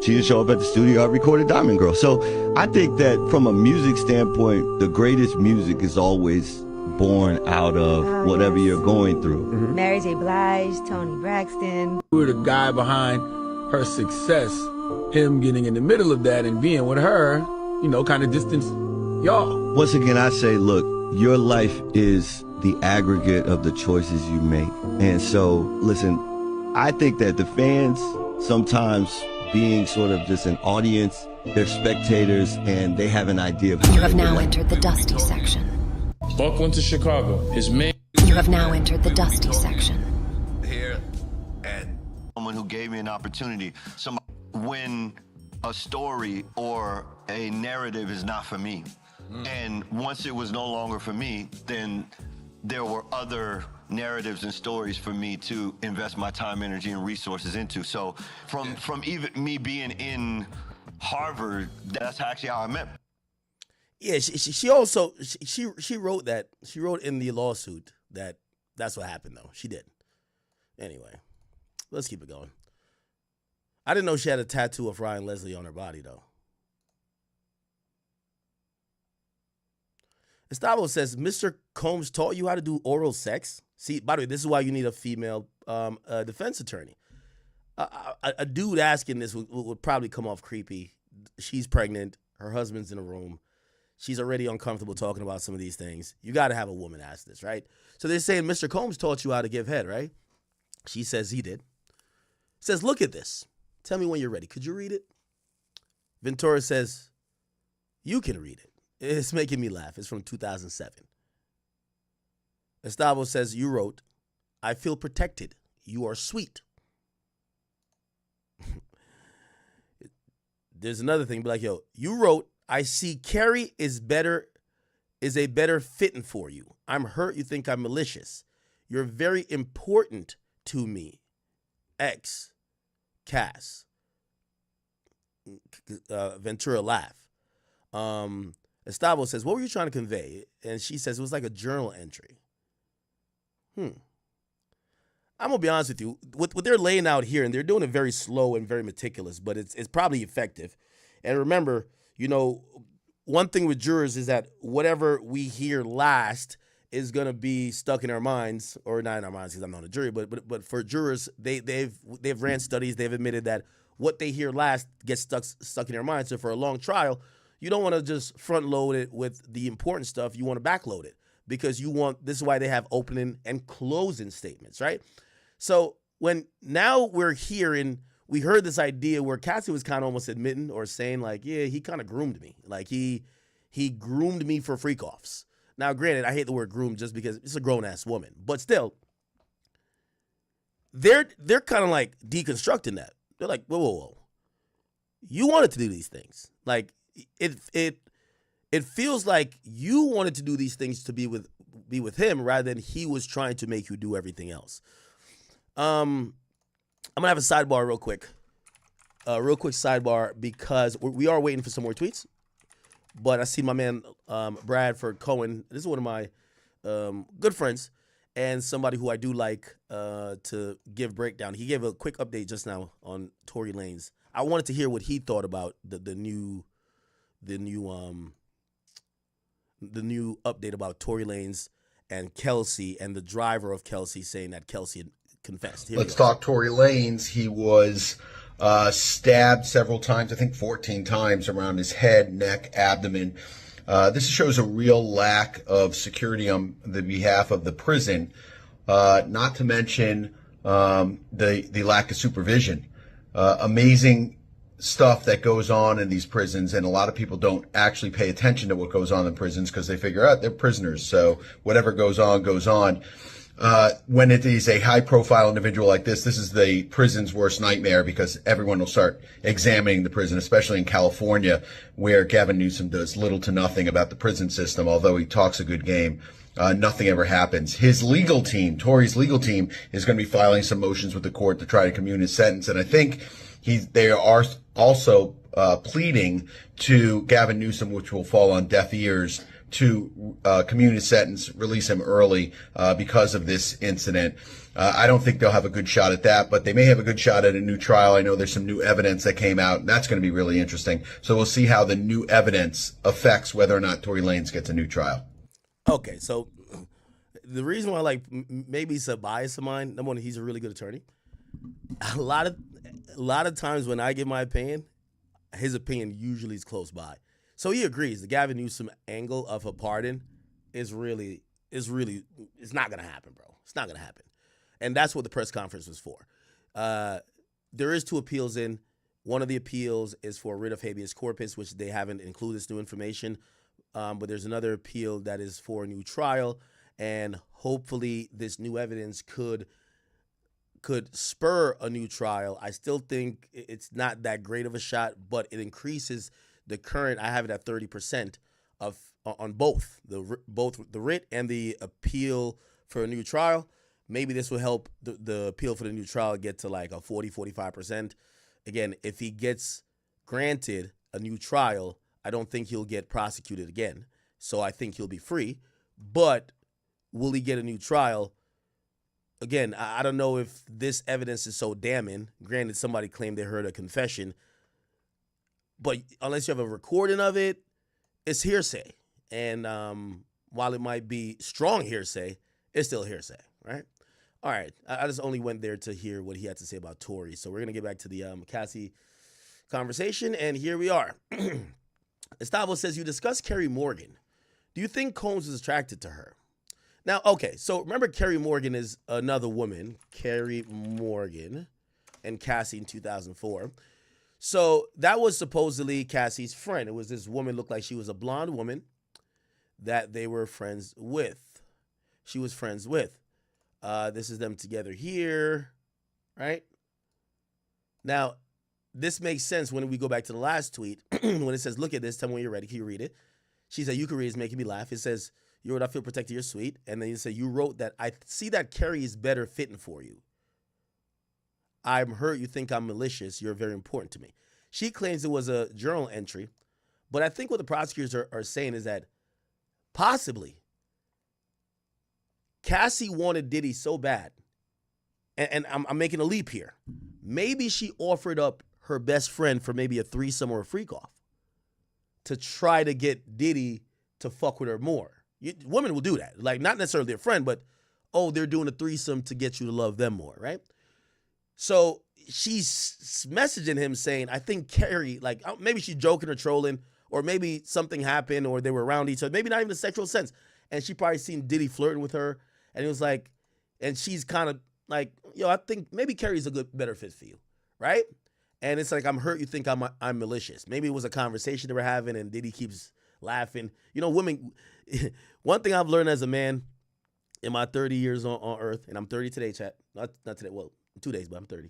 She didn't show up at the studio. I recorded Diamond Girl. So I think that from a music standpoint, the greatest music is always born out of whatever you're going through. Mary J. Blige, Toni Braxton. We were the guy behind her success, him getting in the middle of that and being with her, kind of distance y'all. Once again, I say, look, your life is the aggregate of the choices you make. And so, listen, I think that the fans sometimes being sort of just an audience, they're spectators, and they have an idea of how You have now entered the dusty section. Buck went to Chicago. His man. You have now entered the dusty section. Here, and someone who gave me an opportunity. When a story or a narrative is not for me, and once it was no longer for me, then there were other narratives and stories for me to invest my time, energy, and resources into. So from even me being in Harvard, that's actually how I met. Yeah, she also she wrote that. She wrote in the lawsuit that that's what happened, though. She did. Anyway, let's keep it going. I didn't know she had a tattoo of Ryan Leslie on her body, though. Estavo says, Mr. Combs taught you how to do oral sex? See, by the way, this is why you need a female defense attorney. A dude asking this would probably come off creepy. She's pregnant. Her husband's in a room. She's already uncomfortable talking about some of these things. You got to have a woman ask this, right? So they're saying Mr. Combs taught you how to give head, right? She says he did. Says, look at this. Tell me when you're ready. Could you read it? Ventura says, you can read it. It's making me laugh. It's from 2007. Estavo says, you wrote, I feel protected. You are sweet. There's another thing. Be like, yo, you wrote, I see Carrie is a better fitting for you. I'm hurt you think I'm malicious. You're very important to me. X. Cass. Ventura laugh. Estavo says, what were you trying to convey? And she says, it was like a journal entry. I'm going to be honest with you. What they're laying out here, and they're doing it very slow and very meticulous, but it's probably effective. And remember, one thing with jurors is that whatever we hear last is going to be stuck in our minds, or not in our minds because I'm not a jury, but for jurors, they've ran studies. They've admitted that what they hear last gets stuck in their minds. So for a long trial, you don't want to just front load it with the important stuff. You want to back load it because this is why they have opening and closing statements, right? So when now we're hearing, we heard this idea where Cassie was kind of almost admitting or saying like, yeah, he kind of groomed me. Like he groomed me for freak offs. Now, granted, I hate the word groom just because it's a grown ass woman, but still, they're kind of like deconstructing that. They're like, whoa. You wanted to do these things. Like it feels like you wanted to do these things to be with him rather than he was trying to make you do everything else. I'm gonna have a sidebar real quick. Real quick sidebar because we are waiting for some more tweets. But I see my man Bradford Cohen. This is one of my good friends and somebody who I do like to give breakdown. He gave a quick update just now on Tory Lanez. I wanted to hear what he thought about the new update about Tory Lanez and Kelsey and the driver of Kelsey saying that Kelsey had confessed. Let's talk Tory Lanez. He was stabbed several times, I think 14 times around his head, neck, abdomen. This shows a real lack of security on the behalf of the prison, not to mention the lack of supervision. Amazing stuff that goes on in these prisons, and a lot of people don't actually pay attention to what goes on in prisons because they figure out they're prisoners, so whatever goes on, goes on. When it is a high-profile individual like this is the prison's worst nightmare because everyone will start examining the prison, especially in California, where Gavin Newsom does little to nothing about the prison system, although he talks a good game. Nothing ever happens. His legal team, Tory's legal team, is going to be filing some motions with the court to try to commute his sentence, and I think they are also pleading to Gavin Newsom, which will fall on deaf ears, to commute his sentence, release him early because of this incident. I don't think they'll have a good shot at that, but they may have a good shot at a new trial. I know there's some new evidence that came out, and that's going to be really interesting. So we'll see how the new evidence affects whether or not Tory Lanez gets a new trial. Okay, so the reason why, like, maybe it's a bias of mine, number one, he's a really good attorney. A lot of times when I give my opinion, his opinion usually is close by. So he agrees. The Gavin Newsom angle of a pardon is not going to happen, bro. It's not going to happen. And that's what the press conference was for. There is 2 appeals in. One of the appeals is for writ of habeas corpus, which they haven't included this new information. But there's another appeal that is for a new trial. And hopefully this new evidence could spur a new trial. I still think it's not that great of a shot, but it increases the current. I have it at 30% on both the writ and the appeal for a new trial. Maybe this will help the appeal for the new trial get to like a 40-45%. Again, if he gets granted a new trial, I don't think he'll get prosecuted again. So I think he'll be free. But will he get a new trial? Again, I don't know if this evidence is so damning. Granted, somebody claimed they heard a confession. But unless you have a recording of it, it's hearsay. And while it might be strong hearsay, it's still hearsay, right? All right. I just only went there to hear what he had to say about Tory. So we're going to get back to the CASSIE conversation. And here we are. Estavo says, you discussed Kerry Morgan. Do you think Combs is attracted to her? Now, okay, so remember Kerry Morgan is another woman, Kerry Morgan, and Cassie in 2004. So that was supposedly Cassie's friend. It was this woman, looked like she was a blonde woman that they were friends with. She was friends with. This is them together here, right? Now, this makes sense when we go back to the last tweet, when it says, look at this, tell me when you're ready, can you read it? She said, you can read it, it's making me laugh. It says, you wrote, I feel protected, you're sweet. And then you say, you wrote that, I see that Kerry is better fitting for you. I'm hurt, you think I'm malicious, you're very important to me. She claims it was a journal entry, but I think what the prosecutors are saying is that possibly Cassie wanted Diddy so bad, and I'm making a leap here. Maybe she offered up her best friend for maybe a threesome or a freak off to try to get Diddy to fuck with her more. Women will do that. Like, not necessarily their friend, but, oh, they're doing a threesome to get you to love them more, right? So she's messaging him saying, I think Kerry, like, maybe she's joking or trolling, or maybe something happened or they were around each other, maybe not even a sexual sense. And she probably seen Diddy flirting with her. And it was like, and she's kind of like, yo, I think maybe Kerry's a better fit for you, right? And it's like, I'm hurt you think I'm malicious. Maybe it was a conversation they were having and Diddy keeps laughing. You know, women, one thing I've learned as a man in my 30 years on earth, and I'm 30 today, chat. Not today, well, 2 days, but I'm 30.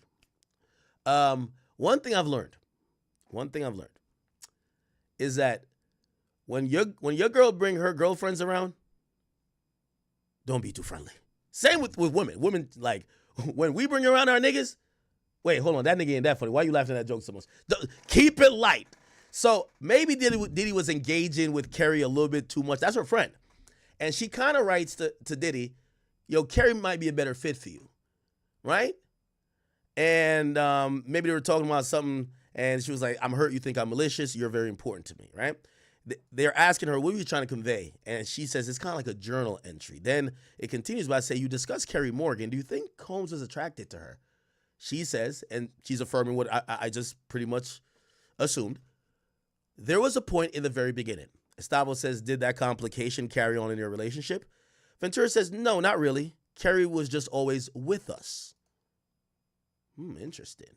One thing I've learned is that when your girl bring her girlfriends around, don't be too friendly. Same with women. Women, like, when we bring around our niggas, wait, hold on, that nigga ain't that funny. Why you laughing at that joke so much? Keep it light. So maybe Diddy was engaging with Kerry a little bit too much. That's her friend. And she kind of writes to Diddy, yo, Kerry might be a better fit for you, right? And maybe they were talking about something, and she was like, I'm hurt you think I'm malicious. You're very important to me, right? They're asking her, what were you trying to convey? And she says, it's kind of like a journal entry. Then it continues by saying, you discussed Kerry Morgan. Do you think Combs was attracted to her? She says, and she's affirming what I just pretty much assumed, there was a point in the very beginning. Estavo says, did that complication carry on in your relationship? Ventura says, no, not really. Kerry was just always with us. Interesting.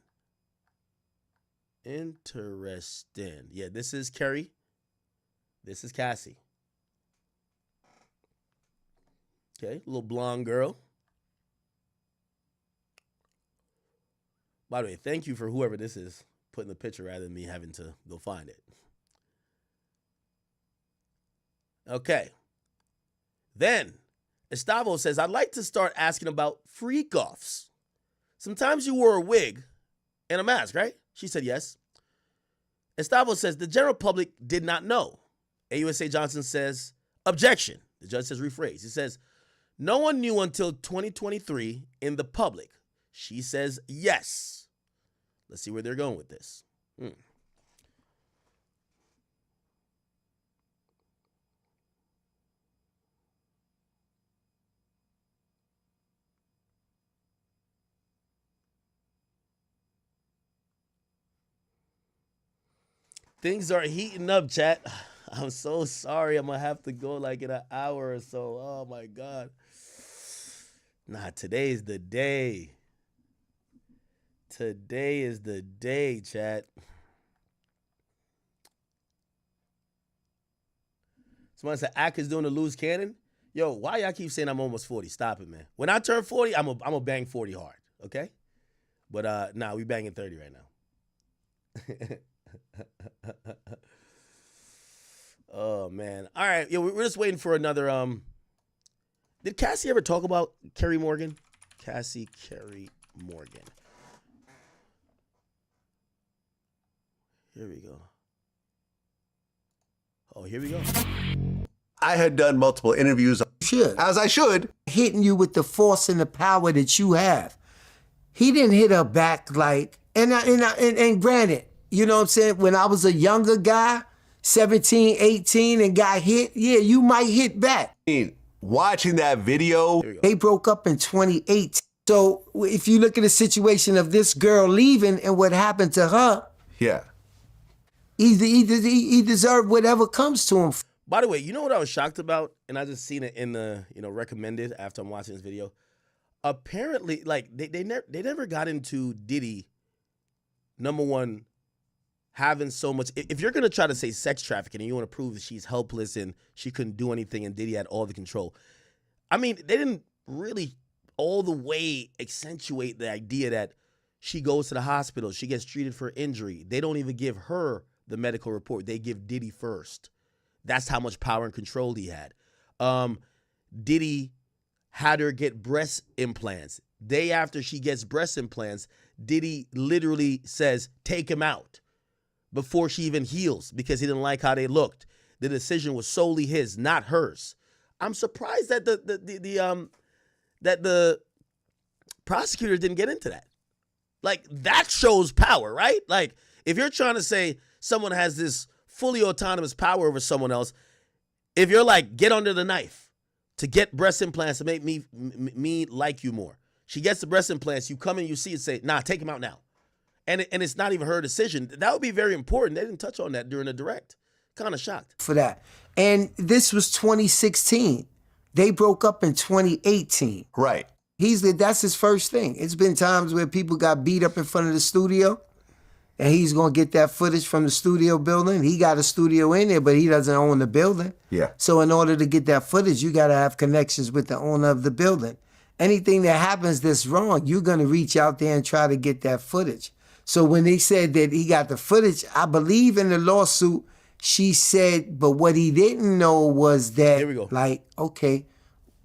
Yeah, this is Kerry. This is Cassie. Okay, little blonde girl. By the way, thank you for whoever this is putting the picture rather than me having to go find it. Okay. Then, Estavo says, I'd like to start asking about freak-offs. Sometimes you wore a wig and a mask, right? She said yes. Estavo says, the general public did not know. AUSA Johnson says, Objection. The judge says rephrase. He says, no one knew until 2023 in the public. She says yes. Let's see where they're going with this. Things are heating up, chat. I'm so sorry. I'm going to have to go like in an hour or so. Oh, my God. Nah, today's the day. Today is the day, chat. Somebody said, Ack is doing the loose cannon. Yo, why y'all keep saying I'm almost 40? Stop it, man. When I turn 40, I'm a bang 40 hard, okay? But, nah, we banging 30 right now. Oh, man. All right. Yeah, we're just waiting for another. Did Cassie ever talk about Kerry Morgan? Cassie Kerry Morgan. Here we go. Oh, here we go. I had done multiple interviews. As I should. Hitting you with the force and the power that you have. He didn't hit her back like, and granted, you know what I'm saying? When I was a younger guy, 17, 18, and got hit, yeah, you might hit back. Watching that video. They broke up in 2018. So if you look at the situation of this girl leaving and what happened to her, yeah, he deserved whatever comes to him. By the way, you know what I was shocked about? And I just seen it in the, recommended after I'm watching this video. Apparently, like, they never got into Diddy, number one, having so much. If you're going to try to say sex trafficking and you want to prove that she's helpless and she couldn't do anything and Diddy had all the control, I mean, they didn't really all the way accentuate the idea that she goes to the hospital, she gets treated for injury. They don't even give her the medical report. They give Diddy first. That's how much power and control he had. Diddy had her get breast implants. Day after she gets breast implants, Diddy literally says, take him out before she even heals because he didn't like how they looked. The decision was solely his, not hers. I'm surprised that the prosecutors didn't get into that. Like, that shows power, right? Like, if you're trying to say someone has this fully autonomous power over someone else, if you're like, get under the knife to get breast implants to make me like you more. She gets the breast implants, you come and you see it, say, nah, take him out now. And it's not even her decision. That would be very important. They didn't touch on that during the direct. Kind of shocked. For that. And this was 2016. They broke up in 2018. Right. That's his first thing. It's been times where people got beat up in front of the studio, and he's going to get that footage from the studio building. He got a studio in there, but he doesn't own the building. Yeah. So in order to get that footage, you got to have connections with the owner of the building. Anything that happens that's wrong, you're going to reach out there and try to get that footage. So when they said that he got the footage, I believe in the lawsuit, she said, but what he didn't know was that, Here we go. like, okay,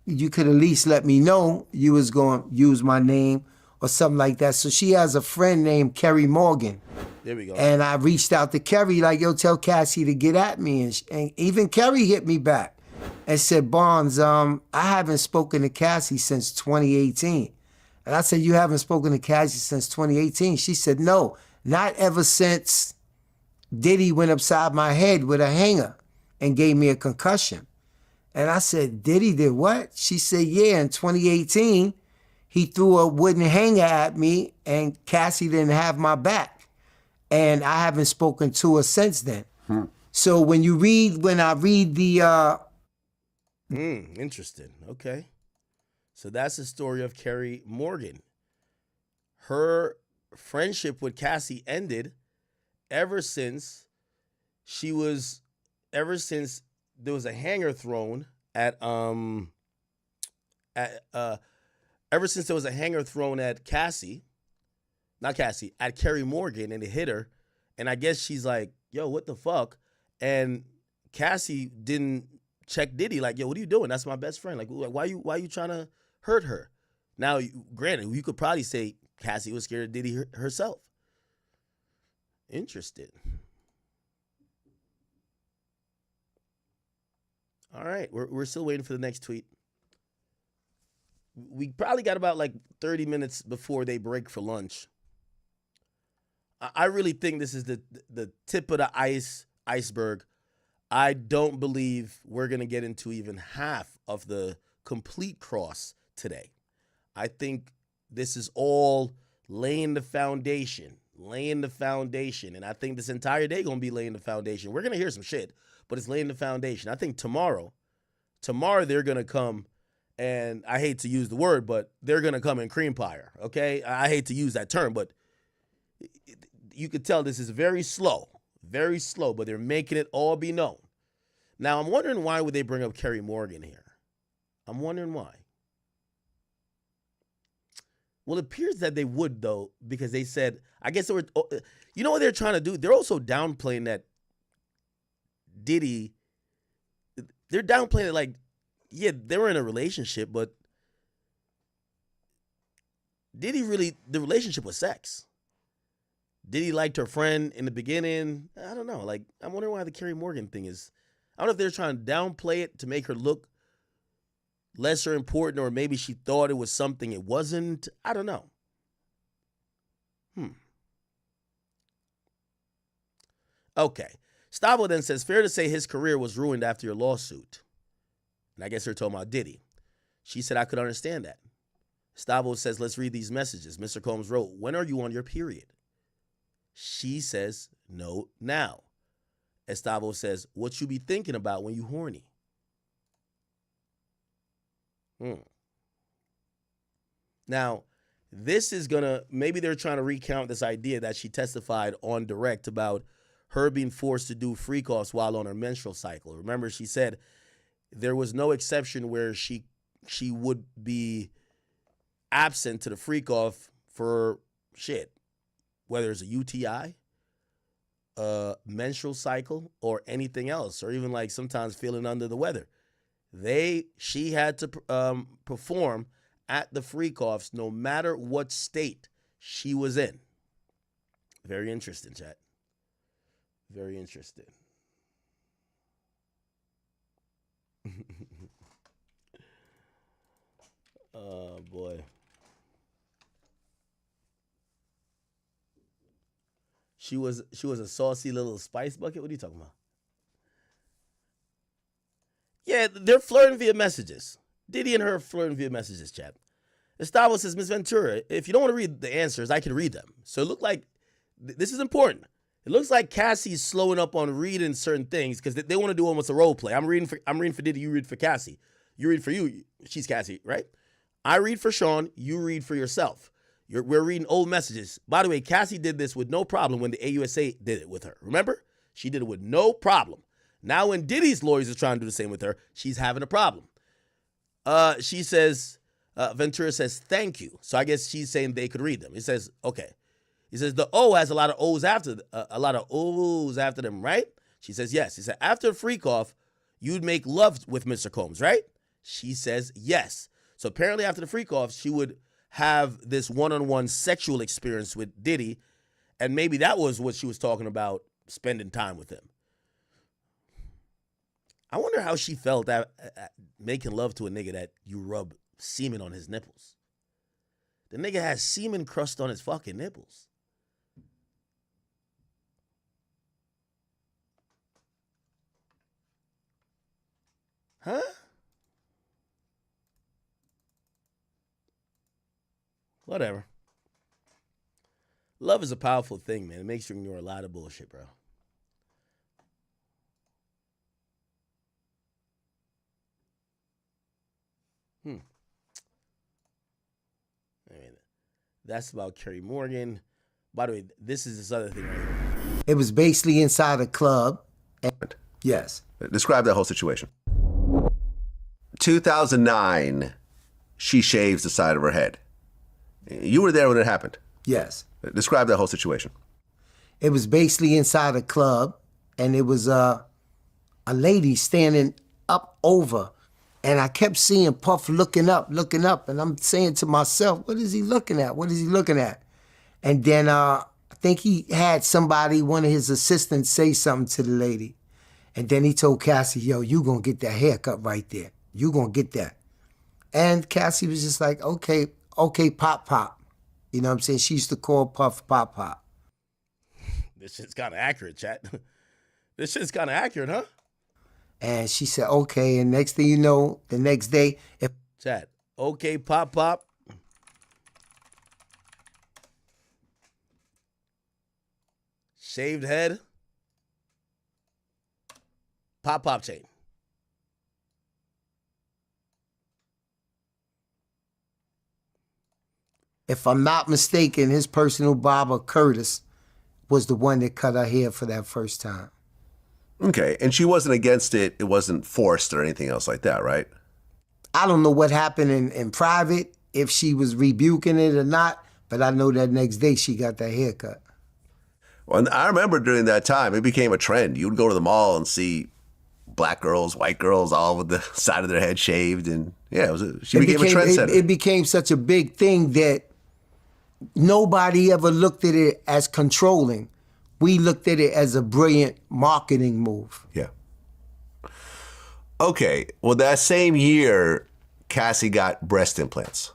you could at least let me know you was going to use my name or something like that. So she has a friend named Kerry Morgan. There we go. And I reached out to Kerry, like, yo, tell Cassie to get at me. And even Kerry hit me back and said, Barnes, I haven't spoken to Cassie since 2018. And I said, you haven't spoken to Cassie since 2018? She said, no, not ever since Diddy went upside my head with a hanger and gave me a concussion. And I said, Diddy did what? She said, yeah, in 2018, he threw a wooden hanger at me and Cassie didn't have my back. And I haven't spoken to her since then. So when I read the... Interesting. Okay. So that's the story of Kerry Morgan. Her friendship with Cassie ended ever since there was a hanger thrown at Cassie, at Kerry Morgan, and it hit her. And I guess she's like, yo, what the fuck? And Cassie didn't check Diddy, like, yo, what are you doing? That's my best friend. Like, why you trying to hurt her? Now, granted, you could probably say Cassie was scared of Diddy herself. Interesting. All right, we're still waiting for the next tweet. We probably got about like 30 minutes before they break for lunch. I really think this is the tip of the iceberg. I don't believe we're going to get into even half of the complete cross today. I think this is all laying the foundation. And I think this entire day going to be laying the foundation. We're going to hear some shit, but it's laying the foundation. I think tomorrow they're going to come, and I hate to use the word, but they're going to come in cream pie, okay? I hate to use that term, but you could tell this is very slow, but they're making it all be known. Now, I'm wondering why would they bring up Kerry Morgan here? I'm wondering why. Well, it appears that they would, though, because they said, I guess they were, you know what they're trying to do? They're also downplaying that Diddy, they're downplaying it like, yeah, they were in a relationship, but Diddy really, the relationship was sex. Diddy liked her friend in the beginning. I don't know. Like, I'm wondering why the Kerry Morgan thing is, I don't know if they're trying to downplay it to make her look lesser important, or maybe she thought it was something it wasn't. I don't know. Okay. Stavo then says, fair to say his career was ruined after your lawsuit. And I guess they're talking about Diddy. She said, I could understand that. Stavo says, let's read these messages. Mr. Combs wrote, when are you on your period? She says, no, now. Estavo says, what you be thinking about when you horny? Now, this is gonna, maybe they're trying to recount this idea that she testified on direct about her being forced to do freak-offs while on her menstrual cycle. Remember, she said there was no exception where she would be absent to the freak-off for shit, whether it's a UTI, menstrual cycle, or anything else, or even like sometimes feeling under the weather. She had to perform at the freak-offs no matter what state she was in. Very interesting, chat. Very interesting. Oh, boy. She was a saucy little spice bucket? What are you talking about? Yeah, they're flirting via messages. Diddy and her flirting via messages, chat. Estavo says, Ms. Ventura, if you don't want to read the answers, I can read them. So it looked like, this is important. It looks like Cassie's slowing up on reading certain things because they want to do almost a role play. I'm reading for Diddy, you read for Cassie. You read for you, she's Cassie, right? I read for Sean, you read for yourself. We're reading old messages. By the way, Cassie did this with no problem when the AUSA did it with her. Remember? She did it with no problem. Now when Diddy's lawyers are trying to do the same with her, she's having a problem. She says, Ventura says, thank you. So I guess she's saying they could read them. He says, okay. He says, the O has a lot of O's after them, right? She says, yes. He said, after a freak-off, you'd make love with Mr. Combs, right? She says, yes. So apparently after the freak-off, she would have this one-on-one sexual experience with Diddy, and maybe that was what she was talking about, spending time with him. I wonder how she felt making love to a nigga that you rub semen on his nipples. The nigga has semen crust on his fucking nipples. Huh? Whatever. Love is a powerful thing, man. It makes you ignore a lot of bullshit, bro. I mean, that's about Kerry Morgan. By the way, this is this other thing right here. It was basically inside a club. Yes. Describe that whole situation. 2009, she shaves the side of her head. You were there when it happened. Yes. Describe that whole situation. It was basically inside a club, and it was a lady standing up over, and I kept seeing Puff looking up, and I'm saying to myself, what is he looking at? What is he looking at? And then I think he had somebody, one of his assistants, say something to the lady. And then he told Cassie, yo, you gonna get that haircut right there. You gonna get that. And Cassie was just like, okay, Pop. You know what I'm saying? She used to call Puff Pop. This shit's kind of accurate, chat. This shit's kind of accurate, huh? And she said, okay. And next thing you know, the next day, chat, okay, Pop. Shaved head. Pop chain. If I'm not mistaken, his personal barber, Curtis, was the one that cut her hair for that first time. Okay, and she wasn't against it. It wasn't forced or anything else like that, right? I don't know what happened in private, if she was rebuking it or not, but I know that next day she got that haircut. Well, I remember during that time, it became a trend. You would go to the mall and see black girls, white girls, all with the side of their head shaved. And yeah, she became a trendsetter. It became such a big thing that nobody ever looked at it as controlling. We looked at it as a brilliant marketing move. Yeah. Okay, well, that same year, Cassie got breast implants.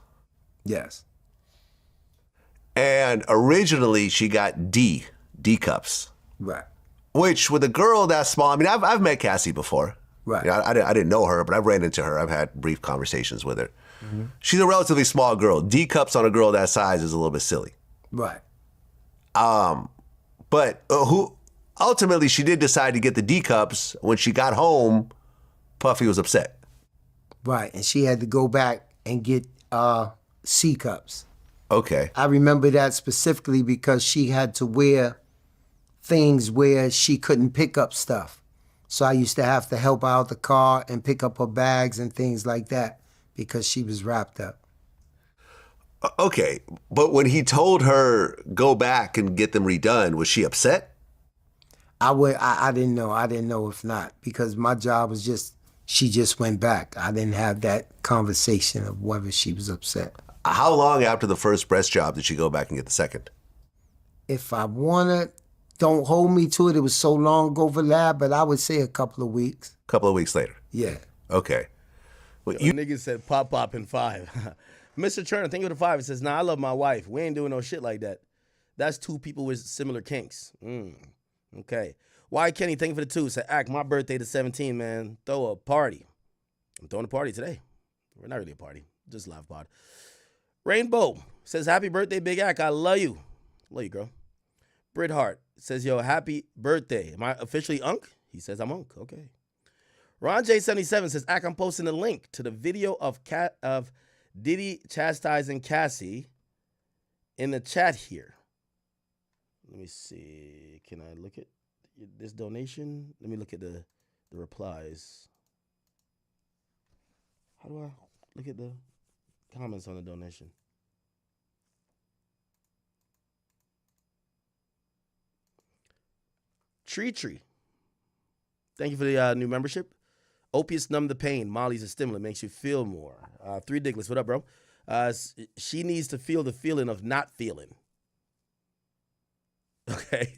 Yes. And originally, she got D cups. Right. Which, with a girl that small, I mean, I've met Cassie before. Right. You know, I didn't know her, but I've ran into her. I've had brief conversations with her. Mm-hmm. She's a relatively small girl. D cups on a girl that size is a little bit silly. Right. But who ultimately she did decide to get the D cups. When she got home, Puffy was upset. Right, and she had to go back and get C cups. Okay. I remember that specifically because she had to wear things where she couldn't pick up stuff. So I used to have to help her out the car and pick up her bags and things like that because she was wrapped up. Okay, but when he told her go back and get them redone, was she upset? I didn't know. I didn't know if not, because my job was just, she just went back. I didn't have that conversation of whether she was upset. How long after the first breast job did she go back and get the second? If I wanna, don't hold me to it. It was so long ago for lab, but I would say a couple of weeks. A couple of weeks later. Yeah. Okay. Well, you niggas said pop in 5. Mr. Turner, thank you for the 5. It says, nah, I love my wife. We ain't doing no shit like that. That's two people with similar kinks. Okay. Why Kenny, thank you for the 2. Said, Act, my birthday the 17th, man. Throw a party. I'm throwing a party today. We're not really a party. Just a live pod. Rainbow says, happy birthday, Big Act. I love you. Love you, girl. Brit Hart says, yo, happy birthday. Am I officially Unk? He says I'm Unk. Okay. Ron J77 says, Act, I'm posting a link to the video of Diddy chastising Cassie in the chat here. Let me see. Can I look at this donation? Let me look at the replies. How do I look at the comments on the donation? Tree. Thank you for the new membership. Opiates numb the pain. Molly's a stimulant. Makes you feel more. 3 Dickless. What up, bro? She needs to feel the feeling of not feeling. Okay.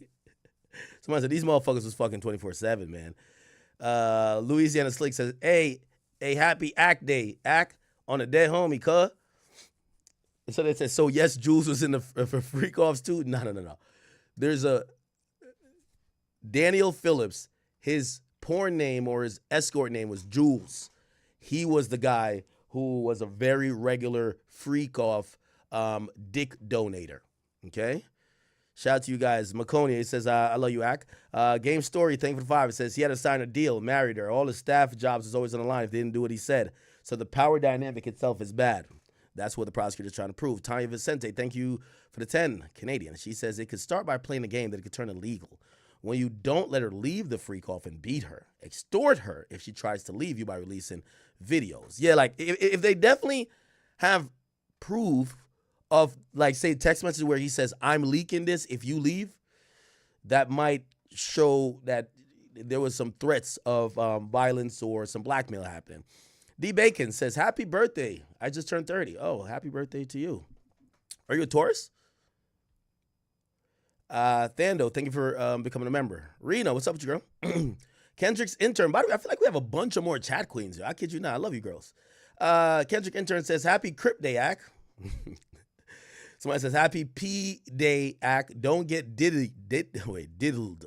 Somebody said, these motherfuckers was fucking 24/7, man. Louisiana Slick says, hey, happy Act Day. Act on a dead homie, cuh. So they said, so yes, Jules was in the for freak offs too? No. There's a Daniel Phillips. His porn name or his escort name was Jules. He was the guy who was a very regular freak off dick donator. Okay? Shout out to you guys. Maconia, it says, I love you, Ack. Game Story, thank you for the 5. It says he had to sign a deal, married her. All his staff jobs is always on the line if they didn't do what he said. So the power dynamic itself is bad. That's what the prosecutor's trying to prove. Tanya Vicente, thank you for the 10, Canadian. She says it could start by playing a game that it could turn illegal. When you don't let her leave the freak off and beat her, extort her if she tries to leave you by releasing videos. Yeah, like if they definitely have proof of, like, say, text messages where he says, I'm leaking this if you leave, that might show that there was some threats of violence or some blackmail happening. D. Bacon says, happy birthday. I just turned 30. Oh, happy birthday to you. Are you a Taurus? Thando, thank you for becoming a member. Reno, what's up with you, girl? Kendrick's intern, by the way, I feel like we have a bunch of more chat queens here. I kid you not. I love you girls. Kendrick intern says, happy Crip Day, Ack. Somebody says, happy P Day, Ack. Don't get diddled.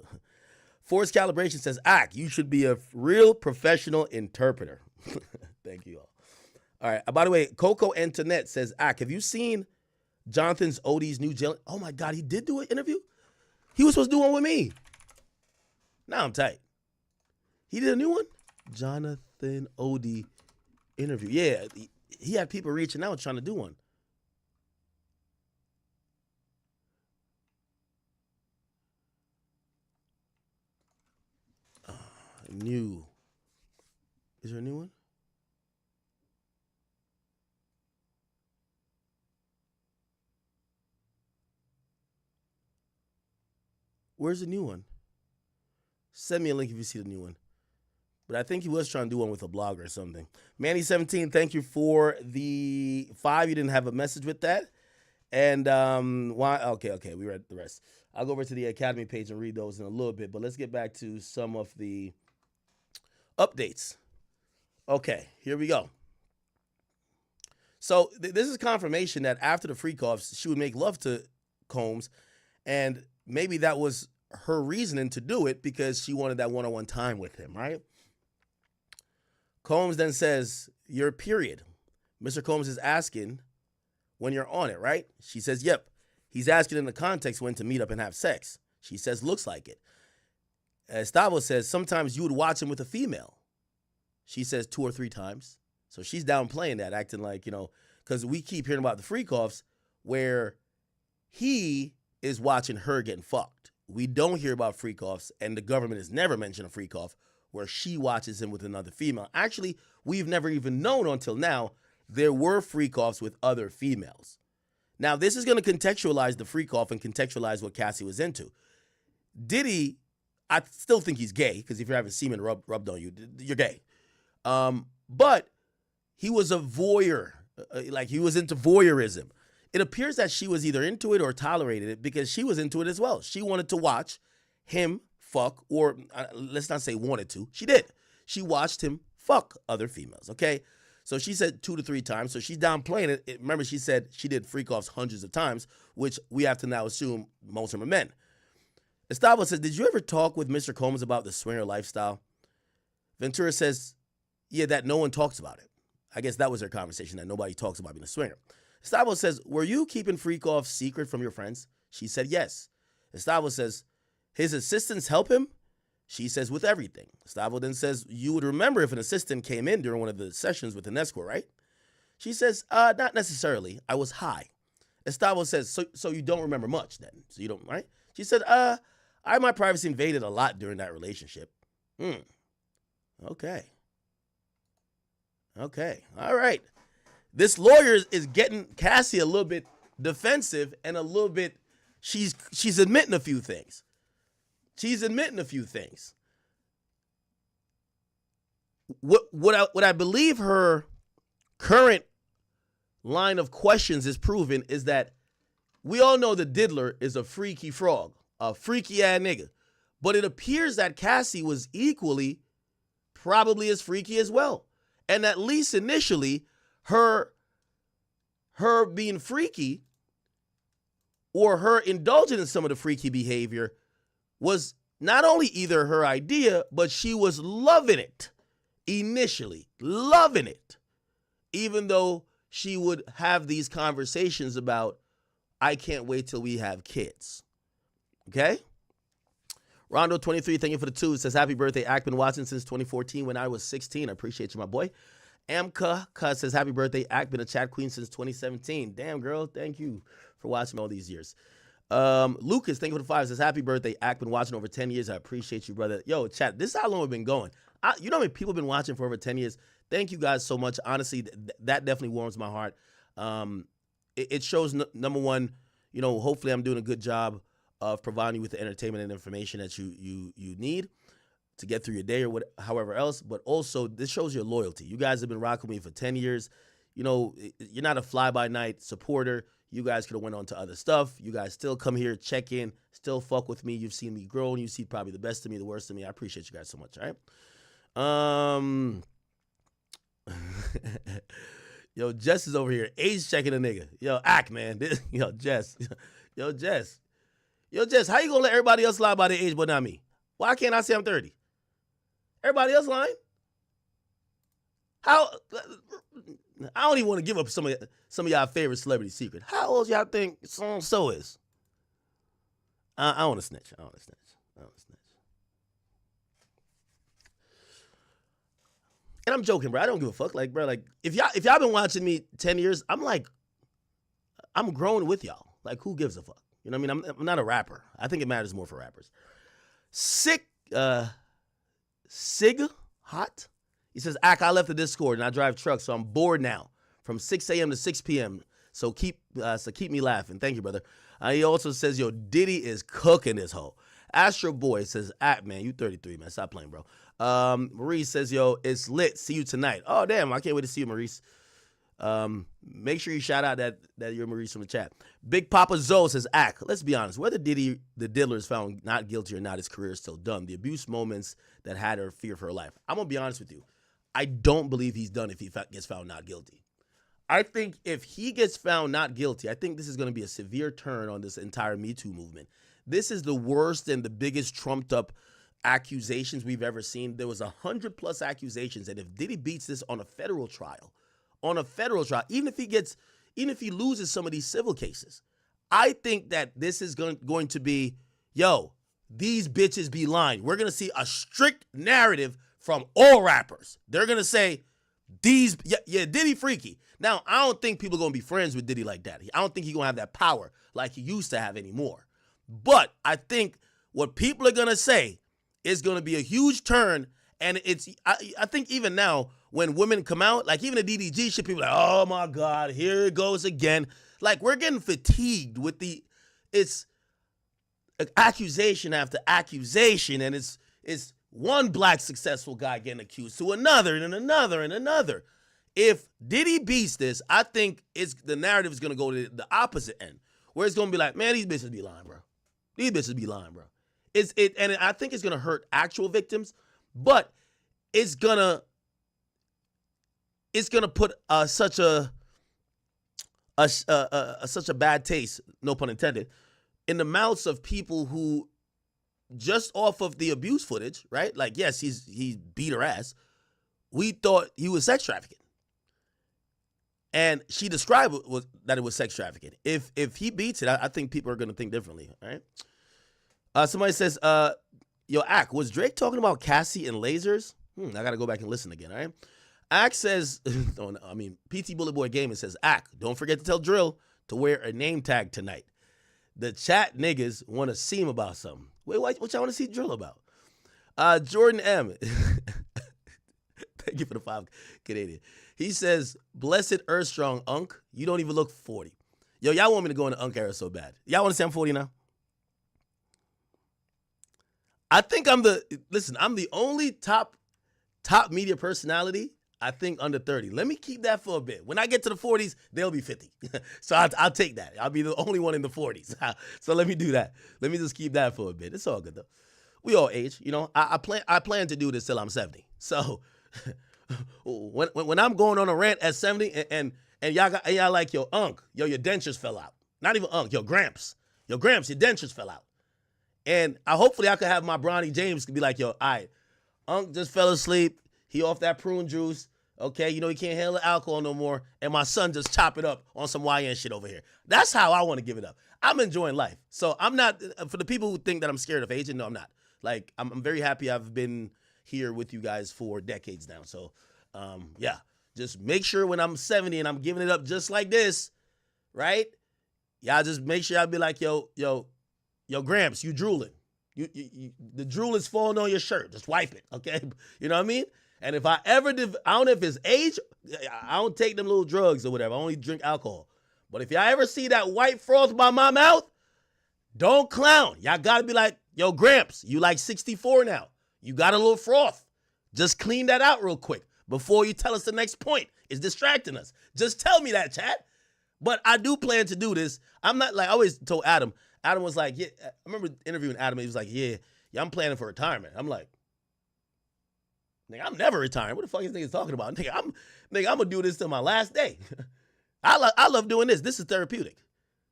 Forced Calibration says, Ack, you should be a real professional interpreter. Thank you all. All right. By the way, Coco Antoinette says, Ack, have you seen Jonathan's Odie's new jail? Oh, my God. He did do an interview? He was supposed to do one with me. Now I'm tight. He did a new one? Jonathan Odie interview. Yeah. He had people reaching out trying to do one. New. Is there a new one? Where's the new one? Send me a link if you see the new one. But I think he was trying to do one with a blogger or something. Manny17, thank you for the 5. You didn't have a message with that. And why? Okay, we read the rest. I'll go over to the Academy page and read those in a little bit. But let's get back to some of the updates. Okay, here we go. So this is confirmation that after the freak-offs, she would make love to Combs, and maybe that was her reasoning to do it because she wanted that one-on-one time with him, right? Combs then says, your period. Mr. Combs is asking when you're on it, right? She says, yep. He's asking in the context when to meet up and have sex. She says, looks like it. Estavo says, sometimes you would watch him with a female. She says 2 or 3 times. So she's downplaying that, acting like, because we keep hearing about the freak-offs where he is watching her getting fucked. We don't hear about freak-offs, and the government has never mentioned a freak-off where she watches him with another female. Actually, we've never even known until now there were freak-offs with other females. Now, this is going to contextualize the freak-off and contextualize what Cassie was into. Diddy, I still think he's gay, because if you're having semen rubbed on you, you're gay. But he was a voyeur, like he was into voyeurism. It appears that she was either into it or tolerated it because she was into it as well. She wanted to watch him fuck, or let's not say wanted to. She did. She watched him fuck other females, okay? So she said 2 to 3 times, so she's downplaying it. Remember, she said she did freak-offs hundreds of times, which we have to now assume most of them are men. Estavo says, did you ever talk with Mr. Combs about the swinger lifestyle? Ventura says, yeah, that no one talks about it. I guess that was their conversation, that nobody talks about being a swinger. Estavo says, were you keeping freak-offs secret from your friends? She said yes. Estavo says, his assistants help him? She says, with everything. Estavo then says, you would remember if an assistant came in during one of the sessions with an escort, right? She says, not necessarily. I was high. Estavo says, so you don't remember much then? So you don't, right? She said, I had my privacy invaded a lot during that relationship. Okay. All right. This lawyer is getting Cassie a little bit defensive and a little bit, she's admitting a few things. What I believe her current line of questions is proven is that we all know the diddler is a freaky frog, a freaky ass nigga. But it appears that Cassie was equally probably as freaky as well. And at least initially, her being freaky or her indulging in some of the freaky behavior was not only either her idea, but she was loving it initially, loving it, even though she would have these conversations about, I can't wait till we have kids. Okay? Rondo 23, thank you for the 2. It says, happy birthday, Ack. Been watching since 2014 when I was 16. I appreciate you, my boy. Amka says, happy birthday, Ack. Been a chat queen since 2017. Damn, girl. Thank you for watching all these years. Lucas, thank you for the 5. Says, happy birthday, Ack. Been watching over 10 years. I appreciate you, brother. Yo, chat, this is how long we've been going. You know how many people have been watching for over 10 years? Thank you guys so much. Honestly, that definitely warms my heart. It shows, number one, hopefully I'm doing a good job of providing you with the entertainment and information that you need to get through your day or however else. But also, this shows your loyalty. You guys have been rocking me for 10 years. You're not a fly-by-night supporter. You guys could have went on to other stuff. You guys still come here, check in, still fuck with me. You've seen me grow, and you see probably the best of me, the worst of me. I appreciate you guys so much, all right? Yo, Jess is over here, age checking a nigga. Yo, act, man. Yo, Jess. Yo, Jess. Yo, Jess, how you gonna let everybody else lie about their age but not me? Why can't I say I'm 30? Everybody else lying? How? I don't even want to give up some of y'all favorite celebrity secret. How old y'all think so is? I want to snitch. I want to snitch. And I'm joking, bro. I don't give a fuck. Like, bro, like if y'all been watching me 10 years, I'm growing with y'all. Like, who gives a fuck? You know what I mean? I'm not a rapper. I think it matters more for rappers. Sig Hot. He says, I left the Discord and I drive trucks, so I'm bored now from 6 a.m. to 6 p.m. So keep me laughing. Thank you, brother. He also says, yo, Diddy is cooking this hoe. Astro Boy says, man, you 33, man. Stop playing, bro. Maurice says, yo, it's lit. See you tonight. Oh, damn. I can't wait to see you, Maurice. Make sure you shout out that you're Maurice from the chat. Big Papa Zoe says, let's be honest. Whether Diddy, the diddler, is found not guilty or not, his career is still done. The abuse moments that had her fear for her life. I'm going to be honest with you. I don't believe he's done if he gets found not guilty. I think if he gets found not guilty, I think this is going to be a severe turn on this entire Me Too movement. This is the worst and the biggest trumped up accusations we've ever seen. There was 100+ accusations, and if Diddy beats this on a federal trial, even if he loses some of these civil cases, I think that this is going to be, yo, these bitches be lying. We're going to see a strict narrative from all rappers. They're going to say, Diddy freaky. Now, I don't think people are going to be friends with Diddy like that. I don't think he's going to have that power like he used to have anymore. But I think what people are going to say is going to be a huge turn. And I think even now, when women come out, like even the DDG shit, people are like, oh my God, here it goes again. Like, we're getting fatigued with it's accusation after accusation, and it's one black successful guy getting accused to another and another and another. If Diddy beats this, I think the narrative is going to go to the opposite end, where it's going to be like, man, these bitches be lying, bro. These bitches be lying, bro. And I think it's going to hurt actual victims, but it's gonna put such a bad taste, no pun intended, in the mouths of people who, just off of the abuse footage, right? Like, yes, he beat her ass. We thought he was sex trafficking, and she described that it was sex trafficking. If he beats it, I think people are gonna think differently. All right. Somebody says, yo, was Drake talking about Cassie and lasers? I gotta go back and listen again. All right. Says, PT Bullet Boy Gaming says, don't forget to tell Drill to wear a name tag tonight. The chat niggas want to see him about something. Wait, what y'all want to see Drill about? Jordan M. Thank you for the 5 Canadian. He says, blessed Earthstrong Unk, you don't even look 40. Yo, y'all want me to go into Unk era so bad. Y'all want to say I'm 40 now? I think I'm the only top media personality, I think, under 30. Let me keep that for a bit. When I get to the 40s, they'll be 50. So I'll take that. I'll be the only one in the 40s. So let me do that. Let me just keep that for a bit. It's all good, though. We all age. You know, I plan to do this till I'm 70. So when I'm going on a rant at 70 and y'all like, yo, Unk, yo, your dentures fell out. Not even Unk, yo, Gramps. Yo, Gramps, your dentures fell out. And hopefully I could have my Bronny James be like, yo, all right, Unk just fell asleep. He off that prune juice. Okay, you know he can't handle the alcohol no more. And my son just chop it up on some YN shit over here. That's how I want to give it up. I'm enjoying life. So I'm not, for the people who think that I'm scared of aging, no, I'm not. Like, I'm very happy I've been here with you guys for decades now. So, yeah, just make sure when I'm 70 and I'm giving it up just like this, right? Y'all just make sure y'all be like, yo, Gramps, you drooling. You the drool is falling on your shirt. Just wipe it, okay? You know what I mean? And if I ever, I don't know if it's age, I don't take them little drugs or whatever. I only drink alcohol. But if y'all ever see that white froth by my mouth, don't clown. Y'all gotta be like, yo, Gramps, you like 64 now. You got a little froth. Just clean that out real quick before you tell us the next point. It's distracting us. Just tell me that, chat. But I do plan to do this. I'm not like, I always told Adam. Adam was like, yeah, I remember interviewing Adam. He was like, yeah, I'm planning for retirement. I'm like, nigga, I'm never retiring. What the fuck is niggas talking about? Nigga, I'm gonna do this till my last day. I love doing this. This is therapeutic.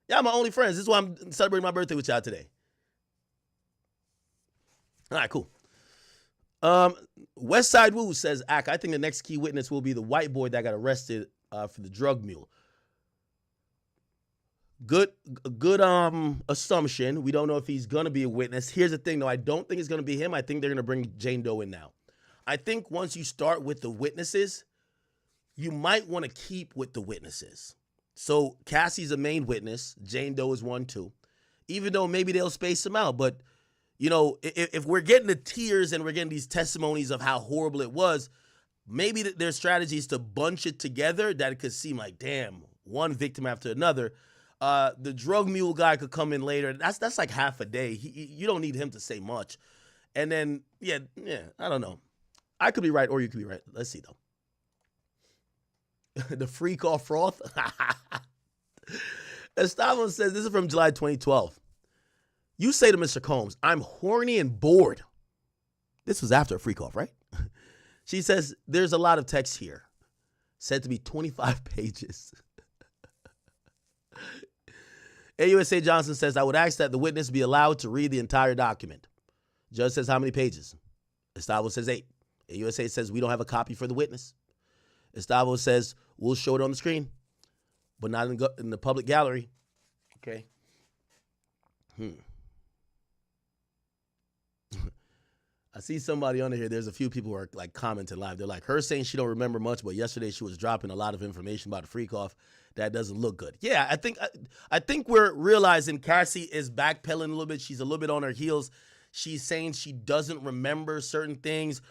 Y'all my only friends. This is why I'm celebrating my birthday with y'all today. All right, cool. West Side Woo says, I think the next key witness will be the white boy that got arrested for the drug mule. Good assumption. We don't know if he's gonna be a witness. Here's the thing, though. I don't think it's gonna be him. I think they're gonna bring Jane Doe in now. I think once you start with the witnesses, you might want to keep with the witnesses. So Cassie's a main witness. Jane Doe is one too. Even though maybe they'll space them out, but you know, if we're getting the tears and we're getting these testimonies of how horrible it was, maybe there's strategies to bunch it together that it could seem like, damn, one victim after another. The drug mule guy could come in later. That's like half a day. You don't need him to say much. And then, yeah, I don't know. I could be right or you could be right. Let's see, though. The freak off froth. Estavo says, this is from July 2012. You say to Mr. Combs, I'm horny and bored. This was after a freak off, right? She says, there's a lot of text here. Said to be 25 pages. AUSA Johnson says, I would ask that the witness be allowed to read the entire document. Judge says, how many pages? Estavo says 8. AUSA says, we don't have a copy for the witness. Estavo says, we'll show it on the screen, but not in the public gallery. Okay. I see somebody on here. There's a few people who are like commenting live. They're like, her saying she don't remember much, but yesterday she was dropping a lot of information about the freak off. That doesn't look good. Yeah, I think we're realizing Cassie is backpedaling a little bit. She's a little bit on her heels. She's saying she doesn't remember certain things.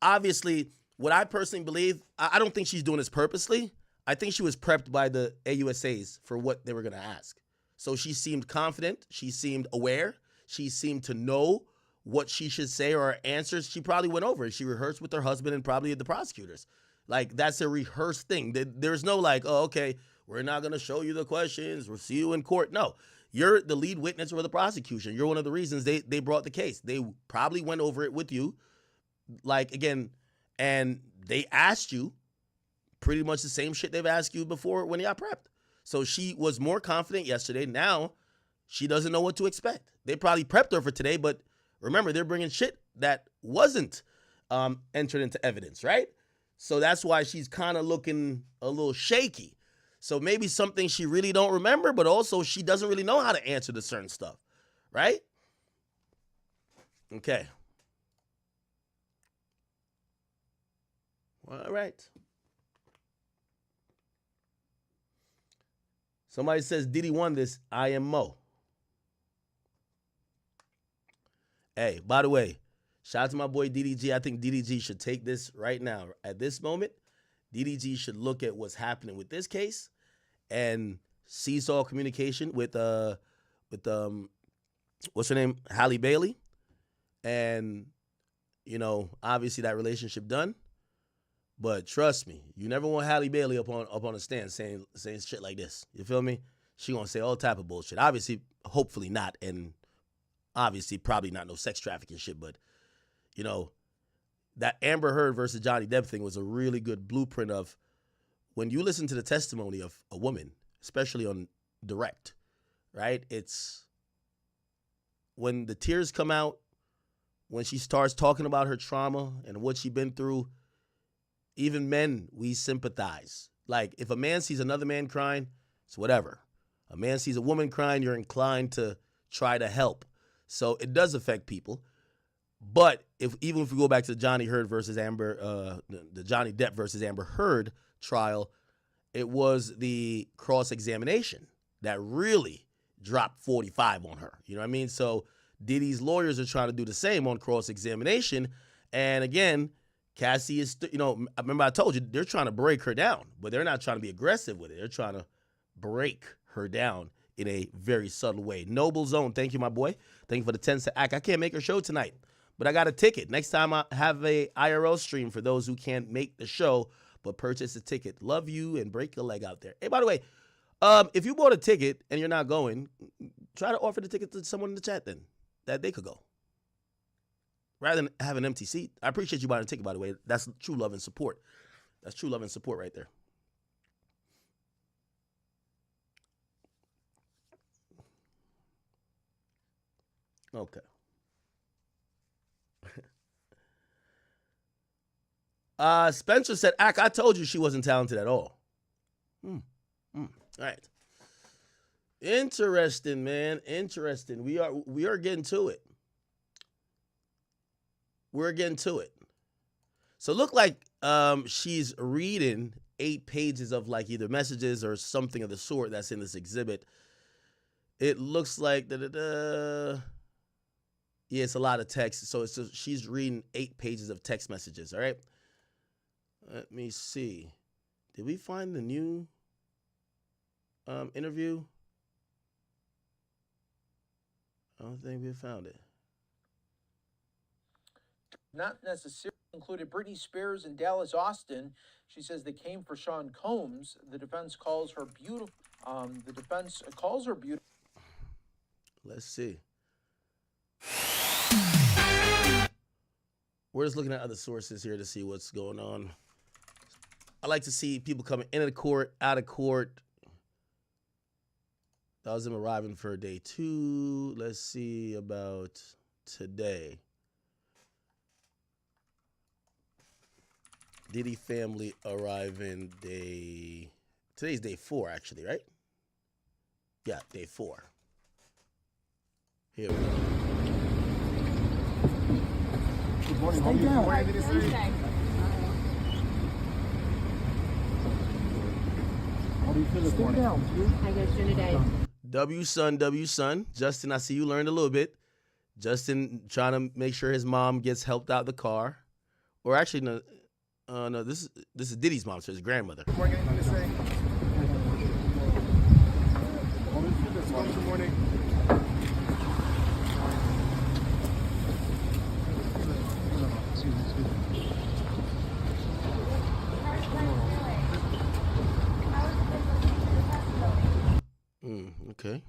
Obviously, what I personally believe, I don't think she's doing this purposely. I think she was prepped by the AUSAs for what they were going to ask. So she seemed confident. She seemed aware. She seemed to know what she should say or her answers. She probably went over it. She rehearsed with her husband and probably the prosecutors. Like, that's a rehearsed thing. There's no like, oh, okay, we're not going to show you the questions. We'll see you in court. No, you're the lead witness for the prosecution. You're one of the reasons they brought the case. They probably went over it with you. Like, again, and they asked you pretty much the same shit they've asked you before when you got prepped. So she was more confident yesterday. Now she doesn't know what to expect. They probably prepped her for today, but remember, they're bringing shit that wasn't entered into evidence, right? So that's why she's kind of looking a little shaky. So maybe something she really don't remember, but also she doesn't really know how to answer to certain stuff, right? Okay. All right. Somebody says Diddy won this. I am Mo. Hey, by the way, shout out to my boy DDG. I think DDG should take this right now. At this moment, DDG should look at what's happening with this case and seesaw communication with what's her name? Halle Bailey. And, you know, obviously that relationship done. But trust me, you never want Halle Bailey up on a stand saying shit like this. You feel me? She gonna say all type of bullshit. Obviously, hopefully not, and obviously probably not no sex trafficking shit. But you know, that Amber Heard versus Johnny Depp thing was a really good blueprint of when you listen to the testimony of a woman, especially on direct, right? It's when the tears come out, when she starts talking about her trauma and what she's been through. Even men, we sympathize. Like, if a man sees another man crying, it's whatever. A man sees a woman crying, you're inclined to try to help. So it does affect people. But even if we go back to the Johnny Depp versus Amber Heard trial, it was the cross-examination that really dropped 45 on her. You know what I mean? So Diddy's lawyers are trying to do the same on cross-examination. And again, Cassie is, remember I told you, they're trying to break her down, but they're not trying to be aggressive with it. They're trying to break her down in a very subtle way. Noble Zone, thank you, my boy. Thank you for the 10 cent act. I can't make her show tonight, but I got a ticket. Next time I have a IRL stream for those who can't make the show, but purchase a ticket. Love you and break your leg out there. Hey, by the way, If you bought a ticket and you're not going, try to offer the ticket to someone in the chat then, that they could go. Rather than have an empty seat. I appreciate you buying a ticket, by the way. That's true love and support. That's true love and support right there. Okay. Spencer said, I told you she wasn't talented at all. All right. Interesting, man. Interesting. We are getting to it. We're getting to it. So look like she's reading 8 pages of like either messages or something of the sort that's in this exhibit. It looks like yeah, it's a lot of text. So she's reading 8 pages of text messages. All right. Let me see. Did we find the new interview? I don't think we found it. Not necessarily included Britney Spears and Dallas Austin. She says they came for Sean Combs. The defense calls her beautiful. Let's see. We're just looking at other sources here to see what's going on. I like to see people coming into the court, out of court. That was them arriving for day 2. Let's see about today. Diddy family arriving today's day 4 actually, right? Yeah, day 4. Here we go. Good morning. How are you? How do you feel this morning? How you guys doing today? W son. Justin, I see you learned a little bit. Justin trying to make sure his mom gets helped out the car. Or actually, no, this is Diddy's mom, so his grandmother. Good morning. Anything to say? Good morning. Okay.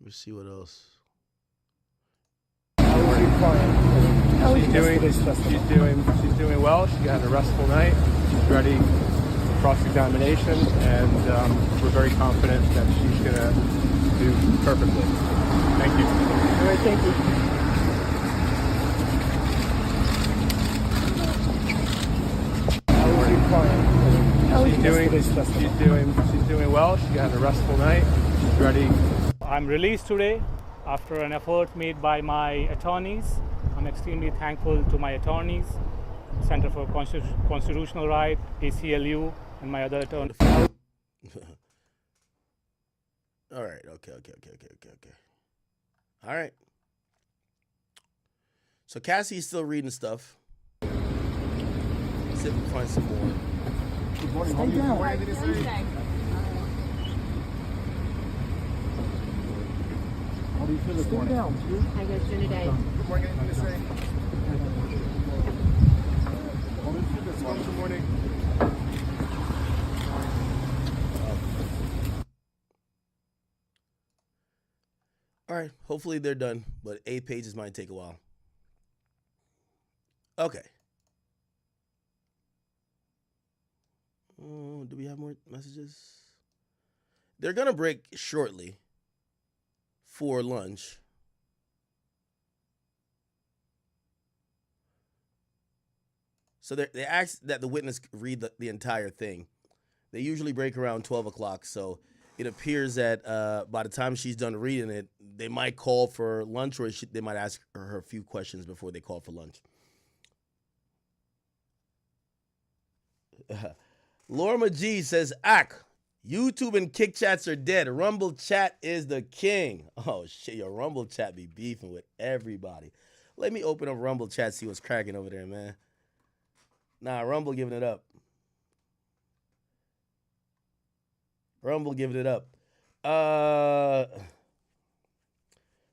Let's see what else. She's doing well. She had a restful night. She's ready for cross-examination, and we're very confident that she's gonna do perfectly. Thank you. All right, thank you. She's doing well. She had a restful night. She's ready. I'm released today after an effort made by my attorneys. I'm extremely thankful to my attorneys, Center for Constitutional Right, ACLU, and my other attorneys. All right. Okay. All right. So Cassie's still reading stuff. See if we can find some more. Good morning. How are you? How do you feel this morning? How you guys doing today? Good morning. Anything to say? Good morning. All right. Hopefully they're done, but 8 pages might take a while. Okay. Do we have more messages? They're going to break shortly for lunch. So they ask that the witness read the entire thing. They usually break around 12 o'clock, so it appears that by the time she's done reading it, they might call for lunch, or they might ask her a few questions before they call for lunch. Lorma G says, YouTube and Kick Chats are dead. Rumble Chat is the king. Oh, shit, your Rumble Chat be beefing with everybody. Let me open up Rumble Chat, see what's cracking over there, man. Nah, Rumble giving it up.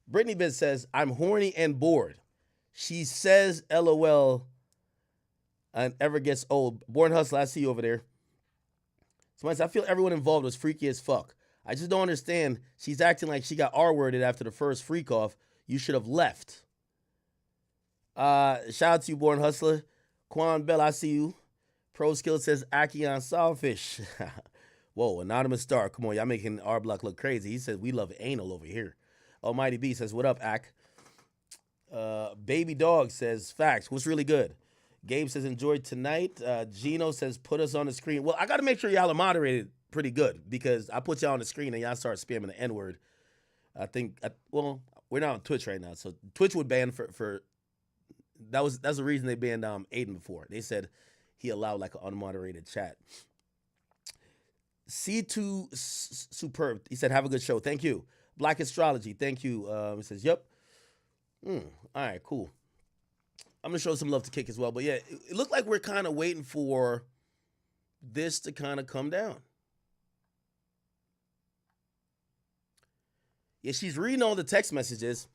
Brittany Biz says, I'm horny and bored. She says, LOL, and ever gets old. Born Hustler, I see you over there. Somebody said, I feel everyone involved was freaky as fuck. I just don't understand. She's acting like she got R-worded after the first freak off. You should have left. Shout out to you, Born Hustler. Quan Bell, I see you. Pro Skill says Aki on Sawfish. Whoa, Anonymous Star. Come on, y'all making our block look crazy. He says we love anal over here. Almighty B says, what up, Ak? Baby Dog says, facts. What's really good? Gabe says, enjoyed tonight. Gino says, put us on the screen. Well, I got to make sure y'all are moderated pretty good because I put y'all on the screen and y'all start spamming the N-word. I think, well, we're not on Twitch right now. So Twitch would ban for that's the reason they banned Aiden before. They said he allowed like an unmoderated chat. C2 Superb. He said, have a good show. Thank you. Black Astrology. Thank you. He says, yep. All right, cool. I'm going to show some love to Kick as well. But yeah, it looked like we're kind of waiting for this to kind of come down. Yeah, she's reading all the text messages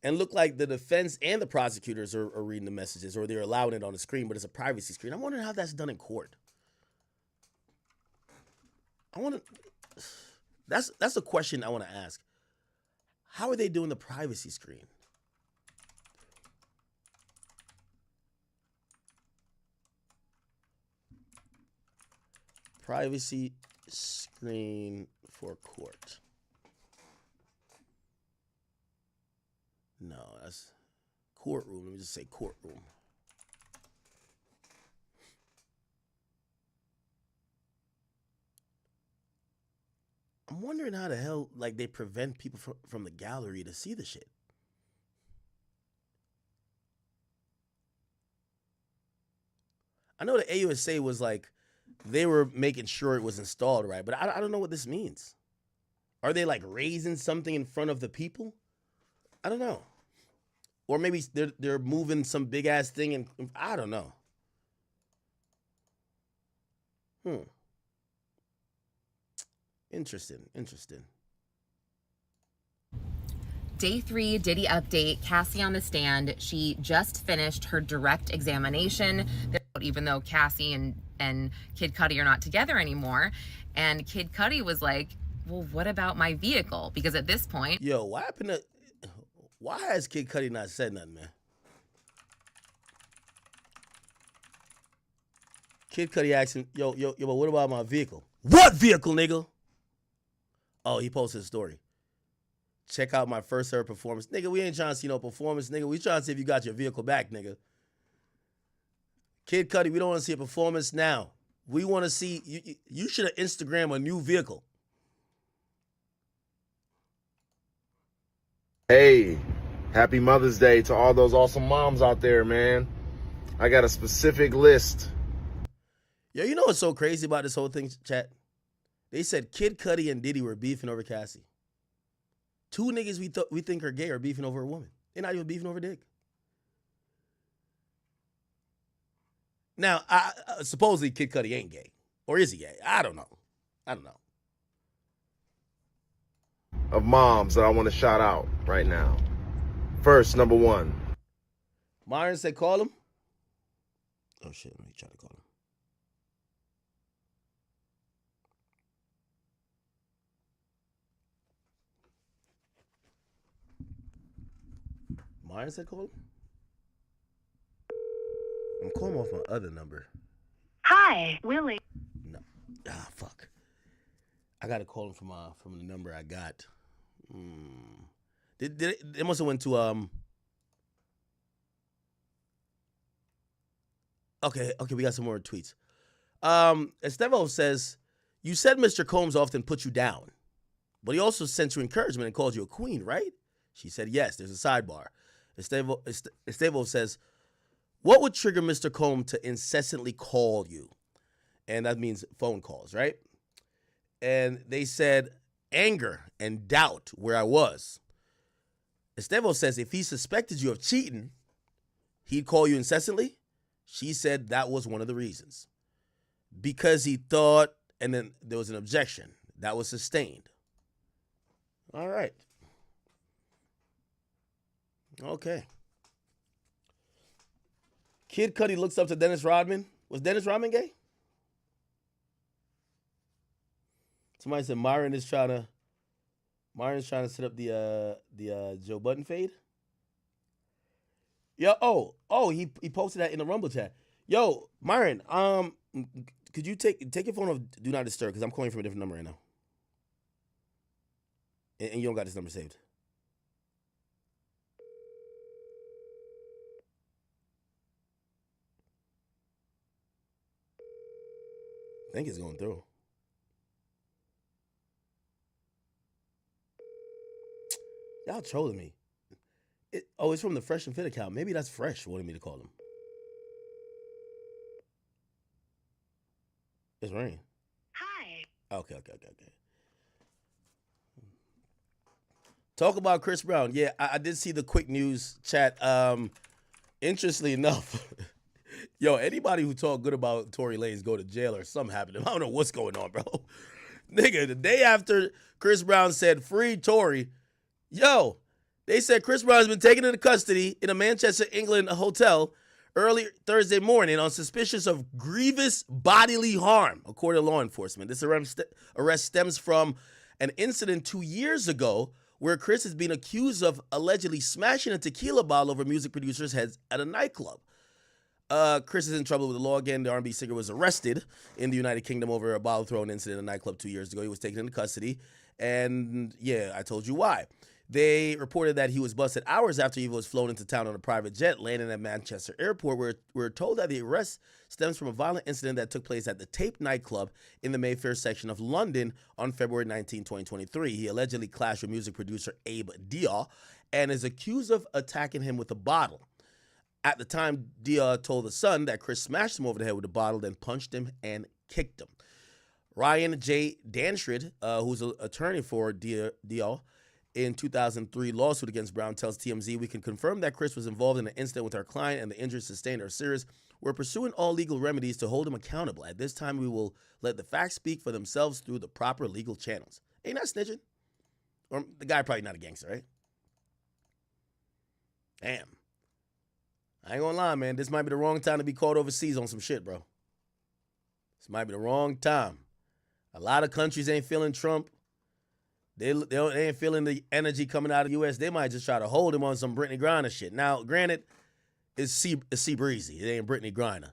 and look like the defense and the prosecutors are reading the messages or they're allowing it on the screen, but it's a privacy screen. I'm wondering how that's done in court. That's a question I want to ask. How are they doing the privacy screen? Privacy screen for court. No, that's courtroom. Let me just say courtroom. I'm wondering how the hell, like, they prevent people from the gallery to see the shit. I know the AUSA was like, they were making sure it was installed right, but I don't know what this means. Are they like raising something in front of the people? I don't know. Or maybe they're moving some big ass thing and I don't know. Interesting. Day 3 Diddy update, Cassie on the stand. She just finished her direct examination, even though Cassie and Kid Cudi are not together anymore. And Kid Cudi was like, well, what about my vehicle? Because at this point... Yo, why has Kid Cudi not said nothing, man? Kid Cudi asked him, yo, but what about my vehicle? What vehicle, nigga? Oh, he posted a story. Check out my first ever performance. Nigga, we ain't trying to see no performance, nigga. We trying to see if you got your vehicle back, nigga. Kid Cudi, we don't want to see a performance now. We want to see, you should have Instagram a new vehicle. Hey, happy Mother's Day to all those awesome moms out there, man. I got a specific list. Yo, you know what's so crazy about this whole thing, chat? They said Kid Cudi and Diddy were beefing over Cassie. Two niggas we think are gay are beefing over a woman. They're not even beefing over dick. Now, supposedly Kid Cudi ain't gay. Or is he gay? I don't know. Of moms that I want to shout out right now. First, number 1. Myron said call him. Oh shit, let me try to call him. Myron said call him? I'm calling off my other number. Hi, Willie. No. Fuck. I gotta call him from the number I got. They must have went to Okay, we got some more tweets. Estevo says, you said Mr. Combs often put you down, but he also sent you encouragement and called you a queen, right? She said, yes, there's a sidebar. Estevo says, what would trigger Mr. Combs to incessantly call you? And that means phone calls, right? And they said, anger and doubt where I was. Estevo says, if he suspected you of cheating, he'd call you incessantly. She said that was one of the reasons. Because he thought, and then there was an objection. That was sustained. All right. Okay. Kid Cudi looks up to Dennis Rodman. Was Dennis Rodman gay? Somebody said Myron's trying to set up the Joe Budden fade. Yo, he posted that in the Rumble chat. Yo, Myron, could you take your phone off Do Not Disturb, because I'm calling from a different number right now. And you don't got this number saved. I think it's going through. Y'all trolling me. It's from the Fresh and Fit account. Maybe that's Fresh wanting me to call him. It's ringing. Hi. Okay. Talk about Chris Brown. Yeah, I did see the quick news chat. Interestingly enough, yo, anybody who talk good about Tory Lanez go to jail or something happened to him. I don't know what's going on, bro. Nigga, the day after Chris Brown said free Tory, yo, they said Chris Brown has been taken into custody in a Manchester, England hotel early Thursday morning on suspicion of grievous bodily harm, according to law enforcement. This arrest stems from an incident 2 years ago where Chris is being accused of allegedly smashing a tequila bottle over music producer's heads at a nightclub. Chris is in trouble with the law again. The R&B singer was arrested in the United Kingdom over a bottle thrown incident in a nightclub 2 years ago. He was taken into custody, and yeah, I told you why. They reported that he was busted hours after he was flown into town on a private jet, landing at Manchester Airport. We're told that the arrest stems from a violent incident that took place at the Tape nightclub in the Mayfair section of London on February 19, 2023. He allegedly clashed with music producer Abe Dia and is accused of attacking him with a bottle. At the time, Dia told The Sun that Chris smashed him over the head with a bottle, then punched him and kicked him. Ryan J. Danstrid, who's an attorney for Dia, in 2003 lawsuit against Brown, tells TMZ, "We can confirm that Chris was involved in an incident with our client and the injuries sustained are serious. We're pursuing all legal remedies to hold him accountable. At this time, we will let the facts speak for themselves through the proper legal channels." Ain't that snitching? Or the guy probably not a gangster, right? Damn. I ain't gonna lie, man. This might be the wrong time to be caught overseas on some shit, bro. This might be the wrong time. A lot of countries ain't feeling Trump. They ain't feeling the energy coming out of the U.S. They might just try to hold him on some Brittany Griner shit. Now, granted, it's C Breezy. It ain't Brittany Griner.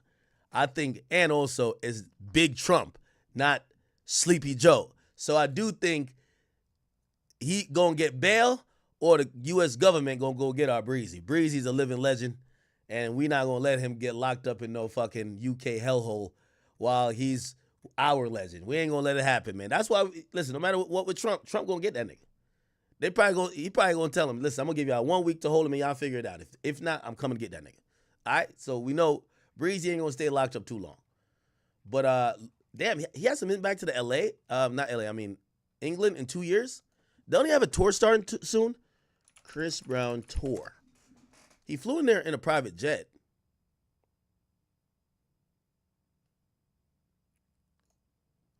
I think, and also, it's Big Trump, not Sleepy Joe. So I do think he gonna get bail, or the U.S. government gonna go get our Breezy. Breezy's a living legend, and we not gonna let him get locked up in no fucking UK hellhole while he's our legend. We ain't gonna let it happen, man. That's why, listen, no matter what with Trump gonna get that nigga. He probably gonna tell him, listen, I'm gonna give y'all 1 week to hold him and y'all figure it out. If not, I'm coming to get that nigga. All right? So we know Breezy ain't gonna stay locked up too long. But damn, he hasn't been back to the LA. Not LA, I mean England in 2 years. Don't he have a tour starting soon? Chris Brown tour. He flew in there in a private jet.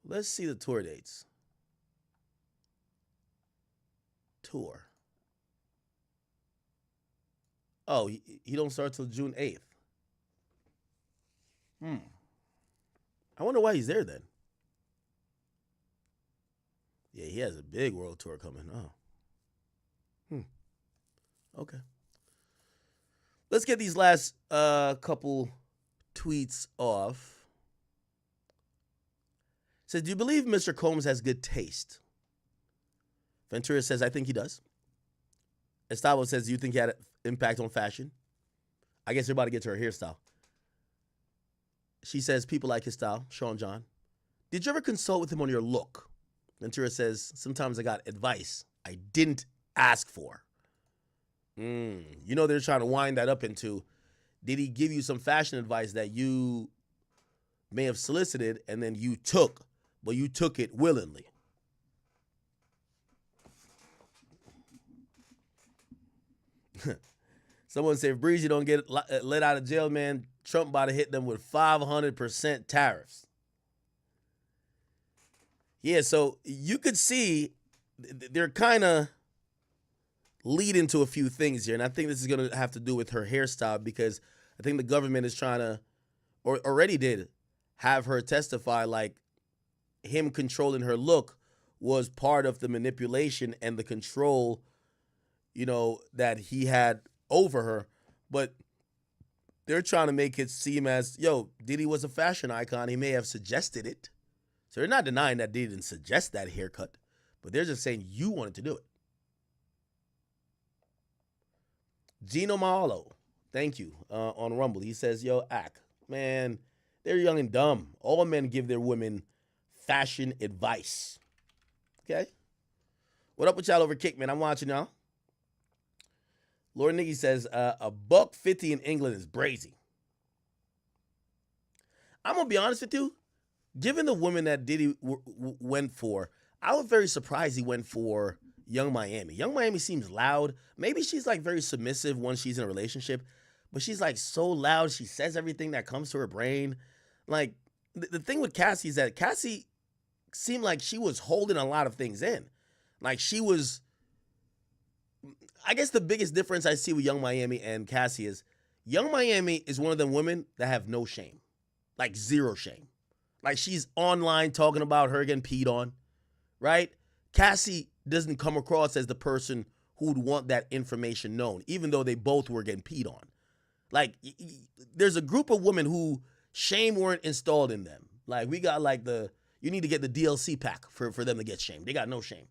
Let's see the tour dates. Tour. Oh, he don't start till June 8th. I wonder why he's there then. Yeah, he has a big world tour coming. Oh. Okay. Let's get these last couple tweets off. Says, do you believe Mr. Combs has good taste? Ventura says, I think he does. Estavo says, do you think he had an impact on fashion? I guess everybody gets her hairstyle. She says, people like his style. Sean John. Did you ever consult with him on your look? Ventura says, sometimes I got advice I didn't ask for. You know they're trying to wind that up into, did he give you some fashion advice that you may have solicited and then you took, but you took it willingly? Someone said, if Breezy don't get let out of jail, man, Trump about to hit them with 500% tariffs. Yeah, so you could see they're kind of leading to a few things here, and I think this is going to have to do with her hairstyle, because I think the government is trying to, or already did, have her testify like him controlling her look was part of the manipulation and the control, that he had over her. But they're trying to make it seem as, Diddy was a fashion icon. He may have suggested it. So they're not denying that Diddy didn't suggest that haircut, but they're just saying you wanted to do it. Gino Maolo, thank you, on Rumble. He says, Ak, man, they're young and dumb. All men give their women fashion advice. Okay? What up with y'all over Kick, man? I'm watching y'all. Lord Nicky says, $1.50 in England is brazy. I'm going to be honest with you. Given the woman that Diddy went for, I was very surprised he went for Young Miami. Young Miami seems loud. Maybe she's like very submissive once she's in a relationship, but she's like so loud. She says everything that comes to her brain. Like, the thing with Cassie is that Cassie seemed like she was holding a lot of things in. Like she was, I guess the biggest difference I see with Young Miami and Cassie is Young Miami is one of them women that have no shame, like zero shame. Like she's online talking about her getting peed on, right? Cassie doesn't come across as the person who would want that information known, even though they both were getting peed on. Like there's a group of women who shame weren't installed in them. Like we got like you need to get the DLC pack for them to get shame. They got no shame.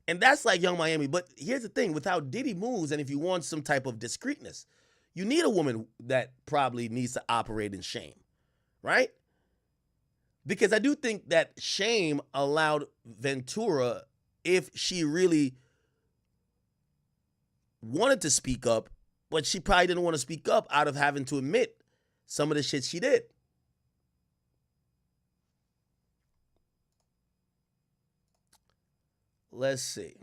And that's like Young Miami. But here's the thing, with how Diddy moves, and if you want some type of discreetness, you need a woman that probably needs to operate in shame, right? Because I do think that shame allowed Ventura, if she really wanted to speak up, but she probably didn't want to speak up out of having to admit some of the shit she did. Let's see.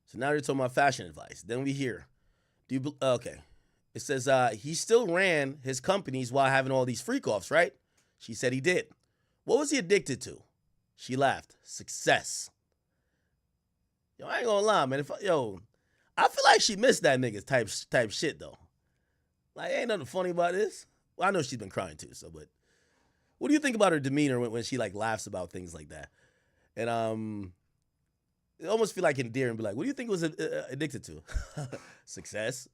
So now you're talking about fashion advice. Then we hear, okay. It says he still ran his companies while having all these freak-offs, right? She said he did. What was he addicted to? She laughed. Success. I ain't gonna lie, man. I feel like she missed that nigga's type shit, though. Like, ain't nothing funny about this. Well, I know she's been crying, too, so, but what do you think about her demeanor when she, like, laughs about things like that? And, it almost feel like endearing, be like, what do you think it was addicted to? Success.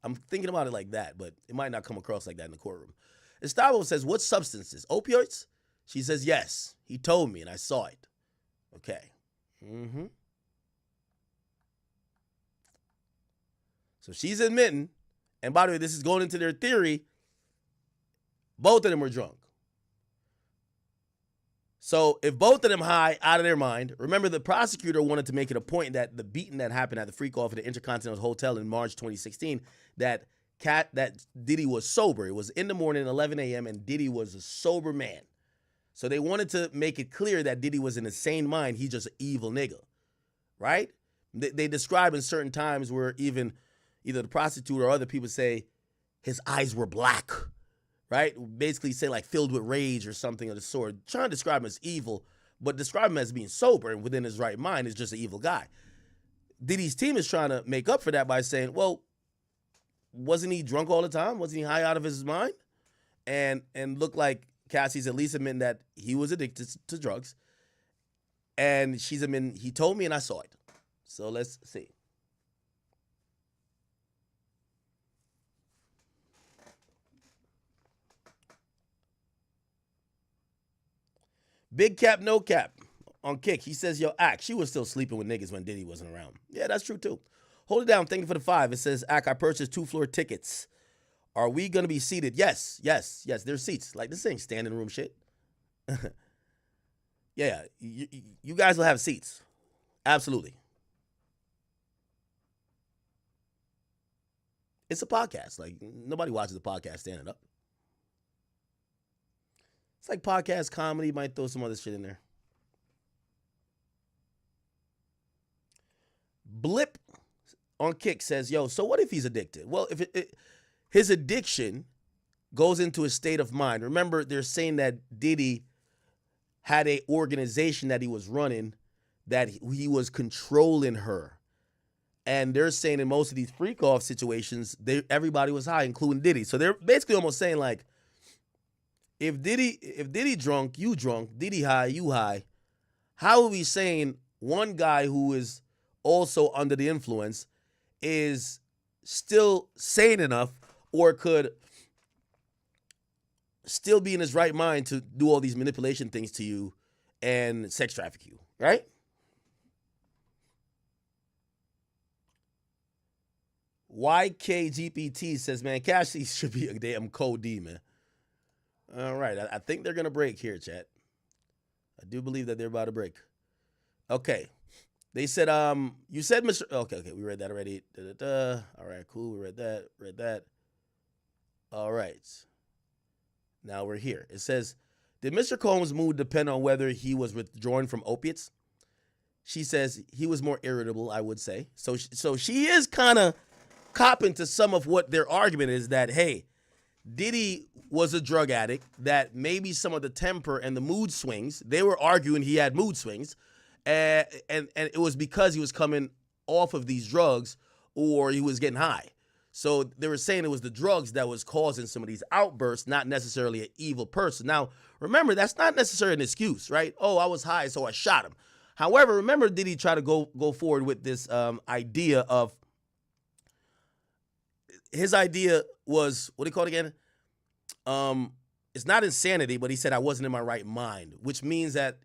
I'm thinking about it like that, but it might not come across like that in the courtroom. Estavo says, what substances? Opioids? She says, yes. He told me, and I saw it. Okay. Mm-hmm. So she's admitting, and by the way, this is going into their theory, both of them were drunk. So if both of them high, out of their mind, remember the prosecutor wanted to make it a point that the beating that happened at the freak-off at the Intercontinental Hotel in March 2016, that Diddy was sober. It was in the morning, 11 a.m., and Diddy was a sober man. So they wanted to make it clear that Diddy was in a sane mind. He's just an evil nigga, right? They describe in certain times where even either the prosecutor or other people say his eyes were black, right? Basically say like filled with rage or something of the sort. Trying to describe him as evil, but describe him as being sober and within his right mind is just an evil guy. Diddy's team is trying to make up for that by saying, well, wasn't he drunk all the time? Wasn't he high out of his mind? And looked like Cassie's at least admitting that he was addicted to drugs. And she's admitting, he told me and I saw it. So let's see. Big cap, no cap on Kick. He says, Ak, she was still sleeping with niggas when Diddy wasn't around. Yeah, that's true too. Hold it down. Thank you for the 5. It says, Ak, I purchased 2-floor tickets. Are we going to be seated? Yes. There's seats. Like, this ain't standing room shit. Yeah, you guys will have seats. Absolutely. It's a podcast. Like, nobody watches the podcast standing up. It's like podcast comedy. Might throw some other shit in there. Blip on Kick says, so what if he's addicted? Well, if his addiction goes into a state of mind. Remember, they're saying that Diddy had an organization that he was running, that he was controlling her. And they're saying in most of these freak off situations, everybody was high, including Diddy. So they're basically almost saying like, if Diddy drunk, you drunk, Diddy high, you high, how are we saying one guy who is also under the influence is still sane enough or could still be in his right mind to do all these manipulation things to you and sex traffic you, right? YKGPT says, man, Cassie should be a damn code D, man. All right, I think they're going to break here, chat. I do believe that they're about to break. Okay. They said, you said Mr. Okay, we read that already. All right, cool. We read that. All right. Now we're here. It says, did Mr. Combs' mood depend on whether he was withdrawing from opiates? She says he was more irritable, I would say. So she is kind of copping to some of what their argument is, that, hey, Diddy was a drug addict, that maybe some of the temper and the mood swings, they were arguing he had mood swings, and it was because he was coming off of these drugs or he was getting high. So they were saying it was the drugs that was causing some of these outbursts, not necessarily an evil person. Now, remember, that's not necessarily an excuse, right? Oh, I was high, so I shot him. However, remember, Diddy tried to go forward with this idea of, his idea was, what do you call it again? It's not insanity, but he said I wasn't in my right mind, which means that,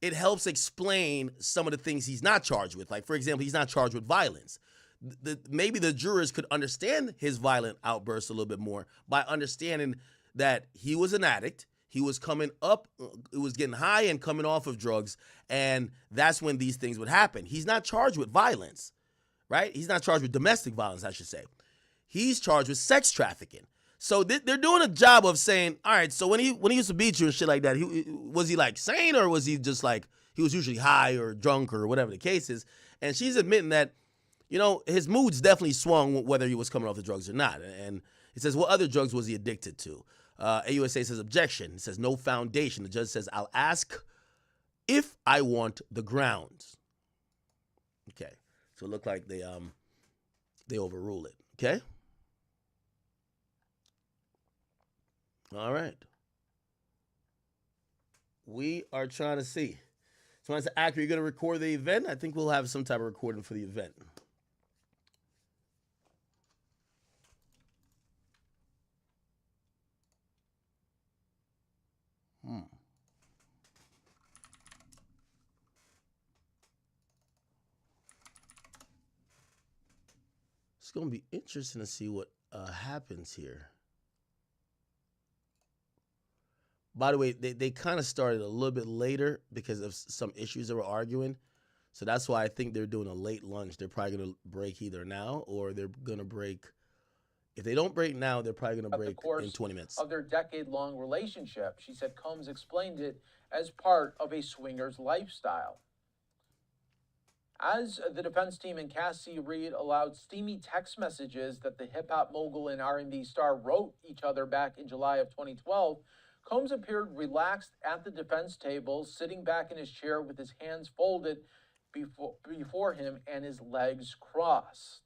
it helps explain some of the things he's not charged with. Like, for example, he's not charged with violence. Maybe the jurors could understand his violent outbursts a little bit more by understanding that he was an addict. He was coming up, it was getting high and coming off of drugs, and that's when these things would happen. He's not charged with violence, right? He's not charged with domestic violence, I should say. He's charged with sex trafficking. So they're doing a job of saying, all right, so when he used to beat you and shit like that, was he like sane, or was he just like, he was usually high or drunk or whatever the case is? And she's admitting that, his moods definitely swung whether he was coming off the drugs or not. And it says, what other drugs was he addicted to? AUSA says objection. It says no foundation. The judge says, I'll ask if I want the grounds. Okay. So it looked like they overrule it. Okay. All right. We are trying to see. So when I say accurate, you're going to record the event. I think we'll have some type of recording for the event. It's going to be interesting to see what happens here. By the way, they kind of started a little bit later because of some issues they were arguing. So that's why I think they're doing a late lunch. They're probably going to break either now or they're going to break. If they don't break now, they're probably going to break in 20 minutes. Of their decade-long relationship, she said Combs explained it as part of a swinger's lifestyle. As the defense team and Cassie read aloud steamy text messages that the hip-hop mogul and R&B star wrote each other back in July of 2012, Combs appeared relaxed at the defense table, sitting back in his chair with his hands folded before him and his legs crossed.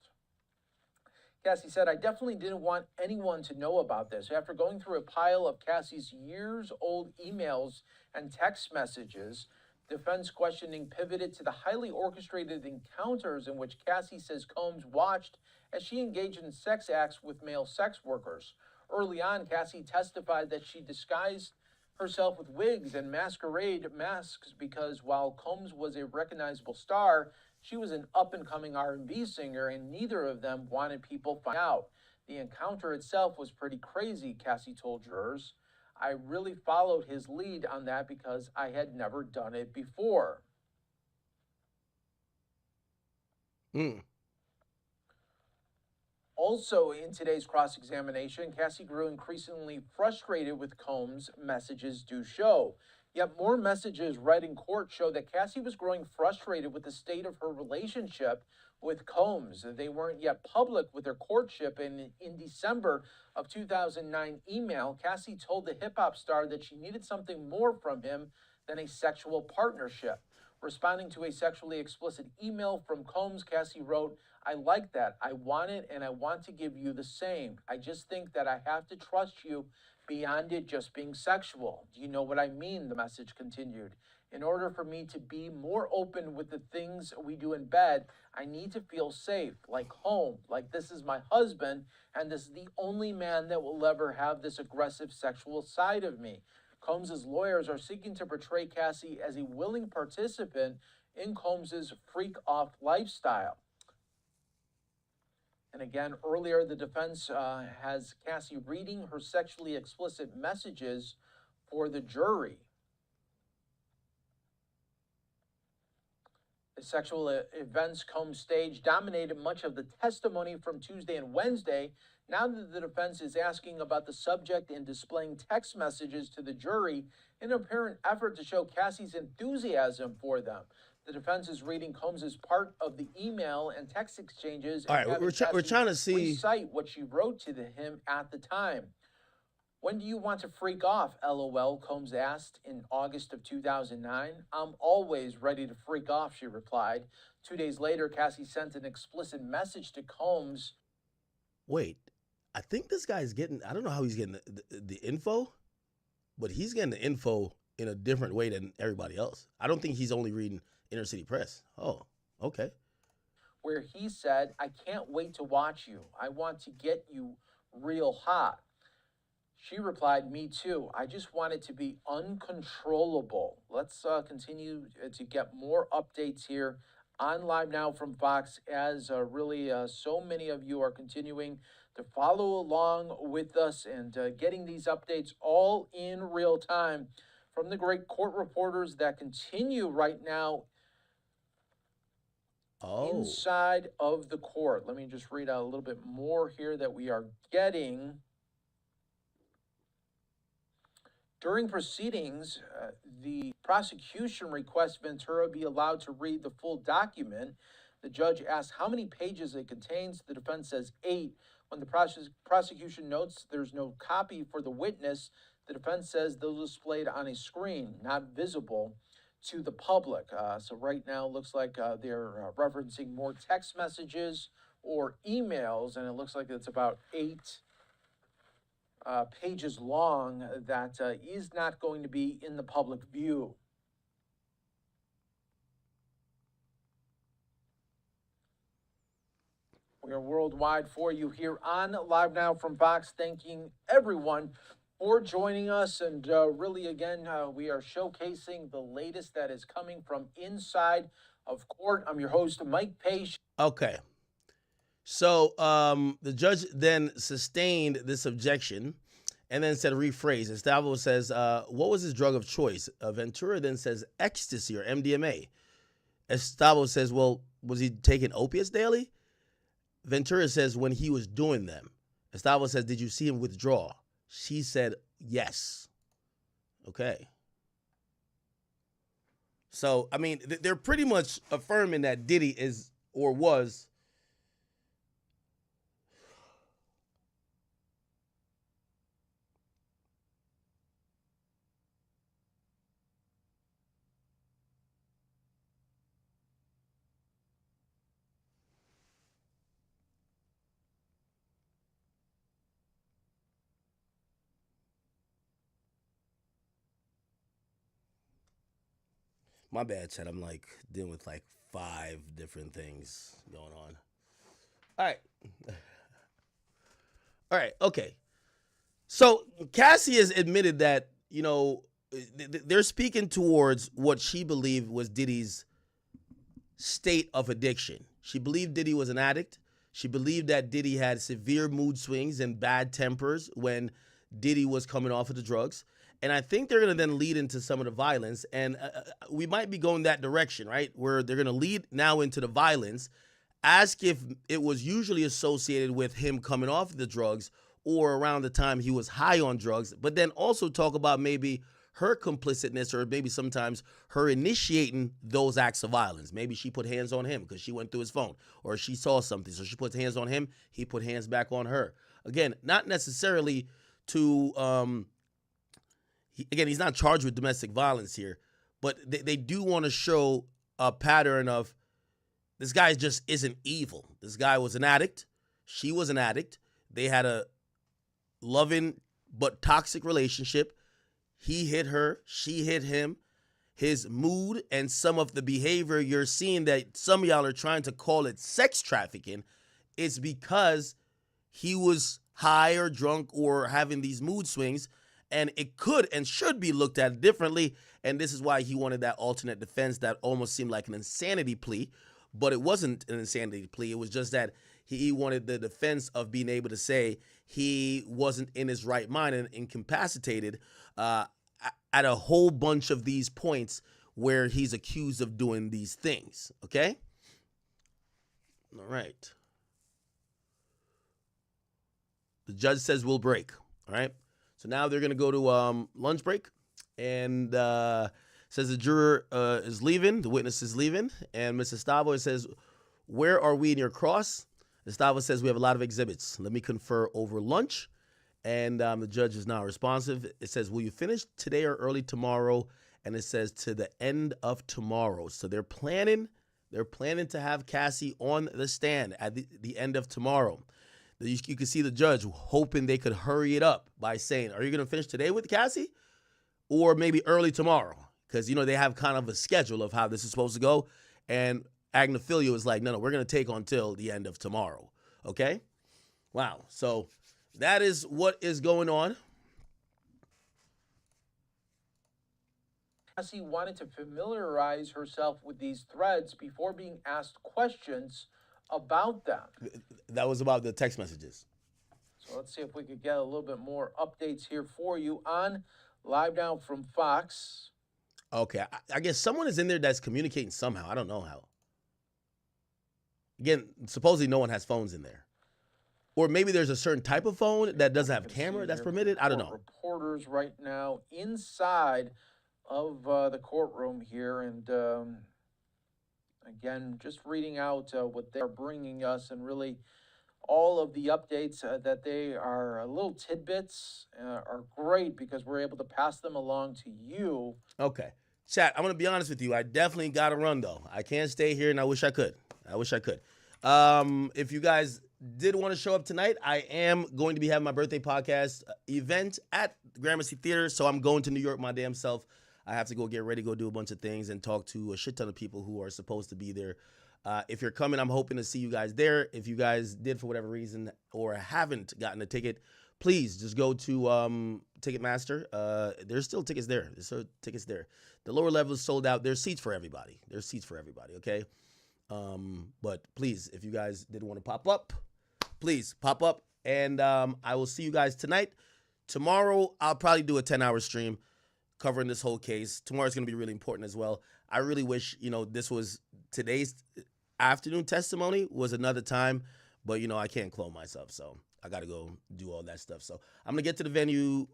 Cassie said, I definitely didn't want anyone to know about this. After going through a pile of Cassie's years-old emails and text messages, defense questioning pivoted to the highly orchestrated encounters in which Cassie says Combs watched as she engaged in sex acts with male sex workers. Early on, Cassie testified that she disguised herself with wigs and masquerade masks because while Combs was a recognizable star, she was an up-and-coming R&B singer, and neither of them wanted people to find out. The encounter itself was pretty crazy, Cassie told jurors. I really followed his lead on that because I had never done it before. Also, in today's cross-examination, Cassie grew increasingly frustrated with Combs' messages do show. Yet more messages read in court show that Cassie was growing frustrated with the state of her relationship with Combs. They weren't yet public with their courtship, and in December of 2009 email, Cassie told the hip-hop star that she needed something more from him than a sexual partnership. Responding to a sexually explicit email from Combs, Cassie wrote, "I like that. I want it, and I want to give you the same. I just think that I have to trust you beyond it just being sexual. Do you know what I mean?" The message continued. "In order for me to be more open with the things we do in bed, I need to feel safe, like home, like this is my husband, and this is the only man that will ever have this aggressive sexual side of me." Combs's lawyers are seeking to portray Cassie as a willing participant in Combs's freak-off lifestyle. And again, earlier, the defense has Cassie reading her sexually explicit messages for the jury. The sexual events Combs staged dominated much of the testimony from Tuesday and Wednesday. Now that the defense is asking about the subject and displaying text messages to the jury in an apparent effort to show Cassie's enthusiasm for them. The defense is reading Combs' part of the email and text exchanges. All right, we're trying to see. Recite what she wrote to him at the time. "When do you want to freak off, LOL, Combs asked in August of 2009. "I'm always ready to freak off," she replied. 2 days later, Cassie sent an explicit message to Combs. Wait, I think this guy's getting, I don't know how he's getting the info, but he's getting the info in a different way than everybody else. I don't think he's only reading Inner City Press. Oh, okay. Where he said, "I can't wait to watch you. I want to get you real hot." She replied, "Me too. I just want it to be uncontrollable." Let's continue to get more updates here on Live Now from Fox, as so many of you are continuing to follow along with us and getting these updates all in real time from the great court reporters that continue right now inside of the court. Let me just read out a little bit more here that we are getting. During proceedings, the prosecution requests Ventura be allowed to read the full document. The judge asks how many pages it contains. The defense says 8. When the prosecution notes there's no copy for the witness, the defense says they're displayed on a screen, not visible to the public. So right now, it looks like they're referencing more text messages or emails, and it looks like it's about 8 pages long that is not going to be in the public view. We are worldwide for you here on Live Now from Fox. Thanking everyone for joining us. And really, again, we are showcasing the latest that is coming from inside of court. I'm your host, Mike Page. Okay. So the judge then sustained this objection and then said rephrase. Estavo says, what was his drug of choice? Ventura then says ecstasy or MDMA. Estavo says, well, was he taking opiates daily? Ventura says when he was doing them. Estavo says, did you see him withdraw? She said, yes. Okay. So, I mean, they're pretty much affirming that Diddy is or was my bad, Chad. I'm like dealing with like 5 different things going on. All right. All right. Okay. So Cassie has admitted that, you know, they're speaking towards what she believed was Diddy's state of addiction. She believed Diddy was an addict. She believed that Diddy had severe mood swings and bad tempers when Diddy was coming off of the drugs. And I think they're going to then lead into some of the violence. And we might be going that direction, right? Where they're going to lead now into the violence, ask if it was usually associated with him coming off the drugs or around the time he was high on drugs, but then also talk about maybe her complicitness or maybe sometimes her initiating those acts of violence. Maybe she put hands on him because she went through his phone, or she saw something. So she puts hands on him. He put hands back on her. Again, not necessarily to... Again, he's not charged with domestic violence here, but they do want to show a pattern of this guy just isn't evil. This guy was an addict. She was an addict. They had a loving but toxic relationship. He hit her. She hit him. His mood and some of the behavior you're seeing that some of y'all are trying to call it sex trafficking is because he was high or drunk or having these mood swings, and it could and should be looked at differently. And this is why he wanted that alternate defense that almost seemed like an insanity plea, but it wasn't an insanity plea. It was just that he wanted the defense of being able to say he wasn't in his right mind and incapacitated at a whole bunch of these points where he's accused of doing these things. Okay? All right. The judge says we'll break. All right? So now they're going to go to lunch break. And says the juror is leaving. The witness is leaving. And Mr. Stavo says, where are we in your cross? Gustavo says we have a lot of exhibits. Let me confer over lunch. And the judge is now responsive. It says, will you finish today or early tomorrow? And it says to the end of tomorrow. So they're planning to have Cassie on the stand at the end of tomorrow. You can see the judge hoping they could hurry it up by saying, are you going to finish today with Cassie? Or maybe early tomorrow? Because, they have kind of a schedule of how this is supposed to go. And Agnifilio is like, no, we're going to take until the end of tomorrow. Okay? Wow. So that is what is going on. Cassie wanted to familiarize herself with these threads before being asked questions about them. That was about the text messages. So let's see if we could get a little bit more updates here for you on Live Now from Fox. Okay. I guess someone is in there that's communicating somehow. I don't know how. Again, supposedly no one has phones in there. Or maybe there's a certain type of phone that doesn't have camera that's permitted. I don't know. Reporters right now inside of the courtroom here. And again, just reading out what they're bringing us and really all of the updates that they are little tidbits are great because we're able to pass them along to you. Okay. Chat, I'm going to be honest with you. I definitely got to run, though. I can't stay here, and I wish I could. If you guys did want to show up tonight, I am going to be having my birthday podcast event at Gramercy Theater, so I'm going to New York my damn self. I have to go get ready, go do a bunch of things, and talk to a shit ton of people who are supposed to be there. If you're coming, I'm hoping to see you guys there. If you guys did for whatever reason or haven't gotten a ticket, please just go to Ticketmaster. There's still tickets there. The lower level is sold out. There's seats for everybody. Okay? But please, if you guys did want to pop up, please pop up. And I will see you guys tonight. Tomorrow, I'll probably do a 10-hour stream covering this whole case. Tomorrow's going to be really important as well. I really wish, this was today's afternoon testimony was another time. But, I can't clone myself. So I got to go do all that stuff. So I'm going to get to the venue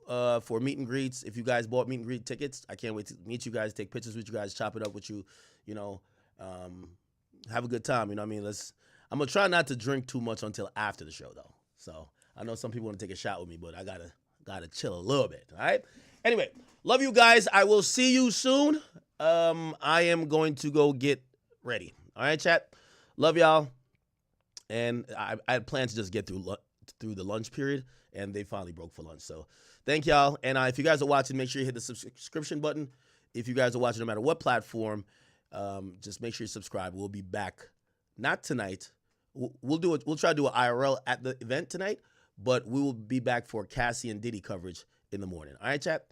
for meet and greets. If you guys bought meet and greet tickets, I can't wait to meet you guys, take pictures with you guys, chop it up with you, have a good time. I'm going to try not to drink too much until after the show, though. So I know some people want to take a shot with me, but I gotta chill a little bit. All right. Anyway, love you guys. I will see you soon. I am going to go get ready. All right, chat. Love y'all. And I had planned to just get through the lunch period, and they finally broke for lunch. So thank y'all. And if you guys are watching, make sure you hit the subscription button. If you guys are watching, no matter what platform, just make sure you subscribe. We'll be back. Not tonight. We'll do it. We'll try to do an IRL at the event tonight, but we will be back for Cassie and Diddy coverage in the morning. All right, chat.